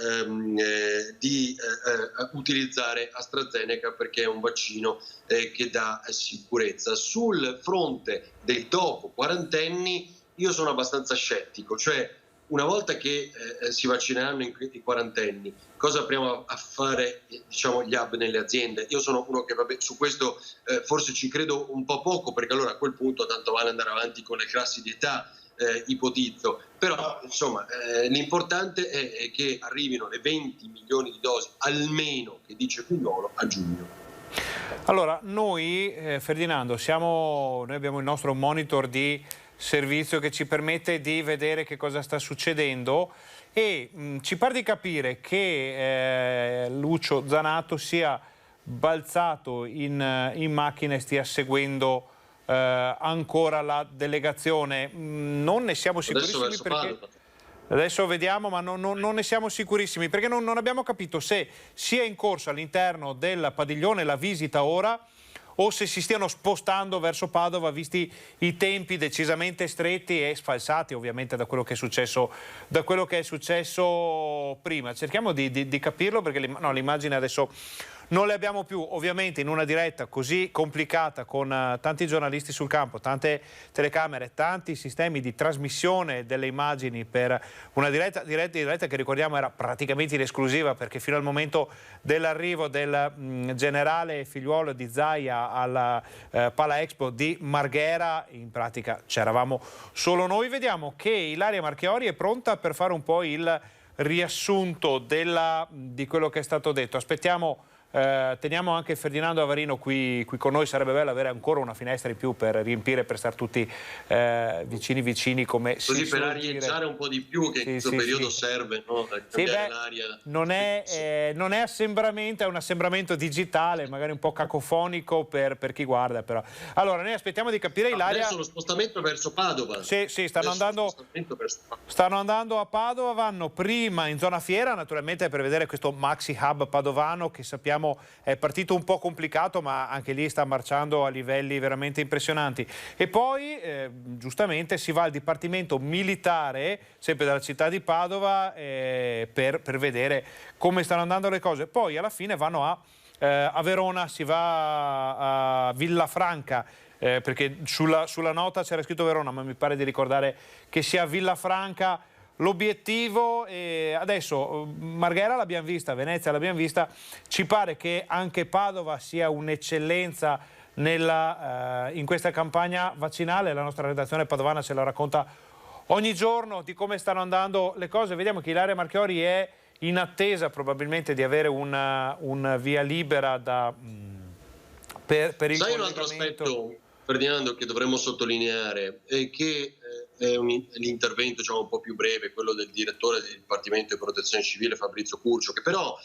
utilizzare AstraZeneca, perché è un vaccino che dà sicurezza. Sul fronte del dopo quarantenni io sono abbastanza scettico, cioè una volta che si vaccineranno i quarantenni, cosa apriamo a fare, diciamo, gli hub nelle aziende? Io sono uno che, vabbè, su questo forse ci credo un po' poco, perché allora a quel punto tanto vale andare avanti con le classi di età, ipotizzo. Però insomma l'importante è che arrivino le 20 milioni di dosi almeno, che dice Figliuolo, a giugno. Allora, noi Ferdinando, noi abbiamo il nostro monitor di servizio che ci permette di vedere che cosa sta succedendo, e ci pare di capire che Lucio Zanato sia balzato in macchina e stia seguendo ancora la delegazione. Non ne siamo sicurissimi, perché adesso vediamo, ma non ne siamo sicurissimi, perché non abbiamo capito se sia in corso all'interno del padiglione la visita ora, o se si stiano spostando verso Padova, visti i tempi decisamente stretti e sfalsati ovviamente da quello che è successo prima. Cerchiamo di capirlo, perché l'immagine adesso non le abbiamo più. Ovviamente in una diretta così complicata, con tanti giornalisti sul campo, tante telecamere, tanti sistemi di trasmissione delle immagini, per una diretta che, ricordiamo, era praticamente in esclusiva, perché fino al momento dell'arrivo del generale Figliuolo di Zaia alla Pala Expo di Marghera, in pratica c'eravamo solo noi. Vediamo che Ilaria Marchiori è pronta per fare un po' il riassunto di quello che è stato detto. Teniamo anche Ferdinando Avarino qui con noi, sarebbe bello avere ancora una finestra in più per riempire, per stare tutti vicini come così, per arieggiare un po' di più, che in questo periodo serve, no? L'aria. Non è assembramento, è un assembramento digitale, magari un po' cacofonico per chi guarda, però. Allora, noi aspettiamo di capire, Ilaria. Adesso lo spostamento verso Padova. Sì, stanno andando a Padova, vanno prima in zona fiera, naturalmente per vedere questo maxi hub padovano che sappiamo è partito un po' complicato, ma anche lì sta marciando a livelli veramente impressionanti. E poi giustamente si va al Dipartimento Militare, sempre dalla città di Padova, per vedere come stanno andando le cose. Poi alla fine vanno a Verona, si va a Villafranca, perché sulla nota c'era scritto Verona, ma mi pare di ricordare che sia Villafranca l'obiettivo. Adesso Marghera l'abbiamo vista, Venezia l'abbiamo vista, ci pare che anche Padova sia un'eccellenza in questa campagna vaccinale. La nostra redazione padovana ce la racconta ogni giorno di come stanno andando le cose. Vediamo che Ilaria Marchiori è in attesa probabilmente di avere un via libera per il Sai un altro aspetto, Ferdinando, che dovremmo sottolineare è che l'intervento, diciamo, un po' più breve, quello del direttore del Dipartimento di Protezione Civile Fabrizio Curcio, che però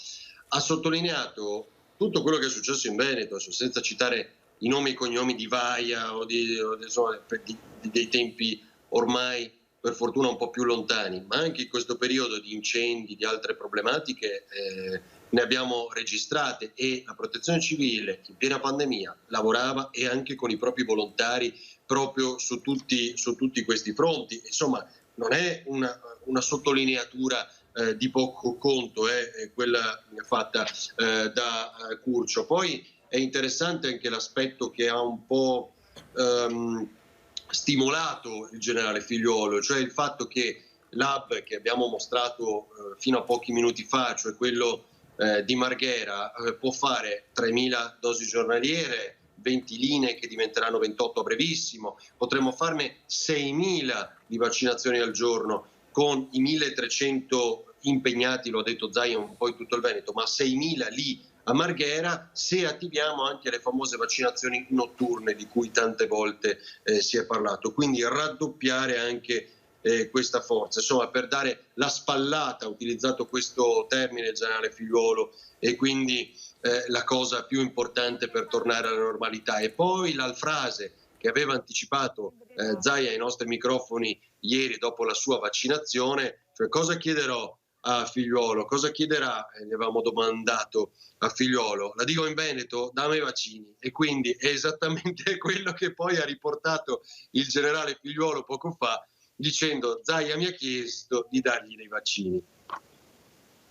ha sottolineato tutto quello che è successo in Veneto, senza citare i nomi e i cognomi di Vaia o dei tempi ormai per fortuna un po' più lontani, ma anche in questo periodo di incendi, di altre problematiche ne abbiamo registrate, e la Protezione Civile in piena pandemia lavorava, e anche con i propri volontari, proprio su tutti questi fronti. Insomma, non è una sottolineatura di poco conto, quella fatta da Curcio. Poi è interessante anche l'aspetto che ha un po' stimolato il generale Figliuolo, cioè il fatto che l'hub che abbiamo mostrato fino a pochi minuti fa, cioè quello di Marghera, può fare 3.000 dosi giornaliere, 20 linee che diventeranno 28 a brevissimo, potremmo farne 6.000 di vaccinazioni al giorno con i 1.300 impegnati, lo ha detto Zaia, un po' in tutto il Veneto, ma 6.000 lì a Marghera, se attiviamo anche le famose vaccinazioni notturne di cui tante volte si è parlato. Quindi raddoppiare anche questa forza, insomma, per dare la spallata, ha utilizzato questo termine il generale Figliuolo, e quindi la cosa più importante per tornare alla normalità. E poi la frase che aveva anticipato Zaia ai nostri microfoni ieri dopo la sua vaccinazione, cioè cosa chiederò a Figliuolo, cosa chiederà, gli avevamo domandato a Figliuolo, la dico in Veneto, dammi i vaccini. E quindi è esattamente quello che poi ha riportato il generale Figliuolo poco fa, dicendo: Zaia mi ha chiesto di dargli dei vaccini.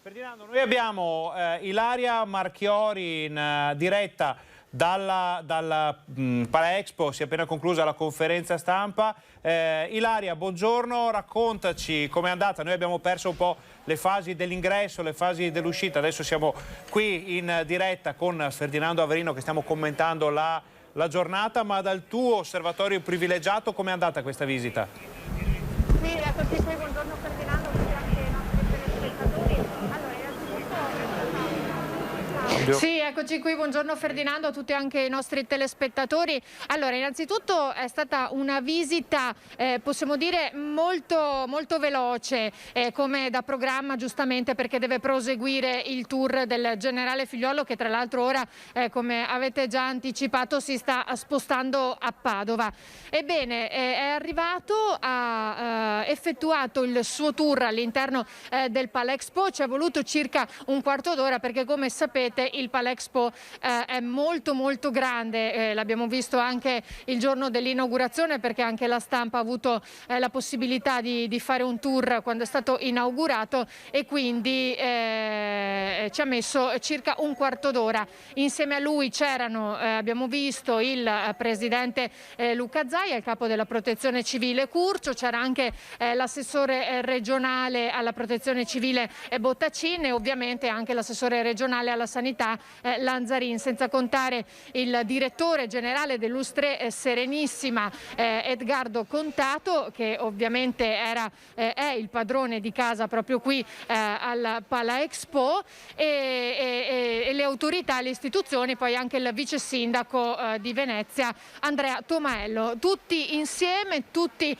Ferdinando, noi abbiamo Ilaria Marchiori in diretta dalla Palaexpo, si è appena conclusa la conferenza stampa. Ilaria, buongiorno, raccontaci com'è andata. Noi abbiamo perso un po' le fasi dell'ingresso, le fasi dell'uscita, adesso siamo qui in diretta con Ferdinando Avarino che stiamo commentando la giornata, ma dal tuo osservatorio privilegiato com'è andata questa visita? Sì, eccoci qui, buongiorno Ferdinando, anche ai nostri telespettatori. Sì, eccoci qui, buongiorno Ferdinando, a tutti anche i nostri telespettatori. Allora, innanzitutto è stata una visita, possiamo dire, molto, molto veloce, come da programma, giustamente perché deve proseguire il tour del generale Figliuolo, che tra l'altro ora, come avete già anticipato, si sta spostando a Padova. Ebbene, è arrivato, ha effettuato il suo tour all'interno del Palaexpo, ci è voluto circa un quarto d'ora perché, come sapete, il Palaexpo è molto molto grande, l'abbiamo visto anche il giorno dell'inaugurazione, perché anche la stampa ha avuto la possibilità di fare un tour quando è stato inaugurato, e quindi ci ha messo circa un quarto d'ora. Insieme a lui c'erano, abbiamo visto, il presidente Luca Zaia, il capo della Protezione Civile Curcio, c'era anche l'assessore regionale alla Protezione Civile Bottacin, e ovviamente anche l'assessore regionale alla Sanità società Lanzarin, senza contare il direttore generale dell'Ustre Serenissima Edgardo Contato, che ovviamente è il padrone di casa proprio qui al Pala Expo, e le autorità, le istituzioni, poi anche il vice sindaco di Venezia Andrea Tomaello, tutti insieme, tutti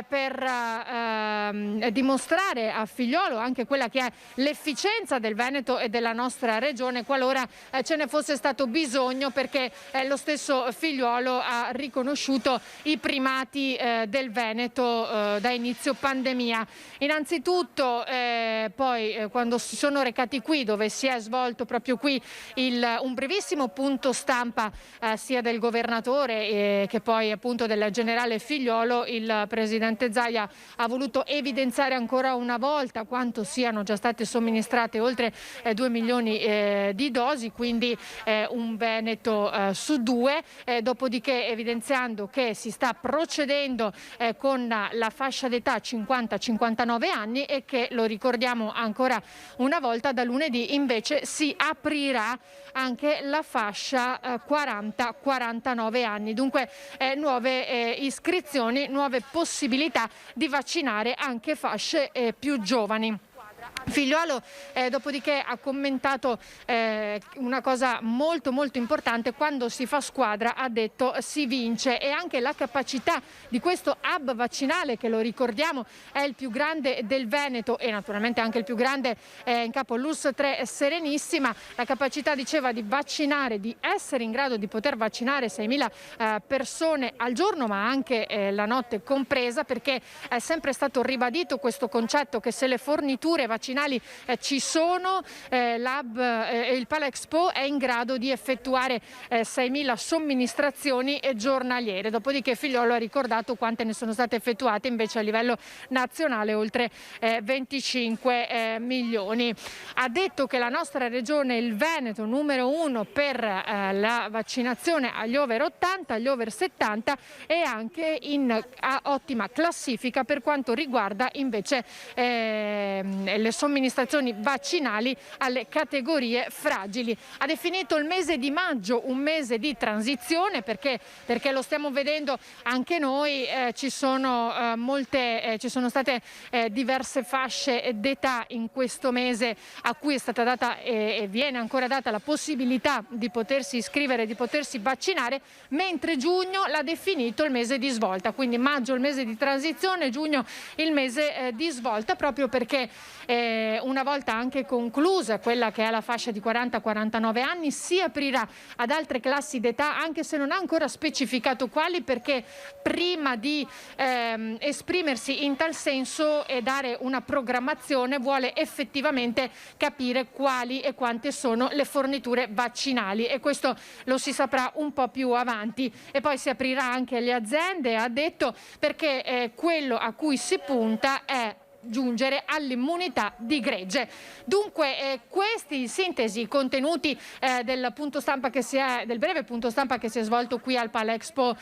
per dimostrare a Figliuolo anche quella che è l'efficienza del Veneto e della nostra regione, qualora ce ne fosse stato bisogno, perché lo stesso Figliuolo ha riconosciuto i primati del Veneto da inizio pandemia. Innanzitutto poi quando si sono recati qui, dove si è svolto proprio qui un brevissimo punto stampa sia del governatore che poi appunto del generale Figliuolo, il presidente Zaia ha voluto evidenziare ancora una volta quanto siano già state somministrate oltre 2 milioni di dosi, quindi un Veneto su 2, dopodiché evidenziando che si sta procedendo con la fascia d'età 50-59 anni e che, lo ricordiamo ancora una volta, da lunedì invece si aprirà anche la fascia 40-49 anni, dunque nuove iscrizioni, nuove possibilità di vaccinare anche fasce più giovani. Figliuolo dopodiché ha commentato una cosa molto importante: quando si fa squadra, ha detto, si vince, e anche la capacità di questo hub vaccinale, che lo ricordiamo è il più grande del Veneto e naturalmente anche il più grande in capo all'Ustre Serenissima, la capacità, diceva, di vaccinare, di essere in grado di poter vaccinare 6.000 persone al giorno, ma anche la notte compresa, perché è sempre stato ribadito questo concetto che se le forniture vaccinali ci sono, l'hub il Pala Expo è in grado di effettuare 6.000 somministrazioni giornaliere. Dopodiché Figliuolo ha ricordato quante ne sono state effettuate invece a livello nazionale, oltre 25 milioni. Ha detto che la nostra regione è il Veneto numero 1 per la vaccinazione agli over 80, agli over 70 e anche in ottima classifica per quanto riguarda invece le somministrazioni vaccinali alle categorie fragili. Ha definito il mese di maggio un mese di transizione, perché lo stiamo vedendo anche noi, ci sono state diverse fasce d'età in questo mese a cui è stata data e viene ancora data la possibilità di potersi iscrivere, di potersi vaccinare, mentre giugno l'ha definito il mese di svolta, quindi maggio il mese di transizione, giugno il mese di svolta, proprio perché una volta anche conclusa quella che è la fascia di 40-49 anni si aprirà ad altre classi d'età, anche se non ha ancora specificato quali, perché prima di esprimersi in tal senso e dare una programmazione vuole effettivamente capire quali e quante sono le forniture vaccinali, e questo lo si saprà un po' più avanti. E poi si aprirà anche alle aziende, ha detto, perché quello a cui si punta è giungere all'immunità di gregge. Dunque questi in sintesi contenuti del punto stampa del breve punto stampa che si è svolto qui al Pala Expo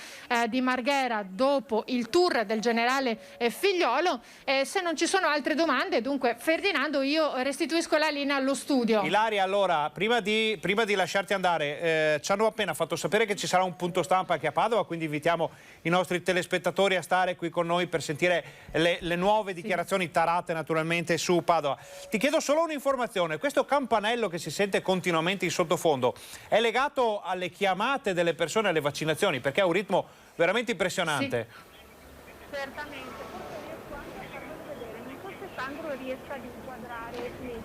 di Marghera dopo il tour del generale Figliuolo. Se non ci sono altre domande, dunque Ferdinando, io restituisco la linea allo studio. Ilaria, allora prima di lasciarti andare, ci hanno appena fatto sapere che ci sarà un punto stampa anche a Padova, quindi invitiamo i nostri telespettatori a stare qui con noi per sentire le nuove dichiarazioni tarate naturalmente su Padova. Ti chiedo solo un'informazione: questo campanello che si sente continuamente in sottofondo è legato alle chiamate delle persone alle vaccinazioni? Perché ha un ritmo veramente impressionante. Sì. Certamente, forse Sandro riesca ad inquadrare lì.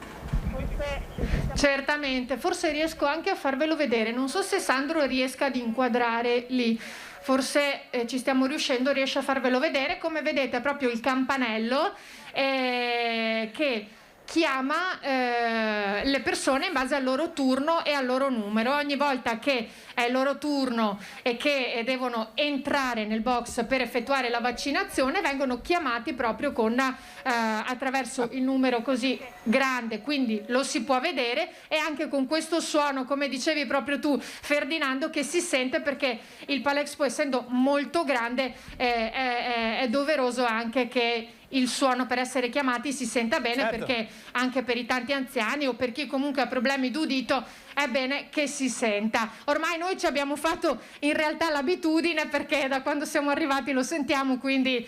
Certamente, forse riesco anche a farvelo vedere, non so se Sandro riesca ad inquadrare lì. Forse ci stiamo riuscendo, riesce a farvelo vedere. Come vedete, proprio il campanello che chiama le persone in base al loro turno e al loro numero. Ogni volta che è il loro turno e che devono entrare nel box per effettuare la vaccinazione, vengono chiamati proprio attraverso il numero così grande, quindi lo si può vedere, e anche con questo suono, come dicevi proprio tu Ferdinando, che si sente, perché il Pala Expo, essendo molto grande, è doveroso anche che il suono per essere chiamati si senta bene, certo. Perché anche per i tanti anziani o per chi comunque ha problemi d'udito è bene che si senta. Ormai noi ci abbiamo fatto in realtà l'abitudine, perché da quando siamo arrivati lo sentiamo, quindi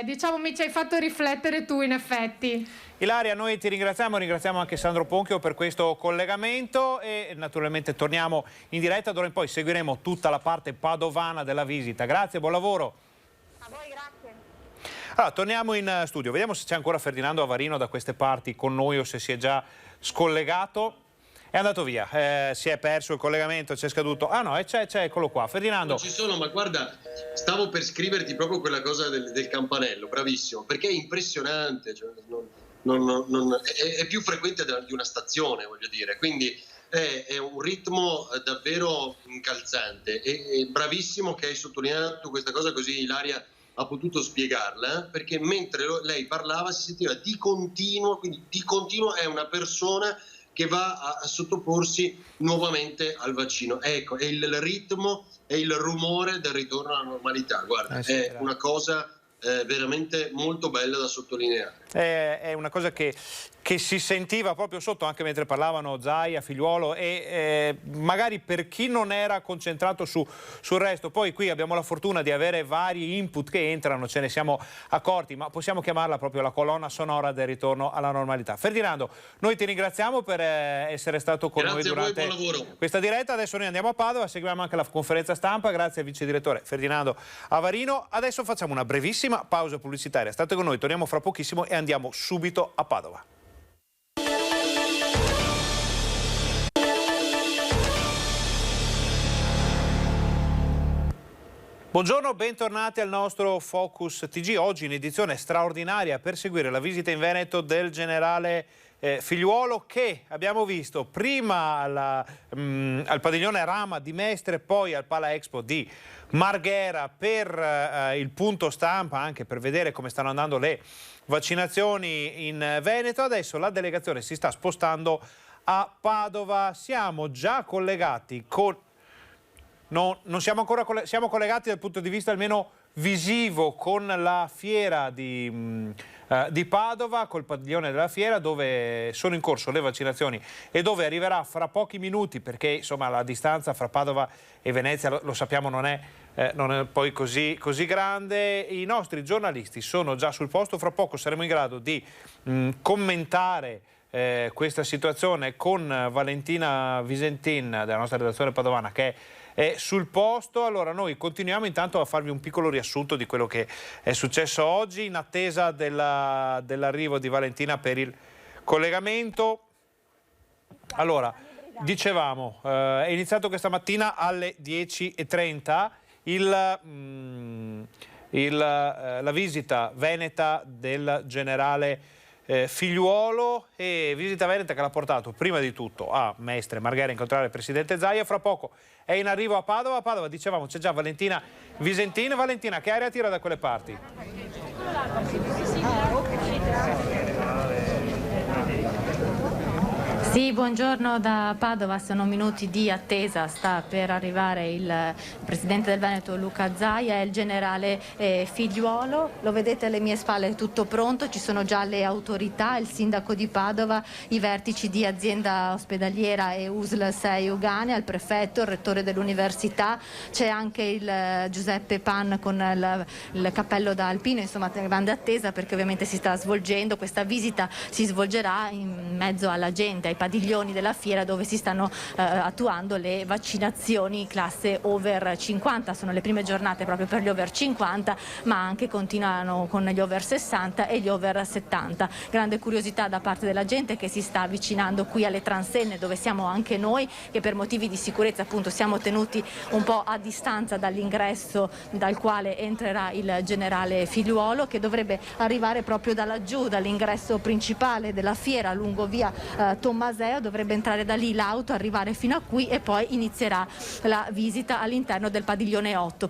diciamo mi ci hai fatto riflettere tu in effetti. Ilaria, noi ti ringraziamo anche Sandro Ponchio per questo collegamento e naturalmente torniamo in diretta, d'ora in poi seguiremo tutta la parte padovana della visita. Grazie, buon lavoro. A voi, grazie. Allora, torniamo in studio, vediamo se c'è ancora Ferdinando Avarino da queste parti con noi o se si è già scollegato. È andato via, si è perso il collegamento, c'è scaduto. Ah no, c'è, eccolo qua. Ferdinando. Non ci sono, ma guarda, stavo per scriverti proprio quella cosa del campanello, bravissimo, perché è impressionante, cioè, è più frequente di una stazione, voglio dire, quindi è un ritmo davvero incalzante e bravissimo che hai sottolineato questa cosa, così Ilaria ha potuto spiegarla, perché mentre lei parlava si sentiva di continuo, quindi di continuo è una persona che va a sottoporsi nuovamente al vaccino. Ecco, è il ritmo e il rumore del ritorno alla normalità. Guarda, è una cosa veramente molto bella da sottolineare. È una cosa che si sentiva proprio sotto, anche mentre parlavano Zaia, Figliuolo, e magari per chi non era concentrato sul resto. Poi qui abbiamo la fortuna di avere vari input che entrano, ce ne siamo accorti, ma possiamo chiamarla proprio la colonna sonora del ritorno alla normalità. Ferdinando, noi ti ringraziamo per essere stato con noi durante questa diretta. Adesso noi andiamo a Padova, seguiamo anche la conferenza stampa. Grazie al vice direttore Ferdinando Avarino. Adesso facciamo una brevissima pausa pubblicitaria. State con noi, torniamo fra pochissimo e andiamo subito a Padova. Buongiorno, bentornati al nostro Focus TG, oggi in edizione straordinaria per seguire la visita in Veneto del generale Figliuolo, che abbiamo visto prima al padiglione Rama di Mestre, poi al Pala Expo di Marghera per il punto stampa, anche per vedere come stanno andando le vaccinazioni in Veneto. Adesso la delegazione si sta spostando a Padova, siamo già collegati con... No, non siamo ancora siamo collegati dal punto di vista almeno visivo con la fiera di Padova, col padiglione della fiera, dove sono in corso le vaccinazioni e dove arriverà fra pochi minuti, perché insomma la distanza fra Padova e Venezia, lo sappiamo, non è poi così grande. I nostri giornalisti sono già sul posto, fra poco saremo in grado di commentare questa situazione con Valentina Visentin della nostra redazione padovana, che è sul posto. Allora noi continuiamo intanto a farvi un piccolo riassunto di quello che è successo oggi, in attesa dell'arrivo di Valentina per il collegamento. Allora, dicevamo, è iniziato questa mattina alle 10:30 la visita veneta del generale Figliuolo, e visita veneta che l'ha portato prima di tutto a Mestre Marghera a incontrare il presidente Zaia. Fra poco è in arrivo a Padova. A Padova, dicevamo, c'è già Valentina Visentin. Valentina, che aria tira da quelle parti? Sì, buongiorno da Padova, sono minuti di attesa, sta per arrivare il presidente del Veneto Luca Zaia e il generale Figliuolo. Lo vedete alle mie spalle, è tutto pronto, ci sono già le autorità, il sindaco di Padova, i vertici di azienda ospedaliera e USL 6 Ugane, il prefetto, il rettore dell'università, c'è anche il Giuseppe Pan con il cappello da alpino, insomma grande attesa, perché ovviamente si sta svolgendo, questa visita si svolgerà in mezzo alla gente, ai padiglioni della fiera dove si stanno attuando le vaccinazioni classe over 50. Sono le prime giornate proprio per gli over 50, ma anche continuano con gli over 60 e gli over 70. Grande curiosità da parte della gente che si sta avvicinando qui alle transenne, dove siamo anche noi, che per motivi di sicurezza appunto siamo tenuti un po' a distanza dall'ingresso dal quale entrerà il generale Figliuolo, che dovrebbe arrivare proprio da laggiù, dall'ingresso principale della fiera lungo via Tommasini, Paseo, dovrebbe entrare da lì l'auto, arrivare fino a qui e poi inizierà la visita all'interno del padiglione 8,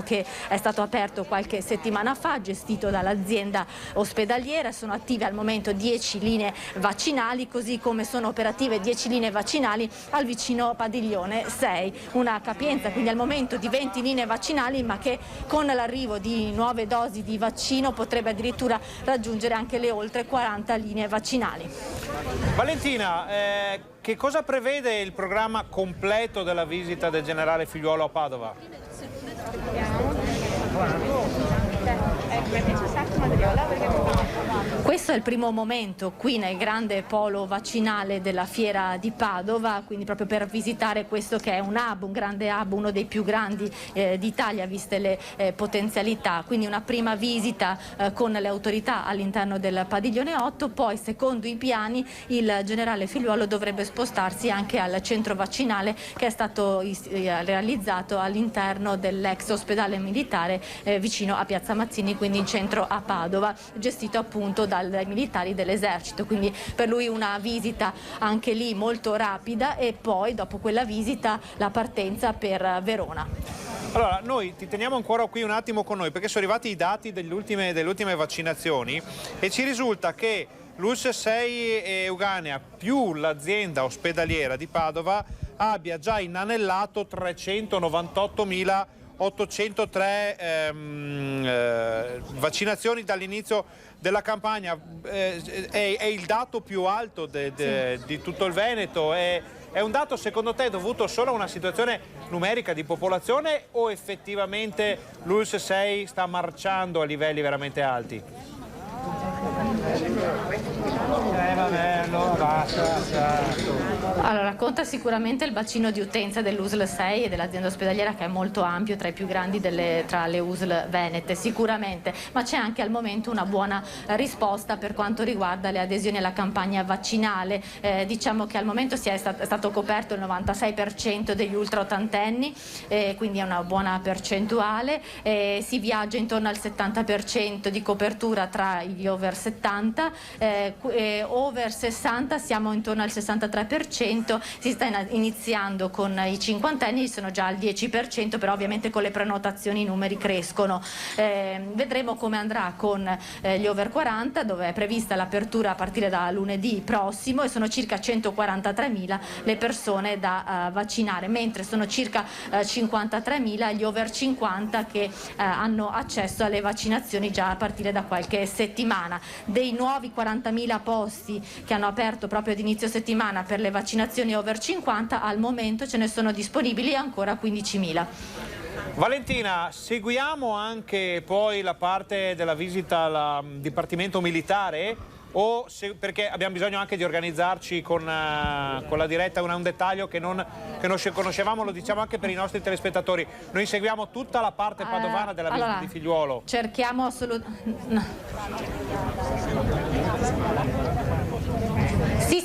che è stato aperto qualche settimana fa, gestito dall'azienda ospedaliera. Sono attive al momento 10 linee vaccinali, così come sono operative 10 linee vaccinali al vicino padiglione 6, una capienza quindi al momento di 20 linee vaccinali, ma che con l'arrivo di nuove dosi di vaccino potrebbe addirittura raggiungere anche le oltre 40 linee vaccinali. Valentina, che cosa prevede il programma completo della visita del generale Figliuolo a Padova? Questo è il primo momento qui nel grande polo vaccinale della Fiera di Padova, quindi proprio per visitare questo che è un hub, un grande hub, uno dei più grandi d'Italia viste le potenzialità. Quindi una prima visita con le autorità all'interno del padiglione 8, poi secondo i piani il generale Figliuolo dovrebbe spostarsi anche al centro vaccinale che è stato realizzato all'interno dell'ex ospedale militare vicino a Piazza Mazzini, quindi in centro a Padova, gestito appunto dai militari dell'esercito. Quindi per lui una visita anche lì molto rapida e poi dopo quella visita la partenza per Verona. Allora, noi ti teniamo ancora qui un attimo con noi perché sono arrivati i dati delle ultime vaccinazioni e ci risulta che l'ULSS 6 Euganea più l'azienda ospedaliera di Padova abbia già inanellato 398.803 vaccinazioni dall'inizio della campagna. È il dato più alto di tutto il Veneto. È un dato secondo te dovuto solo a una situazione numerica di popolazione o effettivamente l'ULSS 6 sta marciando a livelli veramente alti? Allora, conta sicuramente il bacino di utenza dell'USL 6 e dell'azienda ospedaliera, che è molto ampio, tra i più grandi tra le USL venete sicuramente, ma c'è anche al momento una buona risposta per quanto riguarda le adesioni alla campagna vaccinale. Diciamo che al momento è stato coperto il 96% degli ultra ottantenni, quindi è una buona percentuale, si viaggia intorno al 70% di copertura tra gli over 70, over 60 siamo intorno al 63%, si sta iniziando con i cinquantenni, sono già al 10%, però ovviamente con le prenotazioni i numeri crescono. Vedremo come andrà con gli over 40, dove è prevista l'apertura a partire da lunedì prossimo e sono circa 143.000 le persone da vaccinare, mentre sono circa 53.000 gli over 50 che hanno accesso alle vaccinazioni già a partire da qualche settimana. Dei nuovi 40.000 posti che hanno aperto proprio ad inizio settimana per le vaccinazioni over 50, al momento ce ne sono disponibili ancora 15.000. Valentina, seguiamo anche poi la parte della visita al Dipartimento Militare? Perché abbiamo bisogno anche di organizzarci con la diretta, un dettaglio che non conoscevamo, lo diciamo anche per i nostri telespettatori. Noi seguiamo tutta la parte padovana della visita di Figliuolo. Cerchiamo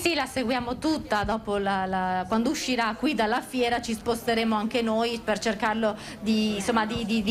Sì, la seguiamo tutta. Dopo quando uscirà qui dalla fiera ci sposteremo anche noi per cercarlo di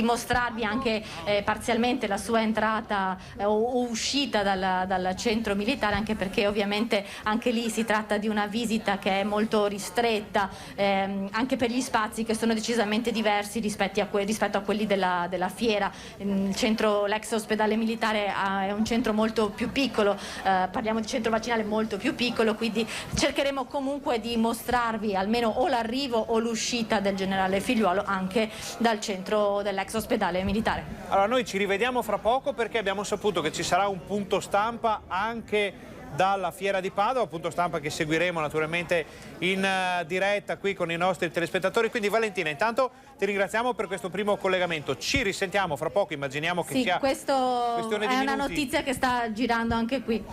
mostrarvi anche parzialmente la sua entrata o uscita dal centro militare, anche perché ovviamente anche lì si tratta di una visita che è molto ristretta, anche per gli spazi che sono decisamente diversi rispetto a quelli della fiera. L'ex ospedale militare è un centro molto più piccolo, parliamo di centro vaccinale molto più piccolo, quindi cercheremo comunque di mostrarvi almeno o l'arrivo o l'uscita del generale Figliuolo anche dal centro dell'ex ospedale militare. Allora noi ci rivediamo fra poco perché abbiamo saputo che ci sarà un punto stampa anche dalla Fiera di Padova, punto stampa che seguiremo naturalmente in diretta qui con i nostri telespettatori. Quindi Valentina, intanto ti ringraziamo per questo primo collegamento, ci risentiamo fra poco, immaginiamo che sia questione di minuti. È una notizia che sta girando anche qui.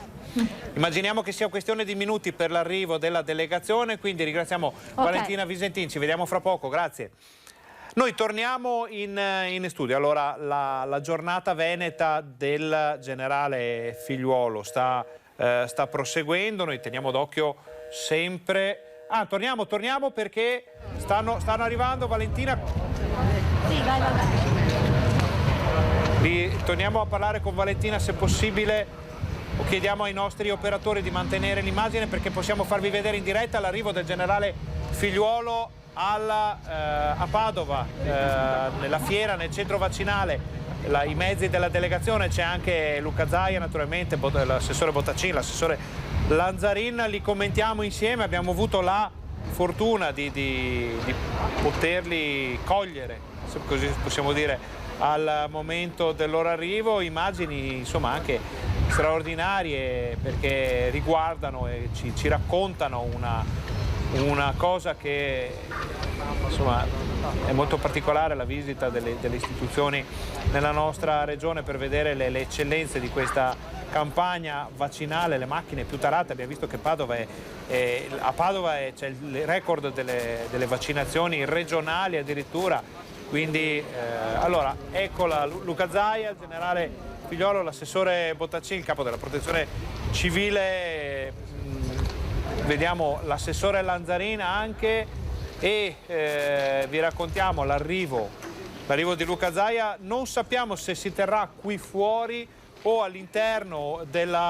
Immaginiamo che sia questione di minuti per l'arrivo della delegazione, quindi ringraziamo Valentina Visentin, ci vediamo fra poco, grazie. Noi torniamo in studio. Allora, la giornata veneta del generale Figliuolo sta proseguendo, noi teniamo d'occhio sempre. Torniamo perché stanno arrivando, Valentina. Sì, vai. Torniamo a parlare con Valentina se possibile chiediamo ai nostri operatori di mantenere l'immagine perché possiamo farvi vedere in diretta l'arrivo del generale Figliuolo a Padova, nella fiera, nel centro vaccinale. I mezzi della delegazione, c'è anche Luca Zaia naturalmente, l'assessore Bottacin, l'assessore Lanzarin, li commentiamo insieme. Abbiamo avuto la fortuna di poterli cogliere, se così possiamo dire, al momento del loro arrivo. Immagini insomma anche straordinarie perché riguardano e ci raccontano una cosa che insomma è molto particolare, la visita delle istituzioni nella nostra regione per vedere le eccellenze di questa campagna vaccinale, le macchine più tarate. Abbiamo visto che a Padova c'è il record delle vaccinazioni regionali addirittura, quindi allora eccola Luca Zaia, il generale Figliuolo, l'assessore Bottacin, il capo della protezione civile, vediamo l'assessore Lanzarina anche, e vi raccontiamo l'arrivo di Luca Zaia. Non sappiamo se si terrà qui fuori o all'interno del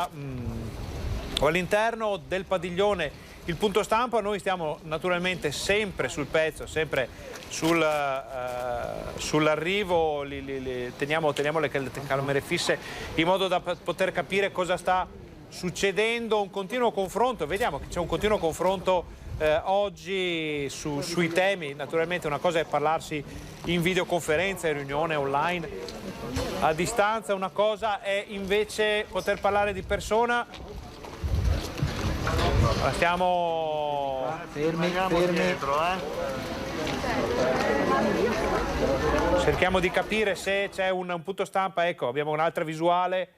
padiglione il punto stampa. Noi stiamo naturalmente sempre sul pezzo, sempre sull'arrivo, teniamo le telecamere fisse in modo da poter capire cosa sta succedendo. Un continuo confronto, vediamo che c'è un continuo confronto oggi sui temi. Naturalmente una cosa è parlarsi in videoconferenza, in riunione online a distanza, una cosa è invece poter parlare di persona. Stiamo fermi. Dietro, cerchiamo di capire se c'è un punto stampa. Ecco, abbiamo un'altra visuale.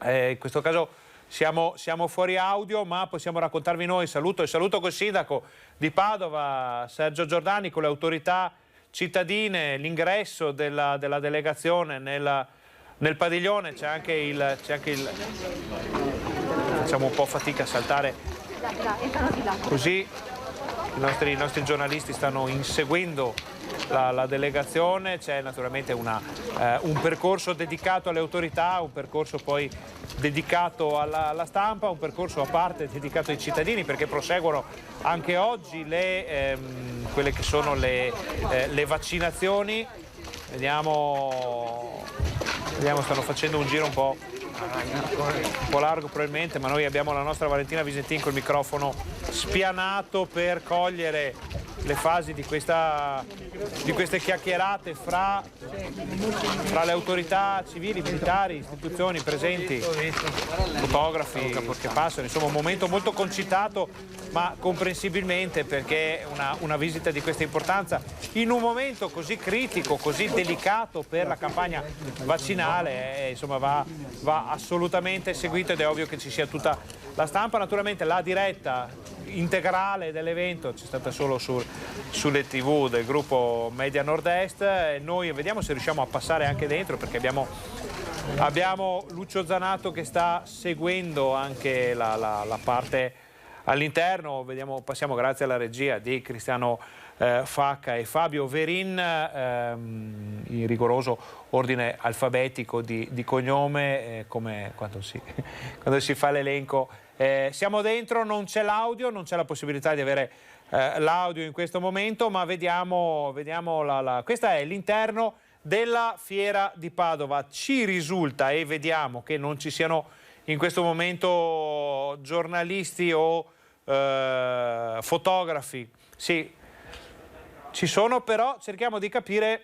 In questo caso siamo fuori audio, ma possiamo raccontarvi noi. Saluto col sindaco di Padova, Sergio Giordani, con le autorità cittadine, l'ingresso della delegazione nel padiglione. C'è anche il facciamo un po' fatica a saltare così. I nostri giornalisti stanno inseguendo la delegazione. C'è naturalmente un percorso dedicato alle autorità, un percorso poi dedicato alla stampa, un percorso a parte dedicato ai cittadini, perché proseguono anche oggi quelle che sono le vaccinazioni. Vediamo, stanno facendo un giro un po' largo probabilmente, ma noi abbiamo la nostra Valentina Visentin col microfono spianato per cogliere le fasi di queste chiacchierate fra le autorità civili, militari, istituzioni presenti, fotografi che passano. Insomma, un momento molto concitato, ma comprensibilmente, perché una visita di questa importanza in un momento così critico, così delicato per la campagna vaccinale, insomma va assolutamente seguito, ed è ovvio che ci sia tutta la stampa. Naturalmente la diretta integrale dell'evento c'è stata solo sulle TV del gruppo Media Nord-Est, e noi vediamo se riusciamo a passare anche dentro, perché abbiamo Lucio Zanato che sta seguendo anche la parte all'interno. Passiamo grazie alla regia di Cristiano Facca e Fabio Verin, in rigoroso ordine alfabetico di cognome, come quando si fa l'elenco. Siamo dentro, non c'è l'audio, non c'è la possibilità di avere l'audio in questo momento, ma vediamo questo è l'interno della Fiera di Padova. Ci risulta, e vediamo, che non ci siano in questo momento giornalisti o fotografi. Sì, ci sono, però cerchiamo di capire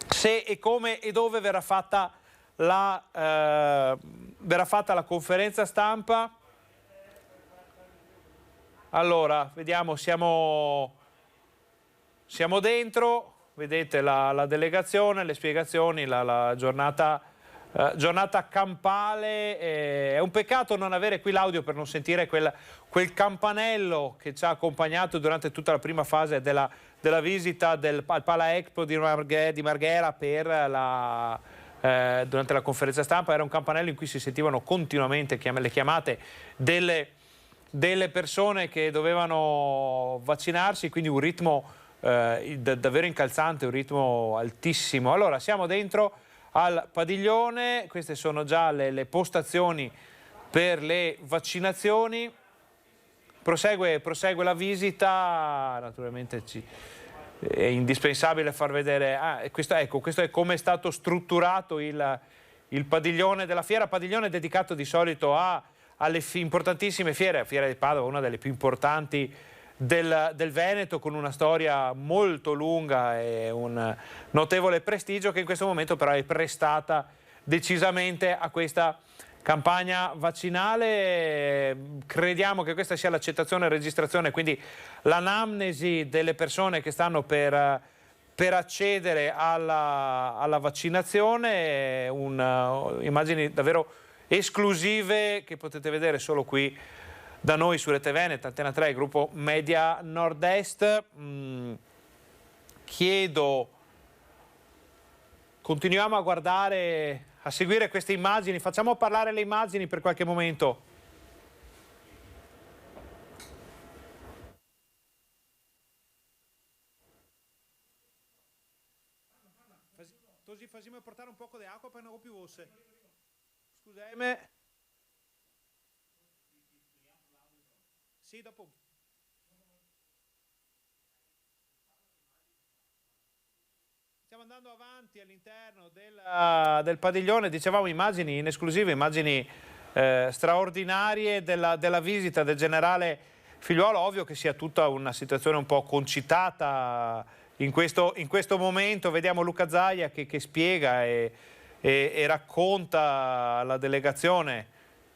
se e come e dove verrà fatta la conferenza stampa. Allora, vediamo, siamo dentro, vedete la delegazione, le spiegazioni, la giornata campale. È un peccato non avere qui l'audio per non sentire quel campanello che ci ha accompagnato durante tutta la prima fase della visita al Pala Expo di Marghera durante la conferenza stampa. Era un campanello in cui si sentivano continuamente le chiamate delle persone che dovevano vaccinarsi, quindi un ritmo davvero incalzante, un ritmo altissimo. Allora, siamo dentro al padiglione, queste sono già le postazioni per le vaccinazioni, prosegue la visita, naturalmente è indispensabile far vedere, questo è come è stato strutturato il padiglione della fiera, padiglione dedicato di solito alle importantissime fiere, Fiera di Padova, una delle più importanti del Veneto, con una storia molto lunga e un notevole prestigio, che in questo momento però è prestata decisamente a questa campagna vaccinale. Crediamo che questa sia l'accettazione e registrazione, quindi l'anamnesi delle persone che stanno per accedere alla vaccinazione, immagini davvero esclusive che potete vedere solo qui da noi su Rete Veneta, Antena 3, gruppo Media Nord-Est. Continuiamo a guardare, a seguire queste immagini, facciamo parlare le immagini per qualche momento. Così facciamo portare un po' di acqua per non più voce. Scusami. Sì, dopo. Stiamo andando avanti all'interno del padiglione, dicevamo immagini in esclusiva, immagini straordinarie della visita del generale Figliuolo. Ovvio che sia tutta una situazione un po' concitata in questo momento. Vediamo Luca Zaia che spiega e racconta alla delegazione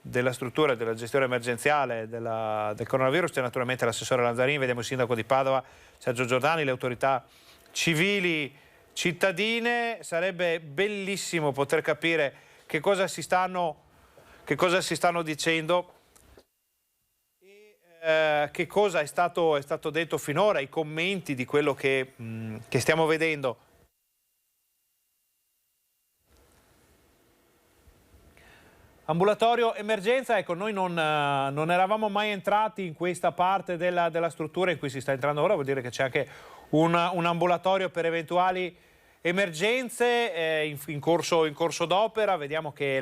della struttura della gestione emergenziale del coronavirus. C'è naturalmente l'assessore Lanzarini, vediamo il sindaco di Padova Sergio Giordani, le autorità civili cittadine. Sarebbe bellissimo poter capire che cosa si stanno dicendo e che cosa è stato detto finora, i commenti di quello che stiamo vedendo. Ambulatorio emergenza, ecco, noi non eravamo mai entrati in questa parte della struttura in cui si sta entrando ora, vuol dire che c'è anche un ambulatorio per eventuali emergenze in corso d'opera. Vediamo che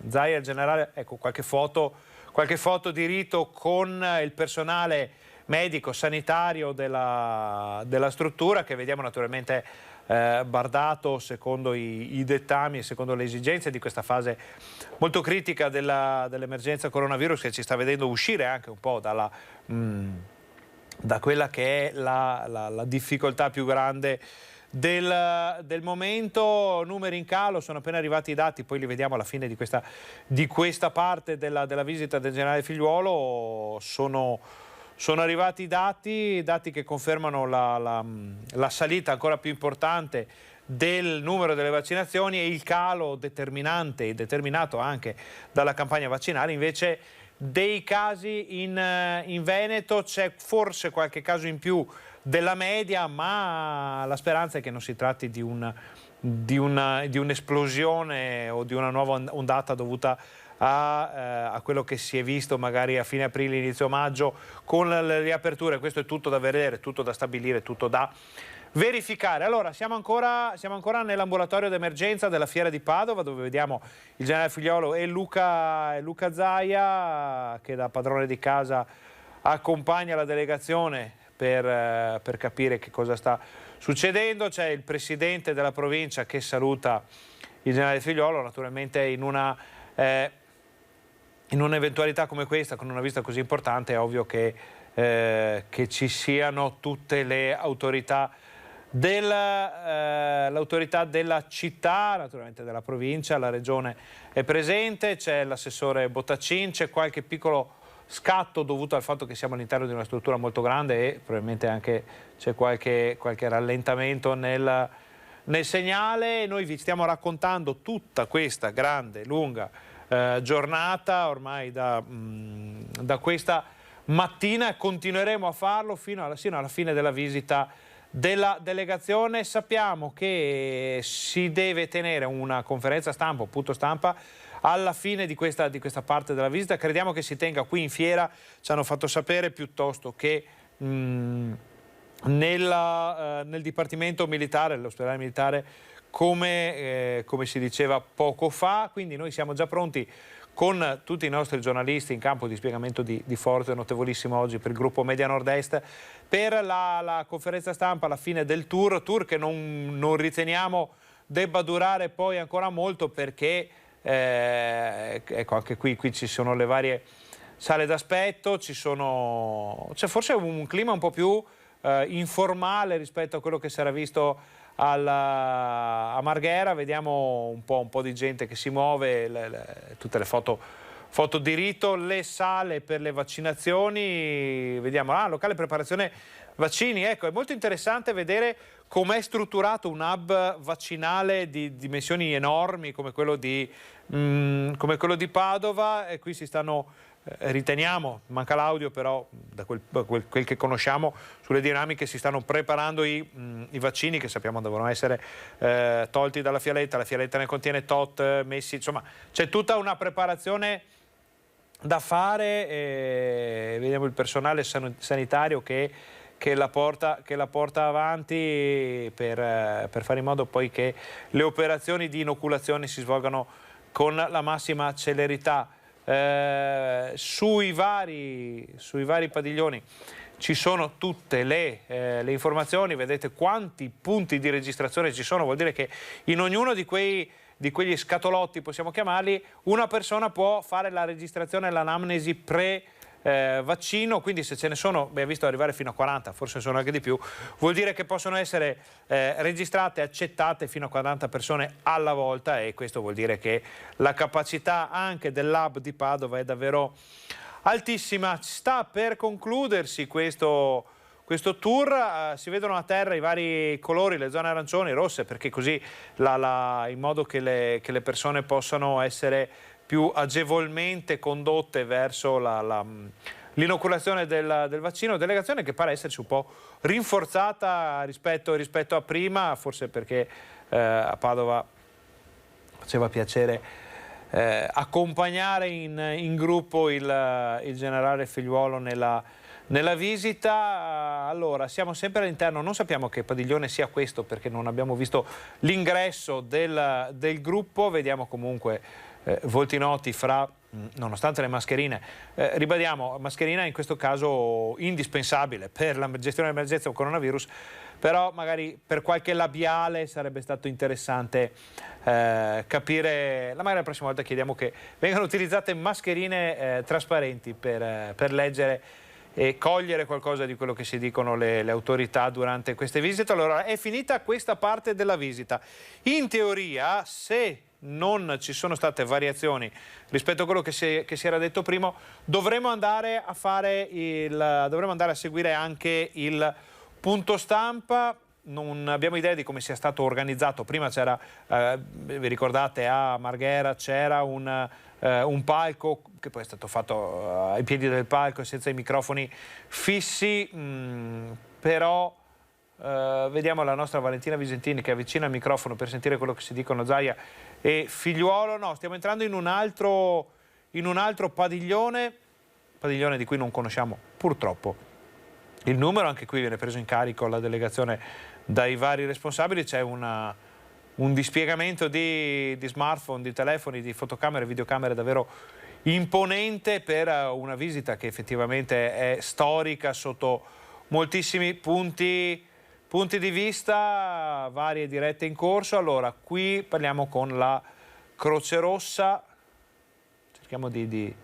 Zaia, il generale, ecco qualche foto di rito con il personale medico, sanitario della struttura, che vediamo naturalmente bardato secondo i dettami e secondo le esigenze di questa fase molto critica dell'emergenza coronavirus, che ci sta vedendo uscire anche un po' da quella che è la difficoltà più grande del momento. Numeri in calo, sono appena arrivati i dati, poi li vediamo alla fine di questa parte della visita del generale Figliuolo. Sono arrivati i dati che confermano la salita ancora più importante del numero delle vaccinazioni e il calo determinato anche dalla campagna vaccinale invece dei casi in Veneto. C'è forse qualche caso in più della media, ma la speranza è che non si tratti di un'esplosione o di una nuova ondata dovuta a quello che si è visto magari a fine aprile, inizio maggio con le riaperture. Questo è tutto da vedere, tutto da stabilire, tutto da verificare. Allora, siamo ancora nell'ambulatorio d'emergenza della Fiera di Padova, dove vediamo il generale Figliuolo e Luca Zaia, che da padrone di casa accompagna la delegazione per capire che cosa sta succedendo. C'è il presidente della provincia che saluta il generale Figliuolo. Naturalmente in un'eventualità come questa, con una visita così importante, è ovvio che ci siano tutte le autorità l'autorità della città, naturalmente della provincia, la regione è presente, c'è l'assessore Bottacin, c'è qualche piccolo scatto dovuto al fatto che siamo all'interno di una struttura molto grande e probabilmente anche c'è qualche rallentamento nel segnale. Noi vi stiamo raccontando tutta questa grande, lunga giornata ormai da questa mattina, e continueremo a farlo fino alla fine della visita della delegazione. Sappiamo che si deve tenere una conferenza stampa, un punto stampa alla fine di questa parte della visita. Crediamo che si tenga qui in fiera, ci hanno fatto sapere, piuttosto che nel Dipartimento Militare, l'ospedale militare, come si diceva poco fa. Quindi noi siamo già pronti con tutti i nostri giornalisti in campo, di spiegamento di forte notevolissimo oggi per il gruppo Media Nord-Est, per la conferenza stampa alla fine del tour che non riteniamo debba durare poi ancora molto, perché ecco, anche qui ci sono le varie sale d'aspetto, c'è forse un clima un po' più informale rispetto a quello che si era visto a Marghera. Vediamo un po' di gente che si muove, tutte le foto di rito, le sale per le vaccinazioni, vediamo, locale preparazione vaccini. Ecco, è molto interessante vedere com'è strutturato un hub vaccinale di dimensioni enormi come quello di Padova, e qui si stanno riteniamo, manca l'audio, però da quel che conosciamo sulle dinamiche, si stanno preparando i vaccini, che sappiamo devono essere tolti dalla fialetta, la fialetta ne contiene tot, messi, insomma c'è tutta una preparazione da fare, e vediamo il personale sanitario che la porta avanti per fare in modo poi che le operazioni di inoculazione si svolgano con la massima celerità. Sui vari padiglioni ci sono tutte le informazioni, vedete quanti punti di registrazione ci sono, vuol dire che in ognuno di quegli scatolotti, possiamo chiamarli, una persona può fare la registrazione e l'anamnesi vaccino, quindi se ce ne sono, abbiamo visto arrivare fino a 40, forse sono anche di più, vuol dire che possono essere registrate e accettate fino a 40 persone alla volta, e questo vuol dire che la capacità anche del lab di Padova è davvero altissima. Sta per concludersi questo tour, si vedono a terra i vari colori, le zone arancioni, rosse, perché così in modo che le persone possano essere più agevolmente condotte verso l'inoculazione del vaccino, delegazione che pare esserci un po' rinforzata rispetto a prima, forse perché a Padova faceva piacere accompagnare in gruppo il generale Figliuolo nella visita. Allora, siamo sempre all'interno, non sappiamo che padiglione sia questo perché non abbiamo visto l'ingresso del gruppo, vediamo comunque volti noti nonostante le mascherine, ribadiamo, mascherina in questo caso indispensabile per la gestione dell'emergenza del coronavirus, però magari per qualche labiale sarebbe stato interessante capire, magari la prossima volta chiediamo che vengano utilizzate mascherine trasparenti per leggere e cogliere qualcosa di quello che si dicono le autorità durante queste visite. Allora, è finita questa parte della visita. In teoria, se non ci sono state variazioni rispetto a quello che si era detto prima, dovremo andare a seguire anche il punto stampa. Non abbiamo idea di come sia stato organizzato. Prima c'era, vi ricordate, a Marghera c'era un palco che poi è stato fatto ai piedi del palco e senza i microfoni fissi, però vediamo la nostra Valentina Visentini che avvicina il microfono per sentire quello che si dicono Zaia e Figliuolo. No, stiamo entrando in un altro padiglione di cui non conosciamo purtroppo il numero. Anche qui viene preso in carico la delegazione dai vari responsabili, c'è un dispiegamento di smartphone, di telefoni, di fotocamere, videocamere davvero imponente per una visita che effettivamente è storica sotto moltissimi punti di vista, varie dirette in corso. Allora, qui parliamo con la Croce Rossa, cerchiamo di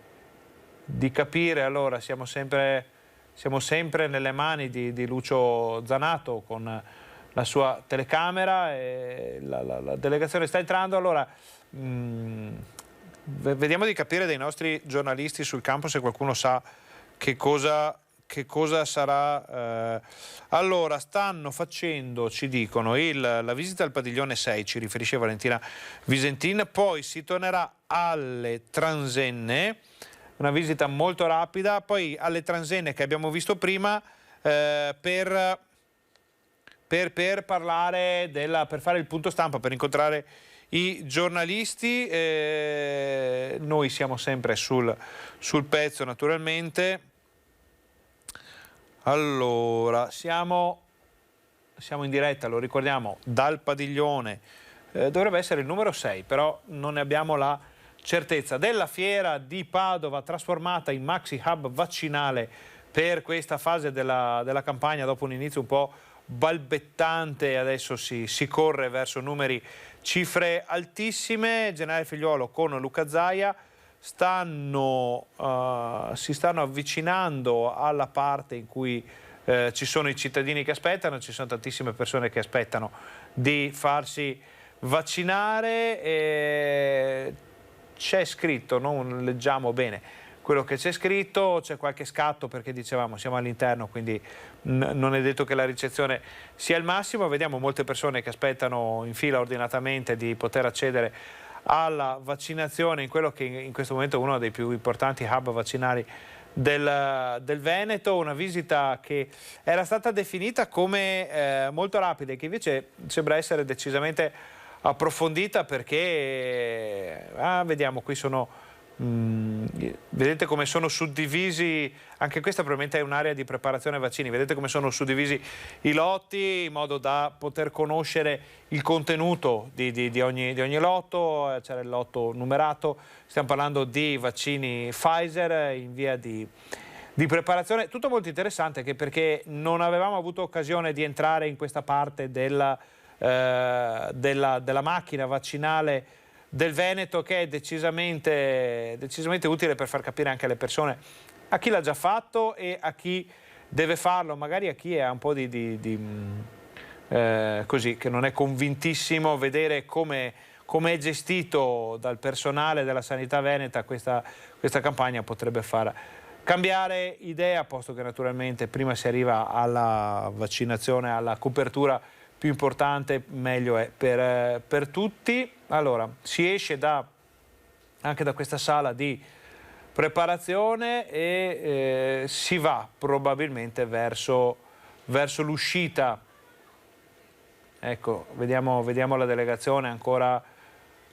capire. Allora, siamo sempre nelle mani di Lucio Zanato con la sua telecamera, e la delegazione sta entrando. Allora, vediamo di capire dai nostri giornalisti sul campo se qualcuno sa che cosa sarà. Allora, stanno facendo, ci dicono, la visita al padiglione 6, ci riferisce Valentina Visentin, poi si tornerà alle Transenne, una visita molto rapida, poi alle Transenne che abbiamo visto prima per parlare per fare il punto stampa, per incontrare i giornalisti. Noi siamo sempre sul pezzo, naturalmente. Allora, siamo siamo in diretta, lo ricordiamo, dal padiglione, dovrebbe essere il numero 6, però non ne abbiamo la certezza, della fiera di Padova, trasformata in maxi hub vaccinale per questa fase della campagna, dopo un inizio un po' balbettante. Adesso si corre verso cifre altissime. Generale Figliuolo con Luca Zaia si stanno avvicinando alla parte in cui ci sono i cittadini che aspettano, ci sono tantissime persone che aspettano di farsi vaccinare. C'è scritto, non leggiamo bene quello che c'è scritto, c'è qualche scatto perché dicevamo siamo all'interno, quindi non è detto che la ricezione sia il massimo. Vediamo molte persone che aspettano in fila ordinatamente di poter accedere alla vaccinazione in quello che in questo momento è uno dei più importanti hub vaccinali del Veneto. Una visita che era stata definita come molto rapida e che invece sembra essere decisamente approfondita, perché vediamo, qui vedete come sono suddivisi, anche questa probabilmente è un'area di preparazione vaccini, vedete come sono suddivisi i lotti in modo da poter conoscere il contenuto di ogni lotto. C'era il lotto numerato, stiamo parlando di vaccini Pfizer in via di preparazione. Tutto molto interessante, anche perché non avevamo avuto occasione di entrare in questa parte della macchina vaccinale del Veneto, che è decisamente utile per far capire anche alle persone, a chi l'ha già fatto e a chi deve farlo, magari a chi è un po' così, che non è convintissimo, vedere come è gestito dal personale della sanità veneta questa campagna potrebbe far cambiare idea, posto che naturalmente prima si arriva alla vaccinazione, alla copertura più importante, meglio è per tutti. Allora, si esce anche da questa sala di preparazione e si va probabilmente verso l'uscita. Ecco, vediamo la delegazione ancora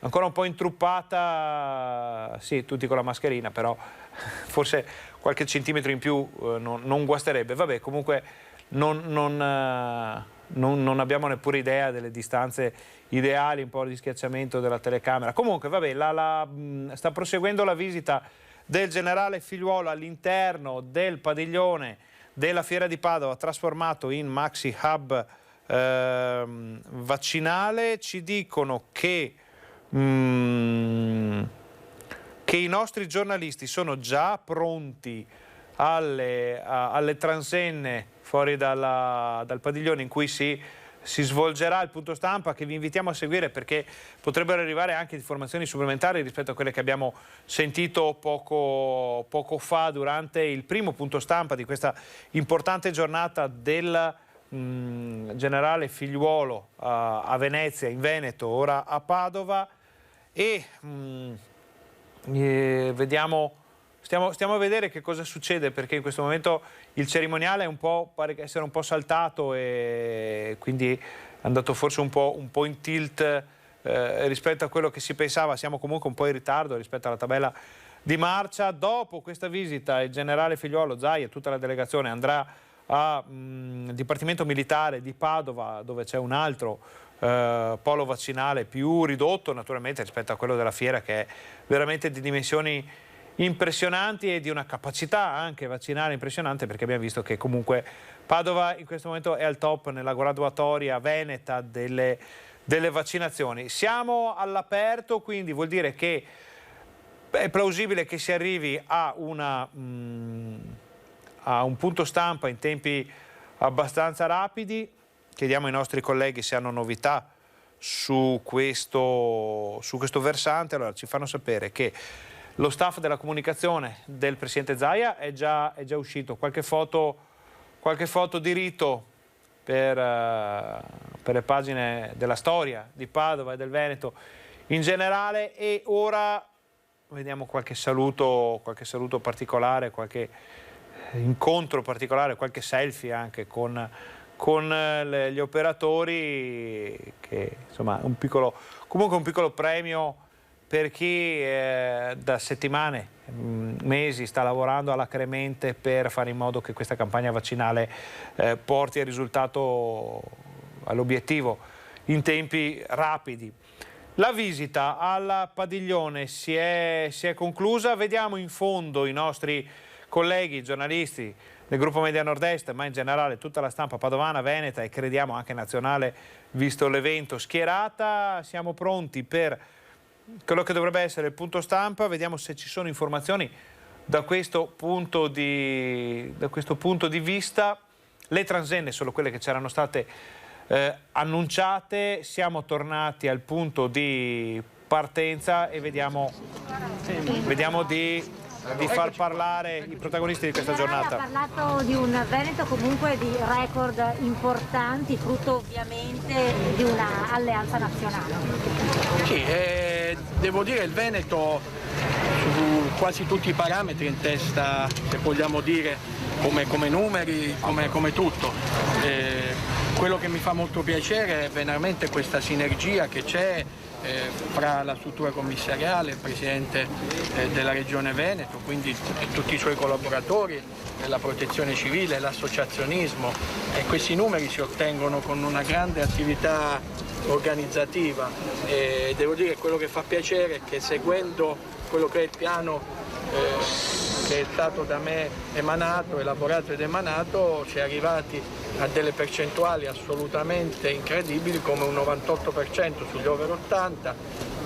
un po' intruppata, sì, tutti con la mascherina, però forse qualche centimetro in più non guasterebbe. Vabbè, comunque non abbiamo neppure idea delle distanze ideali, un po' di schiacciamento della telecamera. Comunque, vabbè, sta proseguendo la visita del generale Figliuolo all'interno del padiglione della Fiera di Padova, trasformato in maxi hub vaccinale. Ci dicono che i nostri giornalisti sono già pronti alle transenne fuori dal padiglione in cui si svolgerà il punto stampa, che vi invitiamo a seguire, perché potrebbero arrivare anche informazioni supplementari rispetto a quelle che abbiamo sentito poco fa durante il primo punto stampa di questa importante giornata del generale Figliuolo a Venezia, in Veneto, ora a Padova. E vediamo. Stiamo a vedere che cosa succede, perché in questo momento il cerimoniale pare essere un po' saltato e quindi è andato forse un po' in tilt rispetto a quello che si pensava. Siamo comunque un po' in ritardo rispetto alla tabella di marcia. Dopo questa visita il generale Figliuolo, Zaia e tutta la delegazione andrà al Dipartimento Militare di Padova, dove c'è un altro polo vaccinale più ridotto naturalmente rispetto a quello della fiera, che è veramente di dimensioni impressionanti e di una capacità anche vaccinale impressionante, perché abbiamo visto che comunque Padova in questo momento è al top nella graduatoria veneta delle vaccinazioni. Siamo all'aperto, quindi vuol dire che è plausibile che si arrivi a un punto stampa in tempi abbastanza rapidi. Chiediamo ai nostri colleghi se hanno novità su questo versante. Allora, ci fanno sapere che lo staff della comunicazione del presidente Zaia è già uscito. Qualche foto di rito per le pagine della storia di Padova e del Veneto in generale. E ora vediamo qualche saluto particolare, qualche incontro particolare, qualche selfie anche con gli operatori, che insomma comunque un piccolo premio per chi da settimane, mesi sta lavorando alacremente per fare in modo che questa campagna vaccinale porti al risultato all'obiettivo in tempi rapidi. La visita al padiglione si è conclusa, vediamo in fondo i nostri colleghi giornalisti del gruppo Media Nord-Est, ma in generale tutta la stampa padovana, veneta e crediamo anche nazionale, visto l'evento, schierata. Siamo pronti per quello che dovrebbe essere il punto stampa, vediamo se ci sono informazioni da questo punto di vista. Le transenne sono quelle che c'erano state annunciate, siamo tornati al punto di partenza e vediamo di far parlare i protagonisti di questa giornata. Ha parlato di un Veneto comunque di record importanti, frutto ovviamente di una alleanza nazionale. Sì, devo dire il Veneto su quasi tutti i parametri in testa, se vogliamo dire, come numeri, come tutto. Quello che mi fa molto piacere è veramente questa sinergia che c'è fra la struttura commissariale, il Presidente della Regione Veneto, quindi tutti i suoi collaboratori, la Protezione Civile, l'associazionismo, e questi numeri si ottengono con una grande attività organizzativa e devo dire quello che fa piacere è che seguendo quello che è il piano che è stato da me emanato, elaborato ed emanato, si è arrivati a delle percentuali assolutamente incredibili come un 98% sugli over 80,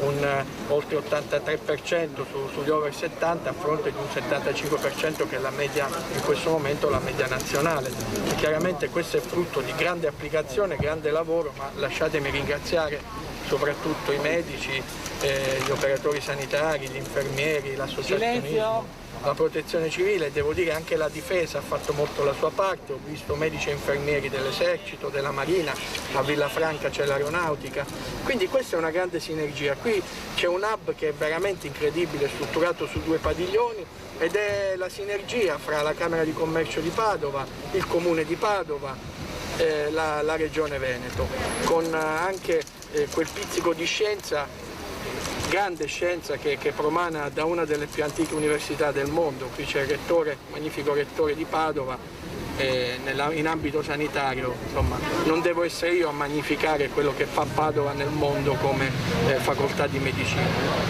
un oltre 83% sugli over 70 a fronte di un 75% che è la media, in questo momento la media nazionale. E chiaramente questo è frutto di grande applicazione, grande lavoro, ma lasciatemi ringraziare soprattutto i medici, gli operatori sanitari, gli infermieri, l'associazionismo, la Protezione Civile, devo dire anche la Difesa ha fatto molto la sua parte, ho visto medici e infermieri dell'Esercito, della Marina, a Villafranca c'è l'Aeronautica, quindi questa è una grande sinergia. Qui c'è un hub che è veramente incredibile, strutturato su 2 padiglioni ed è la sinergia fra la Camera di Commercio di Padova, il Comune di Padova, la Regione Veneto, con anche quel pizzico di scienza, grande scienza che promana da una delle più antiche università del mondo. Qui c'è il rettore, magnifico rettore di Padova, in ambito sanitario, insomma, non devo essere io a magnificare quello che fa Padova nel mondo come facoltà di medicina.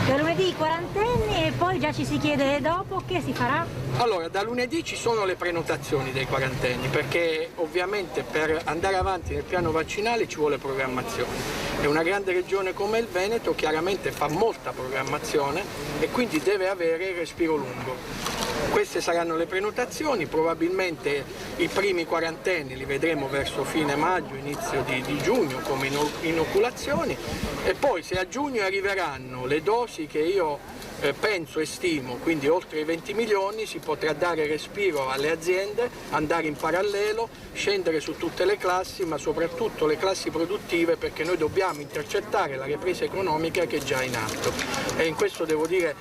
Da lunedì i quarantenni e poi già ci si chiede dopo che si farà? Allora, da lunedì ci sono le prenotazioni dei quarantenni, perché ovviamente per andare avanti nel piano vaccinale ci vuole programmazione. E una grande regione come il Veneto chiaramente fa molta programmazione e quindi deve avere il respiro lungo. Queste saranno le prenotazioni, probabilmente i primi quarantenni li vedremo verso fine maggio, inizio di giugno come inoculazioni e poi se a giugno arriveranno le dosi che io penso e stimo, quindi oltre i 20 milioni, si potrà dare respiro alle aziende, andare in parallelo, scendere su tutte le classi, ma soprattutto le classi produttive, perché noi dobbiamo intercettare la ripresa economica che è già in atto. E in questo devo dire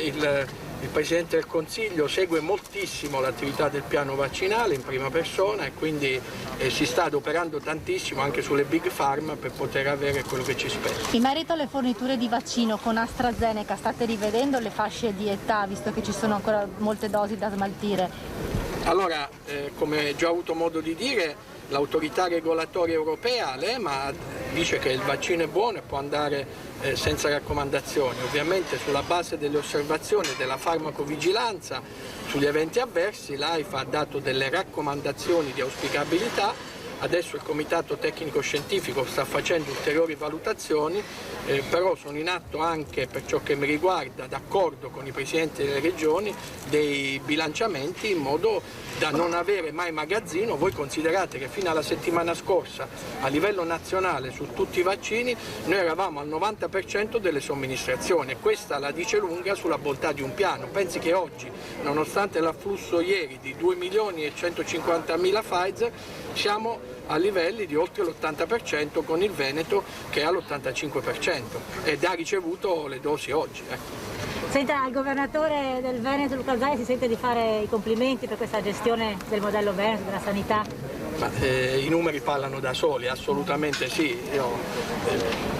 il Presidente del Consiglio segue moltissimo l'attività del piano vaccinale in prima persona e quindi si sta adoperando tantissimo anche sulle big pharma per poter avere quello che ci spetta. In merito alle forniture di vaccino con AstraZeneca, state rivedendo le fasce di età, visto che ci sono ancora molte dosi da smaltire? Allora, come già ho avuto modo di dire, l'autorità regolatoria europea, l'EMA, dice che il vaccino è buono e può andare senza raccomandazioni. Ovviamente sulla base delle osservazioni della farmacovigilanza sugli eventi avversi, l'AIFA ha dato delle raccomandazioni di auspicabilità. Adesso il Comitato Tecnico Scientifico sta facendo ulteriori valutazioni, però sono in atto anche, per ciò che mi riguarda, d'accordo con i Presidenti delle Regioni, dei bilanciamenti in modo da non avere mai magazzino. Voi considerate che fino alla settimana scorsa a livello nazionale su tutti i vaccini noi eravamo al 90% delle somministrazioni e questa la dice lunga sulla bontà di un piano. Pensi che oggi, nonostante l'afflusso ieri di 2.150.000 Pfizer, siamo a livelli di oltre l'80% con il Veneto che è all'85% ed ha ricevuto le dosi oggi. Senta, il governatore del Veneto Luca Zaia si sente di fare i complimenti per questa gestione del modello Veneto, della sanità? Ma, i numeri parlano da soli, assolutamente sì. Io,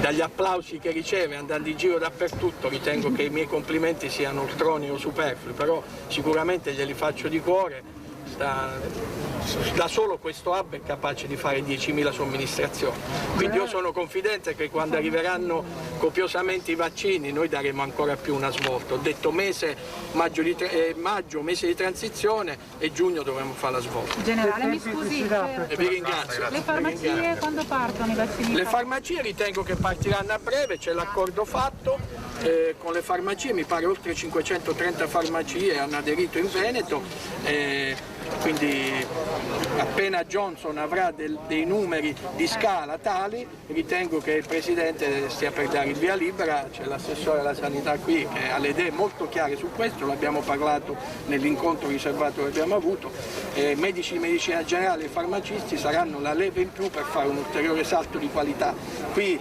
dagli applausi che riceve andando in giro dappertutto ritengo che i miei complimenti siano ultronei o superflui, però sicuramente glieli faccio di cuore da solo questo hub è capace di fare 10.000 somministrazioni, quindi io sono confidente che quando arriveranno copiosamente i vaccini noi daremo ancora più una svolta. Ho detto maggio, mese di transizione, e giugno dovremo fare la svolta. Generale, mi scusi, E vi ringrazio. le farmacie quando partono i vaccini? Le farmacie ritengo che partiranno a breve, c'è l'accordo fatto con le farmacie, mi pare oltre 530 farmacie hanno aderito in Veneto, quindi appena Johnson avrà dei numeri di scala tali, ritengo che il Presidente stia per dare il via libera. C'è l'assessore alla sanità qui che ha le idee molto chiare su questo, l'abbiamo parlato nell'incontro riservato che abbiamo avuto. Medici di medicina generale e farmacisti saranno la leva in più per fare un ulteriore salto di qualità. Qui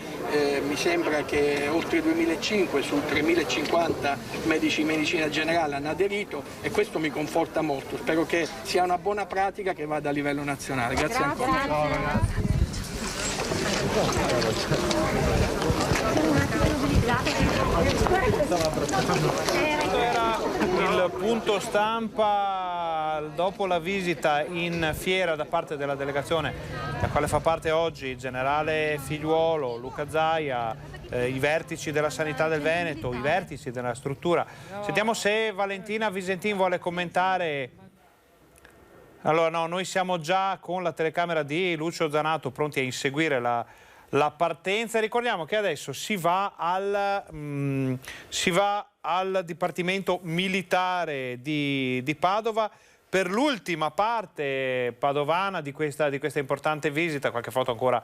mi sembra che oltre 2.500 su 3.050 medici di medicina generale hanno aderito, e questo mi conforta molto. Spero che sia una buona pratica che vada a livello nazionale. Grazie ancora. Ciao, ragazzi. Era il punto stampa dopo la visita in fiera da parte della delegazione, da quale fa parte oggi il generale Figliuolo, Luca Zaia, i vertici della sanità del Veneto, i vertici della struttura. Sentiamo se Valentina Visentin vuole commentare. Allora no, noi siamo già con la telecamera di Lucio Zanato pronti a inseguire la partenza. Ricordiamo che adesso si va al Dipartimento Militare di Padova per l'ultima parte padovana di questa importante visita. Qualche foto ancora,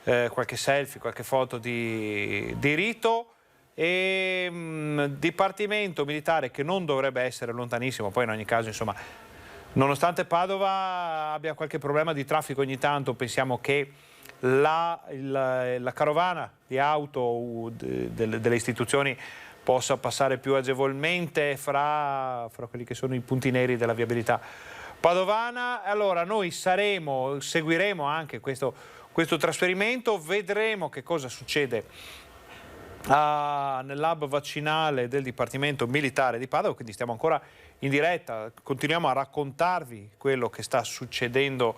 qualche selfie, qualche foto di rito. E Dipartimento Militare che non dovrebbe essere lontanissimo, poi in ogni caso insomma, nonostante Padova abbia qualche problema di traffico ogni tanto, pensiamo che la carovana di auto delle istituzioni possa passare più agevolmente fra quelli che sono i punti neri della viabilità padovana. Allora noi seguiremo anche questo trasferimento, vedremo che cosa succede nell'hub vaccinale del Dipartimento Militare di Padova, quindi stiamo ancora in diretta, continuiamo a raccontarvi quello che sta succedendo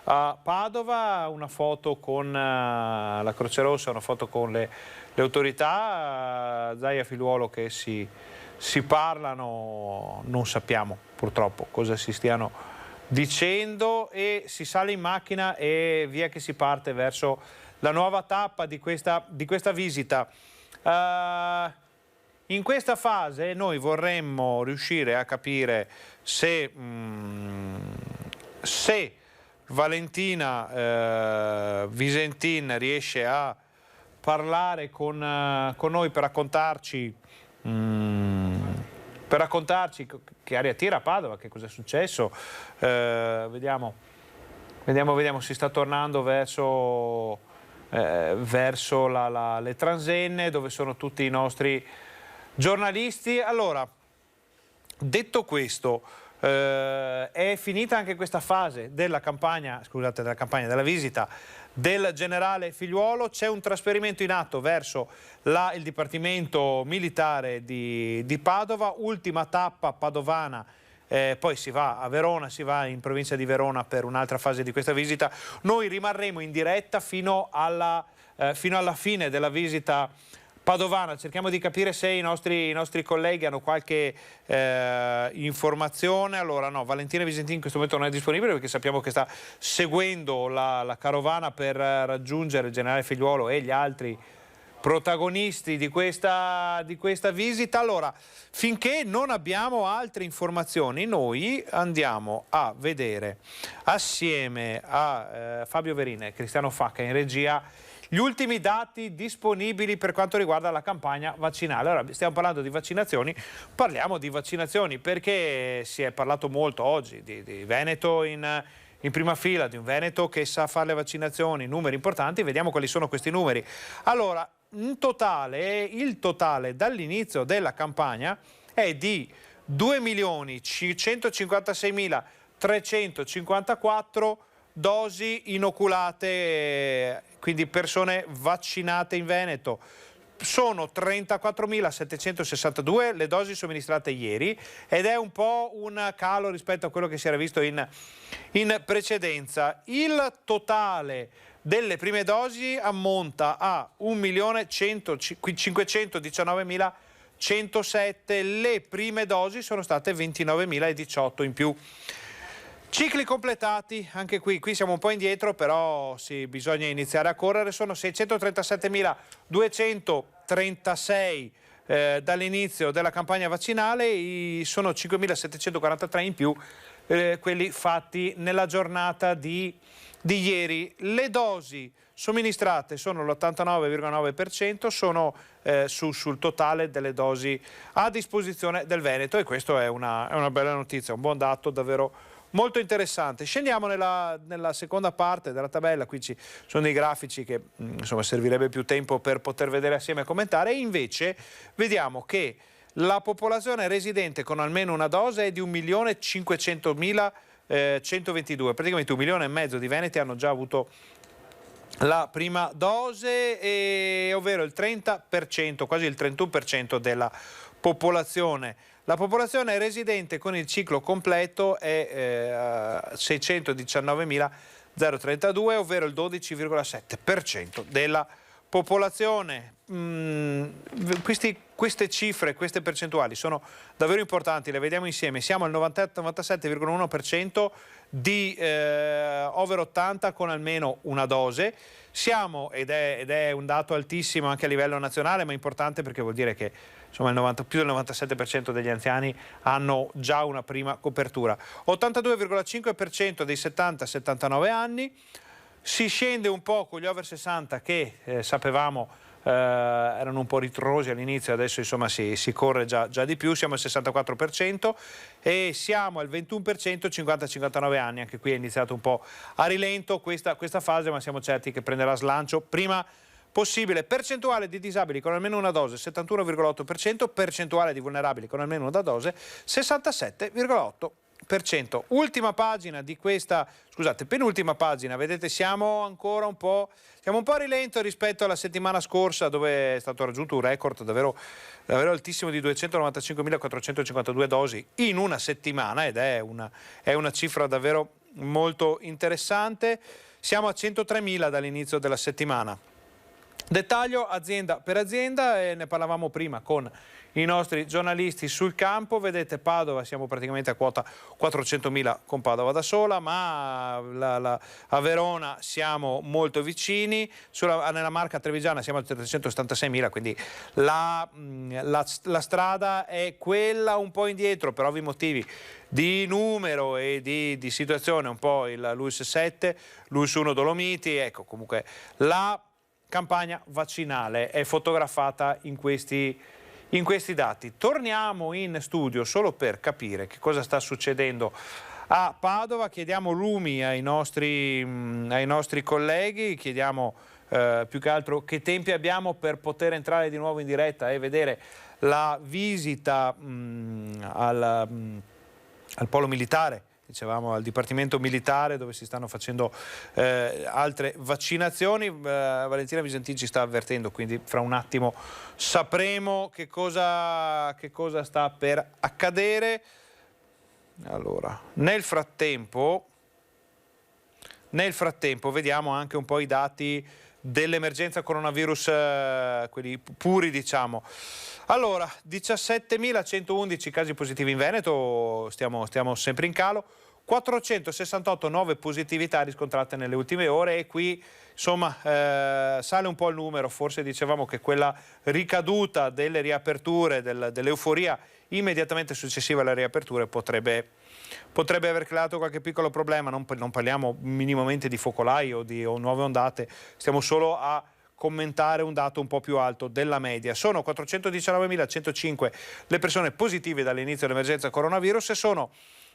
a Padova. Una foto con la Croce Rossa, una foto con le autorità, Zaia Figliuolo che si parlano, non sappiamo purtroppo cosa si stiano dicendo, e si sale in macchina e via che si parte verso la nuova tappa di questa visita. In questa fase noi vorremmo riuscire a capire se Valentina Visentin riesce a parlare con noi per raccontarci che aria tira a Padova, che cosa è successo. Vediamo, si sta tornando verso le transenne dove sono tutti i nostri giornalisti. Allora, detto questo, è finita anche questa fase della della visita del generale Figliuolo. C'è un trasferimento in atto verso il Dipartimento Militare di Padova, ultima tappa padovana. Poi si va a Verona, si va in provincia di Verona per un'altra fase di questa visita. Noi rimarremo in diretta fino alla fine della visita padovana. Cerchiamo di capire se i nostri colleghi hanno qualche informazione. Allora no, Valentina Visentin in questo momento non è disponibile perché sappiamo che sta seguendo la carovana per raggiungere il generale Figliuolo e gli altri protagonisti di questa visita. Allora, finché non abbiamo altre informazioni, noi andiamo a vedere assieme a Fabio Verina e Cristiano Facca in regia gli ultimi dati disponibili per quanto riguarda la campagna vaccinale. Allora, stiamo parlando di vaccinazioni, parliamo di vaccinazioni perché si è parlato molto oggi di Veneto in prima fila, di un Veneto che sa fare le vaccinazioni, numeri importanti. Vediamo quali sono questi numeri. Allora, il totale dall'inizio della campagna è di 2.156.354 dosi inoculate, quindi persone vaccinate in Veneto. Sono 34.762 le dosi somministrate ieri ed è un po' un calo rispetto a quello che si era visto in precedenza. Il totale delle prime dosi ammonta a 1.519.107, le prime dosi sono state 29.018 in più. Cicli completati, anche qui siamo un po' indietro, però sì, bisogna iniziare a correre, sono 637.236 dall'inizio della campagna vaccinale, sono 5.743 in più quelli fatti nella giornata di ieri. Le dosi somministrate sono l'89,9%, sono sul totale delle dosi a disposizione del Veneto, e questo è una bella notizia, un buon dato davvero molto interessante. Scendiamo nella seconda parte della tabella, qui ci sono dei grafici che insomma servirebbe più tempo per poter vedere assieme e commentare, e invece vediamo che la popolazione residente con almeno una dose è di 1.500.122, praticamente 1,5 milioni di veneti hanno già avuto la prima dose, ovvero il 30%, quasi il 31% della popolazione. La popolazione residente con il ciclo completo è 619.032, ovvero il 12,7% della popolazione. Queste cifre, queste percentuali sono davvero importanti, le vediamo insieme. Siamo al 97,1% di over 80 con almeno una dose. Siamo, ed è un dato altissimo anche a livello nazionale, ma importante perché vuol dire che insomma più del 97% degli anziani hanno già una prima copertura. 82,5% dei 70-79 anni. Si scende un po' con gli over 60 che sapevamo erano un po' ritrosi all'inizio, adesso insomma si corre già di più, siamo al 64%, e siamo al 21% 50-59 anni, anche qui è iniziato un po' a rilento questa fase, ma siamo certi che prenderà slancio prima possibile. Percentuale di disabili con almeno una dose 71,8%, percentuale di vulnerabili con almeno una dose 67,8%. Ultima pagina di questa, penultima pagina, vedete siamo ancora un po' a rilento rispetto alla settimana scorsa, dove è stato raggiunto un record davvero altissimo di 295.452 dosi in una settimana, ed è una cifra davvero molto interessante. Siamo a 103.000 dall'inizio della settimana. Dettaglio azienda per azienda, e ne parlavamo prima con i nostri giornalisti sul campo. Vedete Padova, siamo praticamente a quota 400.000 con Padova da sola, ma a Verona siamo molto vicini, nella Marca Trevigiana siamo a 376.000, quindi la strada è quella, un po' indietro per ovvi motivi di numero e di situazione, un po' il LUIS 7, LUIS 1 Dolomiti. Ecco, comunque la campagna vaccinale è fotografata in questi dati. Torniamo in studio solo per capire che cosa sta succedendo a Padova. Chiediamo lumi ai nostri colleghi, chiediamo più che altro che tempi abbiamo per poter entrare di nuovo in diretta e vedere la visita al polo militare, dicevamo al Dipartimento Militare, dove si stanno facendo altre vaccinazioni. Valentina Visentin ci sta avvertendo, quindi fra un attimo sapremo che cosa sta per accadere. Allora, nel frattempo vediamo anche un po' i dati dell'emergenza coronavirus, quelli puri, diciamo. Allora, 17.111 casi positivi in Veneto, stiamo sempre in calo, 468 nuove positività riscontrate nelle ultime ore, e qui insomma sale un po' il numero. Forse dicevamo che quella ricaduta delle riaperture, dell'euforia immediatamente successiva alle riaperture potrebbe aver creato qualche piccolo problema. Non parliamo minimamente di focolai o nuove ondate, stiamo solo a commentare un dato un po' più alto della media. Sono 419.105 le persone positive dall'inizio dell'emergenza coronavirus e sono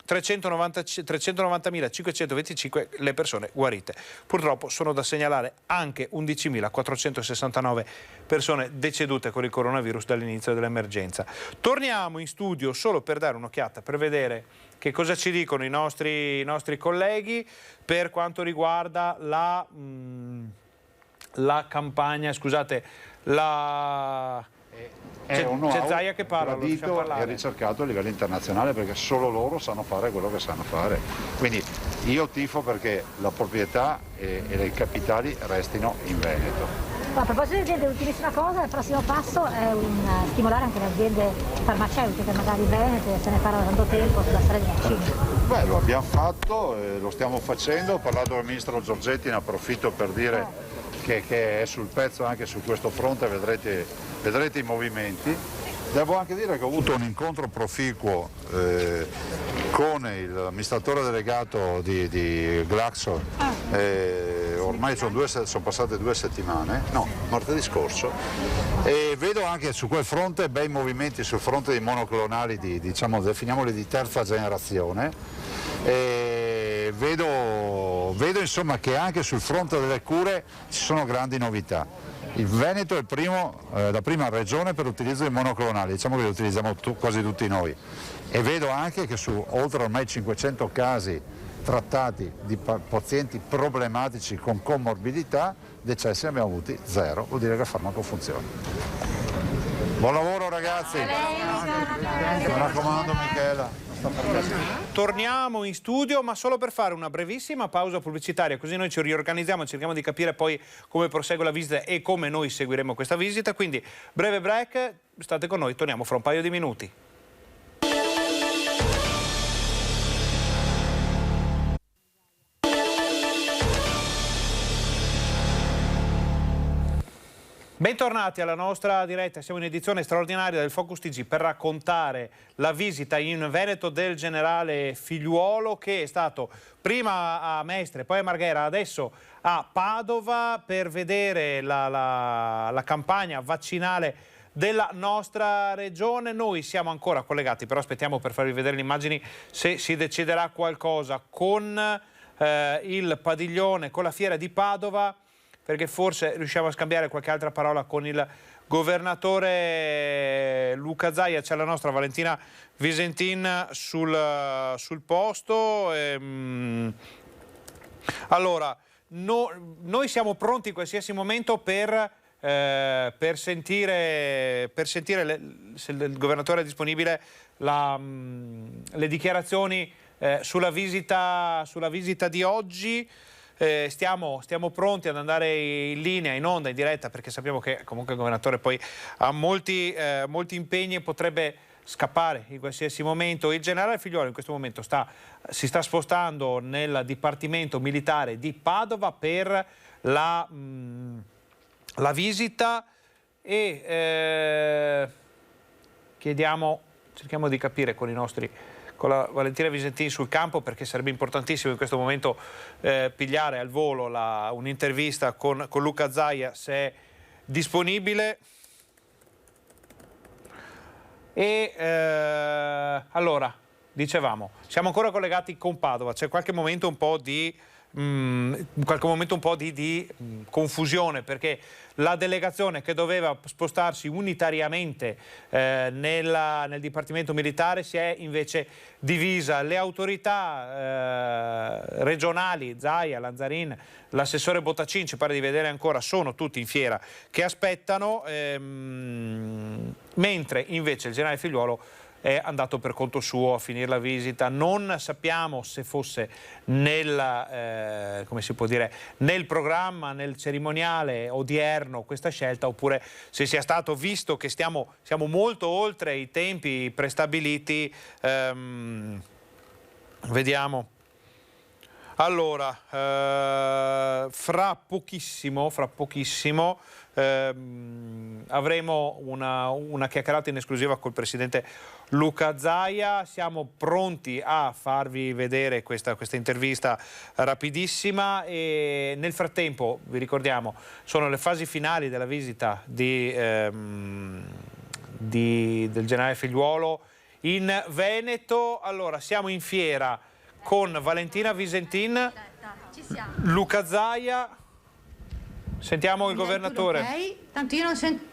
390.525 le persone guarite. Purtroppo sono da segnalare anche 11.469 persone decedute con il coronavirus dall'inizio dell'emergenza. Torniamo in studio solo per dare un'occhiata, per vedere che cosa ci dicono i nostri colleghi per quanto riguarda la campagna, C'è Zaia che parla, lo lasciamo parlare. È ricercato a livello internazionale perché solo loro sanno fare quello che sanno fare. Quindi io tifo perché la proprietà e i capitali restino in Veneto. A proposito di aziende, ultimissima cosa, il prossimo passo è stimolare anche le aziende farmaceutiche, magari venete, se ne parla da tanto tempo sulla storia dei vaccini. Beh, lo abbiamo fatto, lo stiamo facendo, ho parlato con il ministro Giorgetti, ne approfitto per dire che è sul pezzo anche su questo fronte, vedrete i movimenti. Devo anche dire che ho avuto un incontro proficuo con l'amministratore delegato di Glaxo, ormai sono passate 2 settimane, no, martedì scorso, e vedo anche su quel fronte bei movimenti sul fronte dei monoclonali, diciamo, definiamoli di terza generazione, e vedo insomma che anche sul fronte delle cure ci sono grandi novità. Il Veneto è la prima regione per l'utilizzo dei monoclonali, diciamo che li utilizziamo quasi tutti noi, e vedo anche che su oltre ormai 500 casi trattati di pazienti problematici con comorbidità, decessi abbiamo avuti 0, vuol dire che il farmaco funziona. Buon lavoro ragazzi, mi raccomando Michela. Torniamo in studio, ma solo per fare una brevissima pausa pubblicitaria, così noi ci riorganizziamo, cerchiamo di capire poi come prosegue la visita e come noi seguiremo questa visita. Quindi breve break, state con noi, torniamo fra un paio di minuti. Bentornati alla nostra diretta, siamo in edizione straordinaria del Focus TG per raccontare la visita in Veneto del generale Figliuolo, che è stato prima a Mestre, poi a Marghera, adesso a Padova per vedere la campagna vaccinale della nostra regione. Noi siamo ancora collegati, però aspettiamo per farvi vedere le immagini se si deciderà qualcosa con il padiglione, con la fiera di Padova, perché forse riusciamo a scambiare qualche altra parola con il governatore Luca Zaia. C'è la nostra Valentina Visentin sul posto. Allora, noi siamo pronti in qualsiasi momento per sentire se il governatore è disponibile, le dichiarazioni sulla visita di oggi. Stiamo pronti ad andare in linea, in onda, in diretta, perché sappiamo che comunque il governatore poi ha molti impegni e potrebbe scappare in qualsiasi momento. Il generale Figliuolo in questo momento si sta spostando nel Dipartimento Militare di Padova per la visita e cerchiamo di capire con la Valentina Visentin sul campo, perché sarebbe importantissimo in questo momento pigliare al volo un'intervista con Luca Zaia, se è disponibile. E allora, dicevamo, siamo ancora collegati con Padova, c'è qualche momento un po' di confusione, perché la delegazione che doveva spostarsi unitariamente nel Dipartimento Militare si è invece divisa. Le autorità regionali, Zaia, Lanzarin, l'assessore Bottacin, ci pare di vedere ancora, sono tutti in fiera che aspettano, mentre invece il generale Figliuolo è andato per conto suo a finire la visita. Non sappiamo se fosse nel programma, nel cerimoniale odierno questa scelta, oppure se sia stato, visto che siamo molto oltre i tempi prestabiliti. Vediamo. Allora, fra pochissimo avremo una chiacchierata in esclusiva col presidente Luca Zaia. Siamo pronti a farvi vedere questa intervista rapidissima, e nel frattempo vi ricordiamo sono le fasi finali della visita del generale Figliuolo in Veneto. Allora, siamo in fiera con Valentina Visentin, Luca Zaia. Sentiamo il governatore. Ok, tanto io non sento.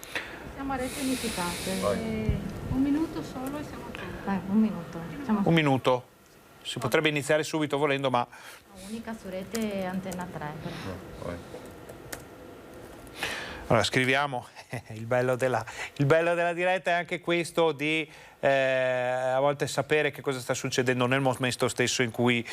Siamo a reti unificate. Un minuto solo e siamo qui. Un minuto. Un minuto. Si potrebbe iniziare subito volendo, ma... Unica su rete Antenna 3. Allora, scriviamo il bello della diretta è anche questo di a volte sapere che cosa sta succedendo nel momento stesso in cui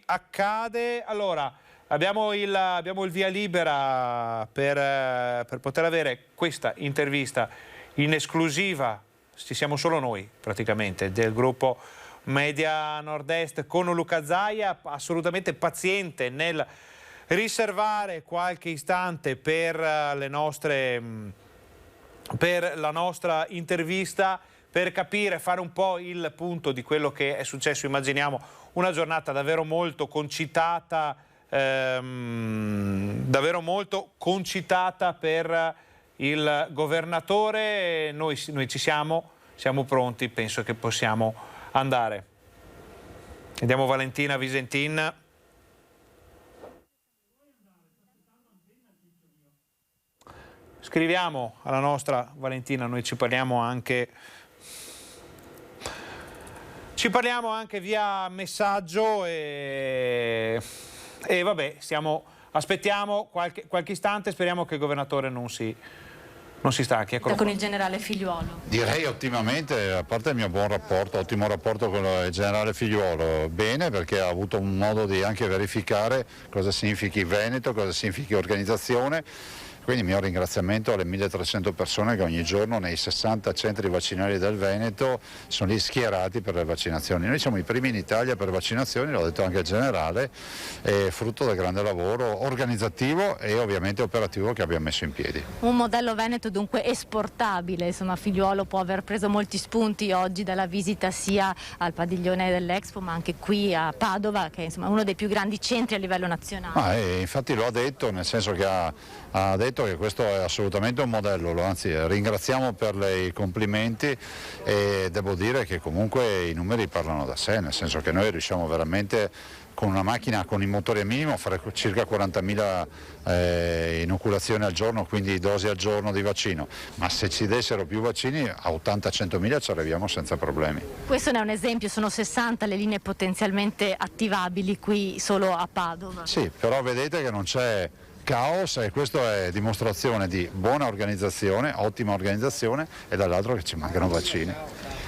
accade. Allora, abbiamo il via libera per poter avere questa intervista in esclusiva. Ci siamo solo noi praticamente del gruppo Media Nord-Est con Luca Zaia, assolutamente paziente nel riservare qualche istante per la nostra intervista, per capire, fare un po' il punto di quello che è successo. Immaginiamo una giornata davvero molto concitata, per il governatore. Noi ci siamo pronti, penso che possiamo andare. Vediamo Valentina Visentin. Scriviamo alla nostra Valentina, noi ci parliamo anche via messaggio e vabbè, aspettiamo qualche istante, speriamo che il governatore non si stanchi. Con il generale Figliuolo. Direi ottimamente, a parte il mio ottimo rapporto con il generale Figliuolo, bene, perché ha avuto un modo di anche verificare cosa significhi Veneto, cosa significhi organizzazione. Quindi il mio ringraziamento alle 1300 persone che ogni giorno nei 60 centri vaccinali del Veneto sono lì schierati per le vaccinazioni. Noi siamo i primi in Italia per vaccinazioni, l'ho detto anche il generale, frutto del grande lavoro organizzativo e ovviamente operativo che abbiamo messo in piedi. Un modello Veneto dunque esportabile, insomma Figliuolo può aver preso molti spunti oggi dalla visita sia al padiglione dell'Expo ma anche qui a Padova, che è uno dei più grandi centri a livello nazionale. Infatti lo ha detto, nel senso che ha detto che questo è assolutamente un modello, anzi ringraziamo per i complimenti e devo dire che comunque i numeri parlano da sé, nel senso che noi riusciamo veramente con una macchina con i motori a minimo a fare circa 40.000 inoculazioni al giorno, quindi dosi al giorno di vaccino, ma se ci dessero più vaccini a 80-100.000 ci arriviamo senza problemi. Questo ne è un esempio, sono 60 le linee potenzialmente attivabili qui solo a Padova. Sì, però vedete che non c'è caos e questo è dimostrazione di buona organizzazione, ottima organizzazione e dall'altro che ci mancano vaccini.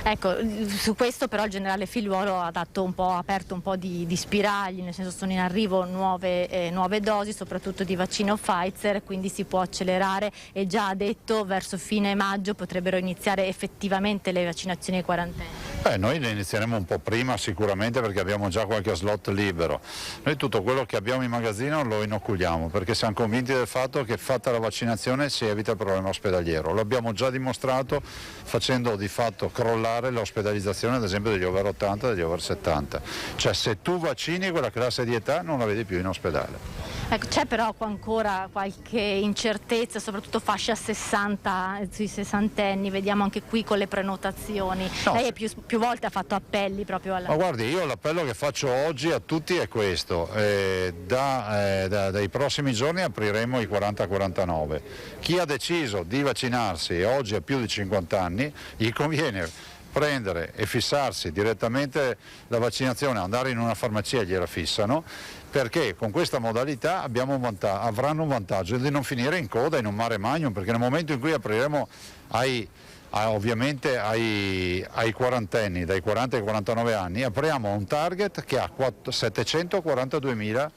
Ecco, su questo però il generale Figliuolo ha aperto un po' di spiragli, nel senso sono in arrivo nuove dosi, soprattutto di vaccino Pfizer, quindi si può accelerare e già ha detto verso fine maggio potrebbero iniziare effettivamente le vaccinazioni ai quarantenni. Noi le inizieremo un po' prima sicuramente perché abbiamo già qualche slot libero. Noi tutto quello che abbiamo in magazzino lo inoculiamo perché siamo convinti del fatto che fatta la vaccinazione si evita il problema ospedaliero. Lo abbiamo già dimostrato facendo di fatto crollare l'ospedalizzazione ad esempio degli over 80 e degli over 70. Cioè se tu vaccini quella classe di età non la vedi più in ospedale. Ecco, c'è però ancora qualche incertezza, soprattutto fascia 60 sui sessantenni, vediamo anche qui con le prenotazioni. No. Lei più volte ha fatto appelli proprio alla... Ma guardi, io l'appello che faccio oggi a tutti è questo, dai prossimi giorni apriremo i 40-49. Chi ha deciso di vaccinarsi e oggi ha più di 50 anni, gli conviene prendere e fissarsi direttamente la vaccinazione, andare in una farmacia e gliela fissano, perché con questa modalità avranno un vantaggio di non finire in coda in un mare magnum, perché nel momento in cui apriremo ovviamente ai quarantenni, dai 40 ai 49 anni, apriamo un target che ha 742.000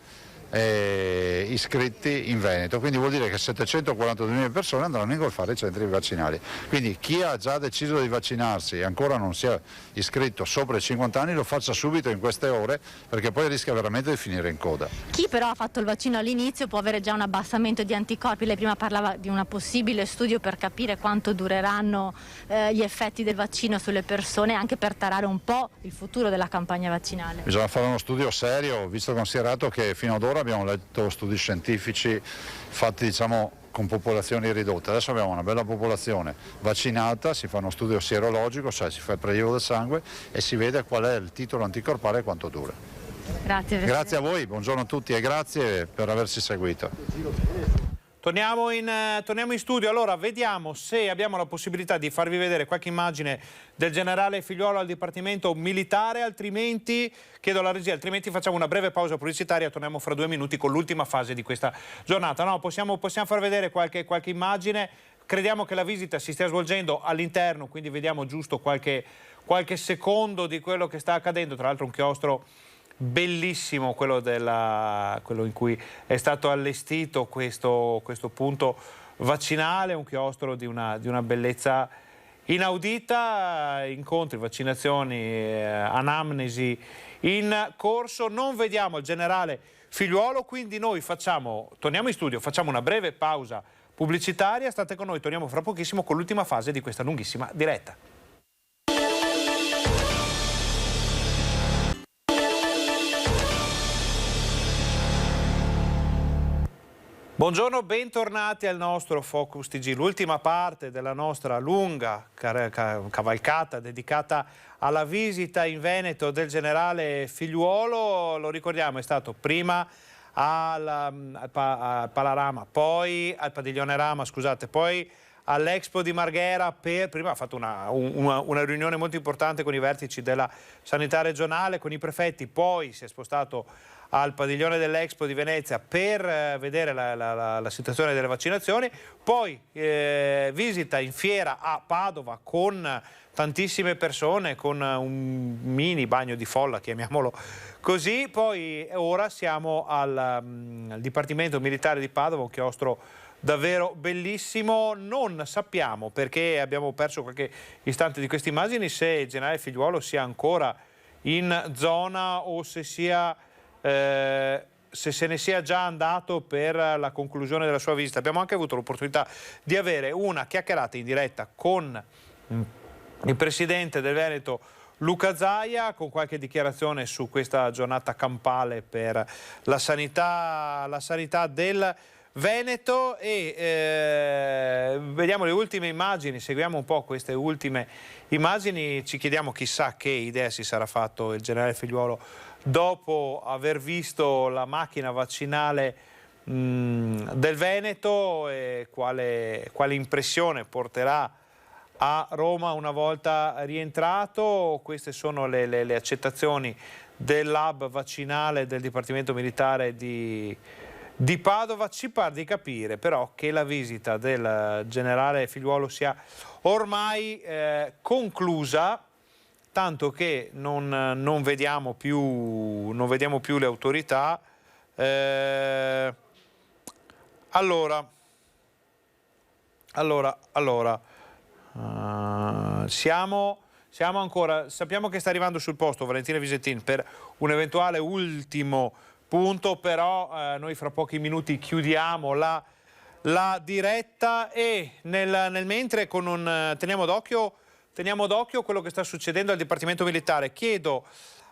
iscritti in Veneto, quindi vuol dire che 742.000 persone andranno a ingolfare i centri vaccinali. Quindi chi ha già deciso di vaccinarsi e ancora non si è iscritto sopra i 50 anni lo faccia subito in queste ore, perché poi rischia veramente di finire in coda. Chi però ha fatto il vaccino all'inizio può avere già un abbassamento di anticorpi. Lei prima parlava di un possibile studio per capire quanto dureranno gli effetti del vaccino sulle persone, anche per tarare un po' il futuro della campagna vaccinale. Bisogna fare uno studio serio, visto e considerato che fino ad ora abbiamo letto studi scientifici fatti con popolazioni ridotte. Adesso abbiamo una bella popolazione vaccinata, si fa uno studio sierologico, cioè si fa il prelievo del sangue e si vede qual è il titolo anticorpale e quanto dura. Grazie. Grazie a voi, buongiorno a tutti e grazie per averci seguito. Torniamo in studio, allora vediamo se abbiamo la possibilità di farvi vedere qualche immagine del generale Figliuolo al Dipartimento Militare, altrimenti chiedo alla regia, altrimenti facciamo una breve pausa pubblicitaria, torniamo fra 2 minuti con l'ultima fase di questa giornata. No, possiamo far vedere qualche immagine, crediamo che la visita si stia svolgendo all'interno, quindi vediamo giusto qualche secondo di quello che sta accadendo, tra l'altro un chiostro bellissimo, quello in cui è stato allestito questo punto vaccinale, un chiostro di una bellezza inaudita, incontri, vaccinazioni, anamnesi in corso. Non vediamo il generale Figliuolo, quindi noi torniamo in studio, facciamo una breve pausa pubblicitaria, state con noi, torniamo fra pochissimo con l'ultima fase di questa lunghissima diretta. Buongiorno, bentornati al nostro Focus TG, l'ultima parte della nostra lunga cavalcata dedicata alla visita in Veneto del generale Figliuolo. Lo ricordiamo, è stato prima al Palarama, poi al Padiglione Rama, scusate, poi all'Expo di Marghera, prima ha fatto una riunione molto importante con i vertici della sanità regionale, con i prefetti, poi si è spostato al padiglione dell'Expo di Venezia per vedere la situazione delle vaccinazioni, poi visita in fiera a Padova con tantissime persone, con un mini bagno di folla, chiamiamolo così, poi ora siamo al Dipartimento Militare di Padova, un chiostro davvero bellissimo. Non sappiamo, perché abbiamo perso qualche istante di queste immagini, se il generale Figliuolo sia ancora in zona o se se ne sia già andato per la conclusione della sua visita. Abbiamo anche avuto l'opportunità di avere una chiacchierata in diretta con il presidente del Veneto Luca Zaia, con qualche dichiarazione su questa giornata campale per la sanità del Veneto, e vediamo le ultime immagini, seguiamo un po' queste ultime immagini, ci chiediamo chissà che idea si sarà fatto il generale Figliuolo dopo aver visto la macchina vaccinale del Veneto, e quale impressione porterà a Roma una volta rientrato. Queste sono le accettazioni dell'hub vaccinale del Dipartimento Militare di Padova. Ci pare di capire però che la visita del generale Figliuolo sia ormai conclusa, tanto che non vediamo più le autorità. Sappiamo che sta arrivando sul posto Valentina Visettin per un eventuale ultimo punto, però noi fra pochi chiudiamo la diretta, e nel mentre teniamo d'occhio quello che sta succedendo al Dipartimento Militare. Chiedo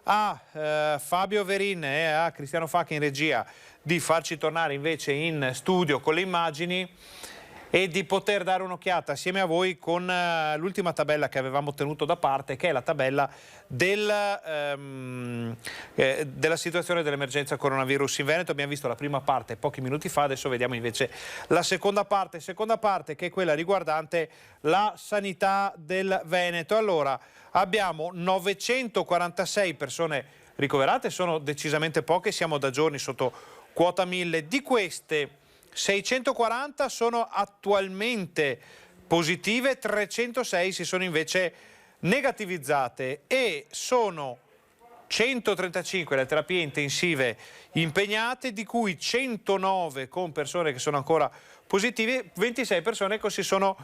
a Fabio Verin e a Cristiano Facchi in regia di farci tornare invece in studio con le immagini e di poter dare un'occhiata assieme a voi con l'ultima tabella che avevamo tenuto da parte, che è la tabella della situazione dell'emergenza coronavirus in Veneto. Abbiamo visto la prima parte pochi minuti fa, adesso vediamo invece la seconda parte che è quella riguardante la sanità del Veneto. Allora, abbiamo 946 persone ricoverate, sono decisamente poche, siamo da giorni sotto quota 1000, di queste 640 sono attualmente positive, 306 si sono invece negativizzate, e sono 135 le terapie intensive impegnate, di cui 109 con persone che sono ancora positive, 26 persone che si sono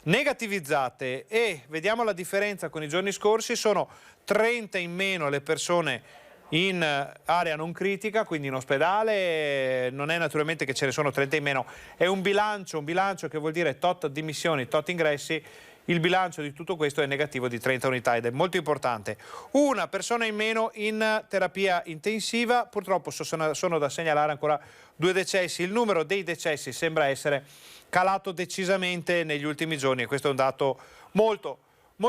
negativizzate. E vediamo la differenza con i giorni scorsi: sono 30 in meno le persone in area non critica, quindi in ospedale. Non è naturalmente che ce ne sono 30 in meno, è un bilancio che vuol dire tot dimissioni, tot ingressi. Il bilancio di tutto questo è negativo di 30 unità ed è molto importante. Una persona in meno in terapia intensiva, purtroppo sono da segnalare ancora 2 decessi. Il numero dei decessi sembra essere calato decisamente negli ultimi giorni, e questo è un dato molto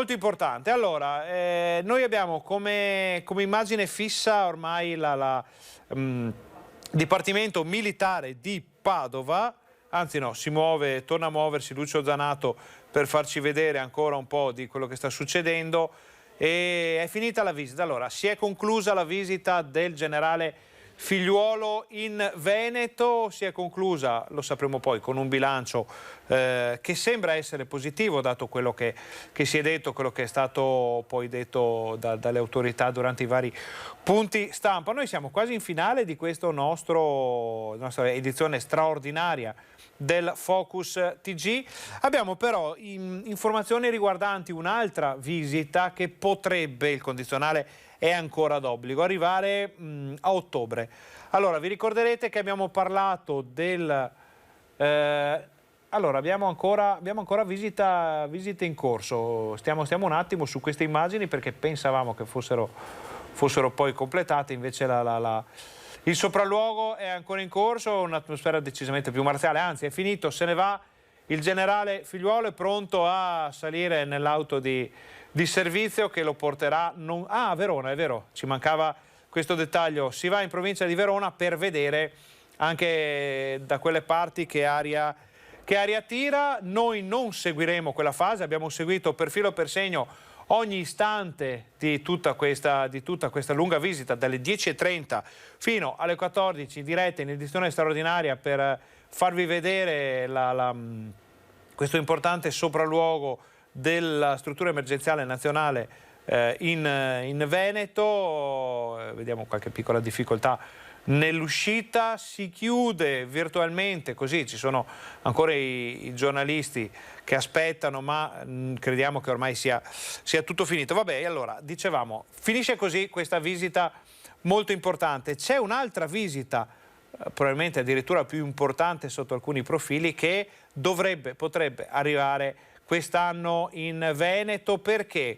importante. Allora, noi abbiamo come immagine fissa ormai Dipartimento Militare di Padova, anzi no, torna a muoversi Lucio Zanato per farci vedere ancora un po' di quello che sta succedendo. E è finita la visita. Allora, si è conclusa la visita del generale Figliuolo in Veneto, si è conclusa, lo sapremo poi, con un bilancio che sembra essere positivo, dato quello che si è detto, quello che è stato poi detto dalle autorità durante i vari punti stampa. Noi siamo quasi in finale di questa nostra edizione straordinaria del Focus TG. Abbiamo però informazioni riguardanti un'altra visita che potrebbe, il condizionale è ancora d'obbligo, arrivare a ottobre. Allora, vi ricorderete che abbiamo parlato del... allora, abbiamo ancora visite in corso. Stiamo un attimo su queste immagini perché pensavamo che fossero poi completate, invece il sopralluogo è ancora in corso, un'atmosfera decisamente più marziale, anzi è finito, se ne va. Il generale Figliuolo è pronto a salire nell'auto di servizio che lo porterà a Verona, è vero, ci mancava questo dettaglio. Si va in provincia di Verona per vedere anche da quelle parti che aria tira. Noi non seguiremo quella fase, abbiamo seguito per filo e per segno ogni istante di tutta questa lunga visita, dalle 10:30 fino alle 14 in diretta in edizione straordinaria, per farvi vedere questo importante sopralluogo della struttura emergenziale nazionale in Veneto. Vediamo qualche piccola difficoltà nell'uscita, si chiude virtualmente, così ci sono ancora i giornalisti che aspettano, ma crediamo che ormai sia tutto finito. Vabbè, allora, dicevamo, finisce così questa visita molto importante. C'è un'altra visita, probabilmente addirittura più importante sotto alcuni profili, che potrebbe arrivare quest'anno in Veneto, perché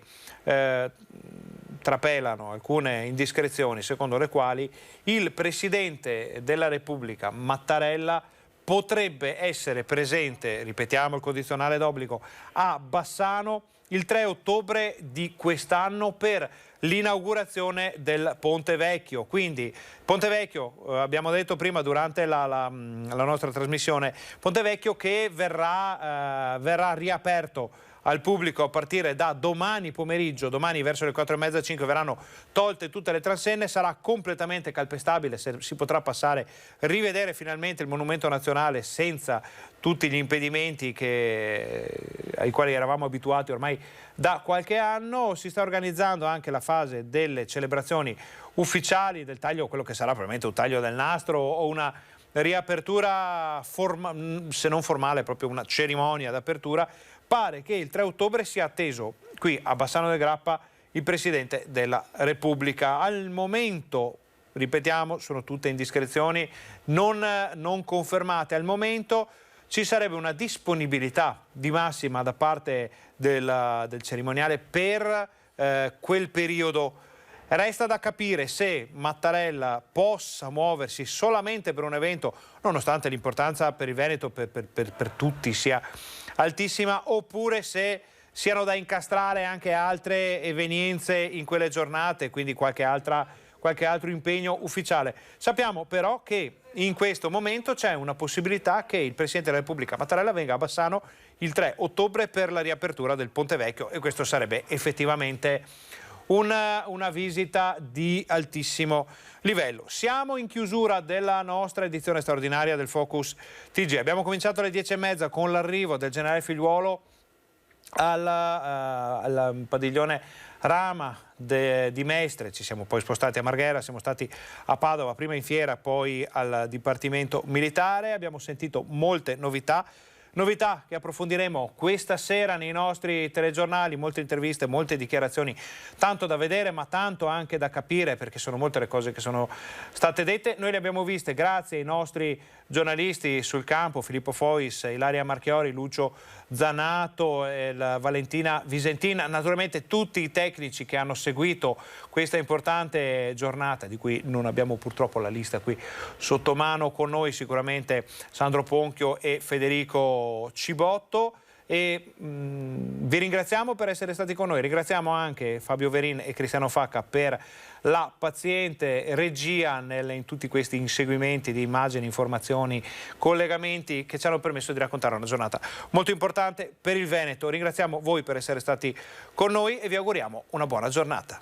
trapelano alcune indiscrezioni secondo le quali il Presidente della Repubblica Mattarella potrebbe essere presente, ripetiamo il condizionale d'obbligo, a Bassano il 3 ottobre di quest'anno per l'inaugurazione del Ponte Vecchio. Quindi Ponte Vecchio, abbiamo detto prima durante la nostra trasmissione, Ponte Vecchio che verrà riaperto al pubblico a partire da domani pomeriggio. Domani verso le 4:30, 5 verranno tolte tutte le transenne, sarà completamente calpestabile, si potrà passare, rivedere finalmente il monumento nazionale senza tutti gli impedimenti ai quali eravamo abituati ormai da qualche anno. Si sta organizzando anche la fase delle celebrazioni ufficiali, del taglio, quello che sarà probabilmente un taglio del nastro o una riapertura, se non formale, proprio una cerimonia d'apertura. Pare che il 3 ottobre sia atteso qui a Bassano del Grappa il Presidente della Repubblica. Al momento, ripetiamo, sono tutte indiscrezioni non confermate. Al momento ci sarebbe una disponibilità di massima da parte del cerimoniale per quel periodo. Resta da capire se Mattarella possa muoversi solamente per un evento, nonostante l'importanza per il Veneto, per tutti sia altissima, oppure se siano da incastrare anche altre evenienze in quelle giornate, quindi qualche altro impegno ufficiale. Sappiamo però che in questo momento c'è una possibilità che il Presidente della Repubblica Mattarella venga a Bassano il 3 ottobre per la riapertura del Ponte Vecchio, e questo sarebbe effettivamente una visita di altissimo livello. Siamo in chiusura della nostra edizione straordinaria del Focus TG. Abbiamo cominciato alle 10:30 con l'arrivo del generale Figliuolo al padiglione Rama di Mestre. Ci siamo poi spostati a Marghera, siamo stati a Padova, prima in fiera, poi al Dipartimento Militare. Abbiamo sentito molte novità che approfondiremo questa sera nei nostri telegiornali, molte interviste, molte dichiarazioni, tanto da vedere ma tanto anche da capire, perché sono molte le cose che sono state dette. Noi le abbiamo viste grazie ai nostri giornalisti sul campo, Filippo Fois, Ilaria Marchiori, Lucio Zanato, Valentina Visentina, naturalmente tutti i tecnici che hanno seguito questa importante giornata, di cui non abbiamo purtroppo la lista qui sotto mano con noi, sicuramente Sandro Ponchio e Federico Cibotto. e vi ringraziamo per essere stati con noi. Ringraziamo anche Fabio Verin e Cristiano Facca per la paziente regia in tutti questi inseguimenti di immagini, informazioni, collegamenti che ci hanno permesso di raccontare una giornata molto importante per il Veneto. Ringraziamo voi per essere stati con noi e vi auguriamo una buona giornata.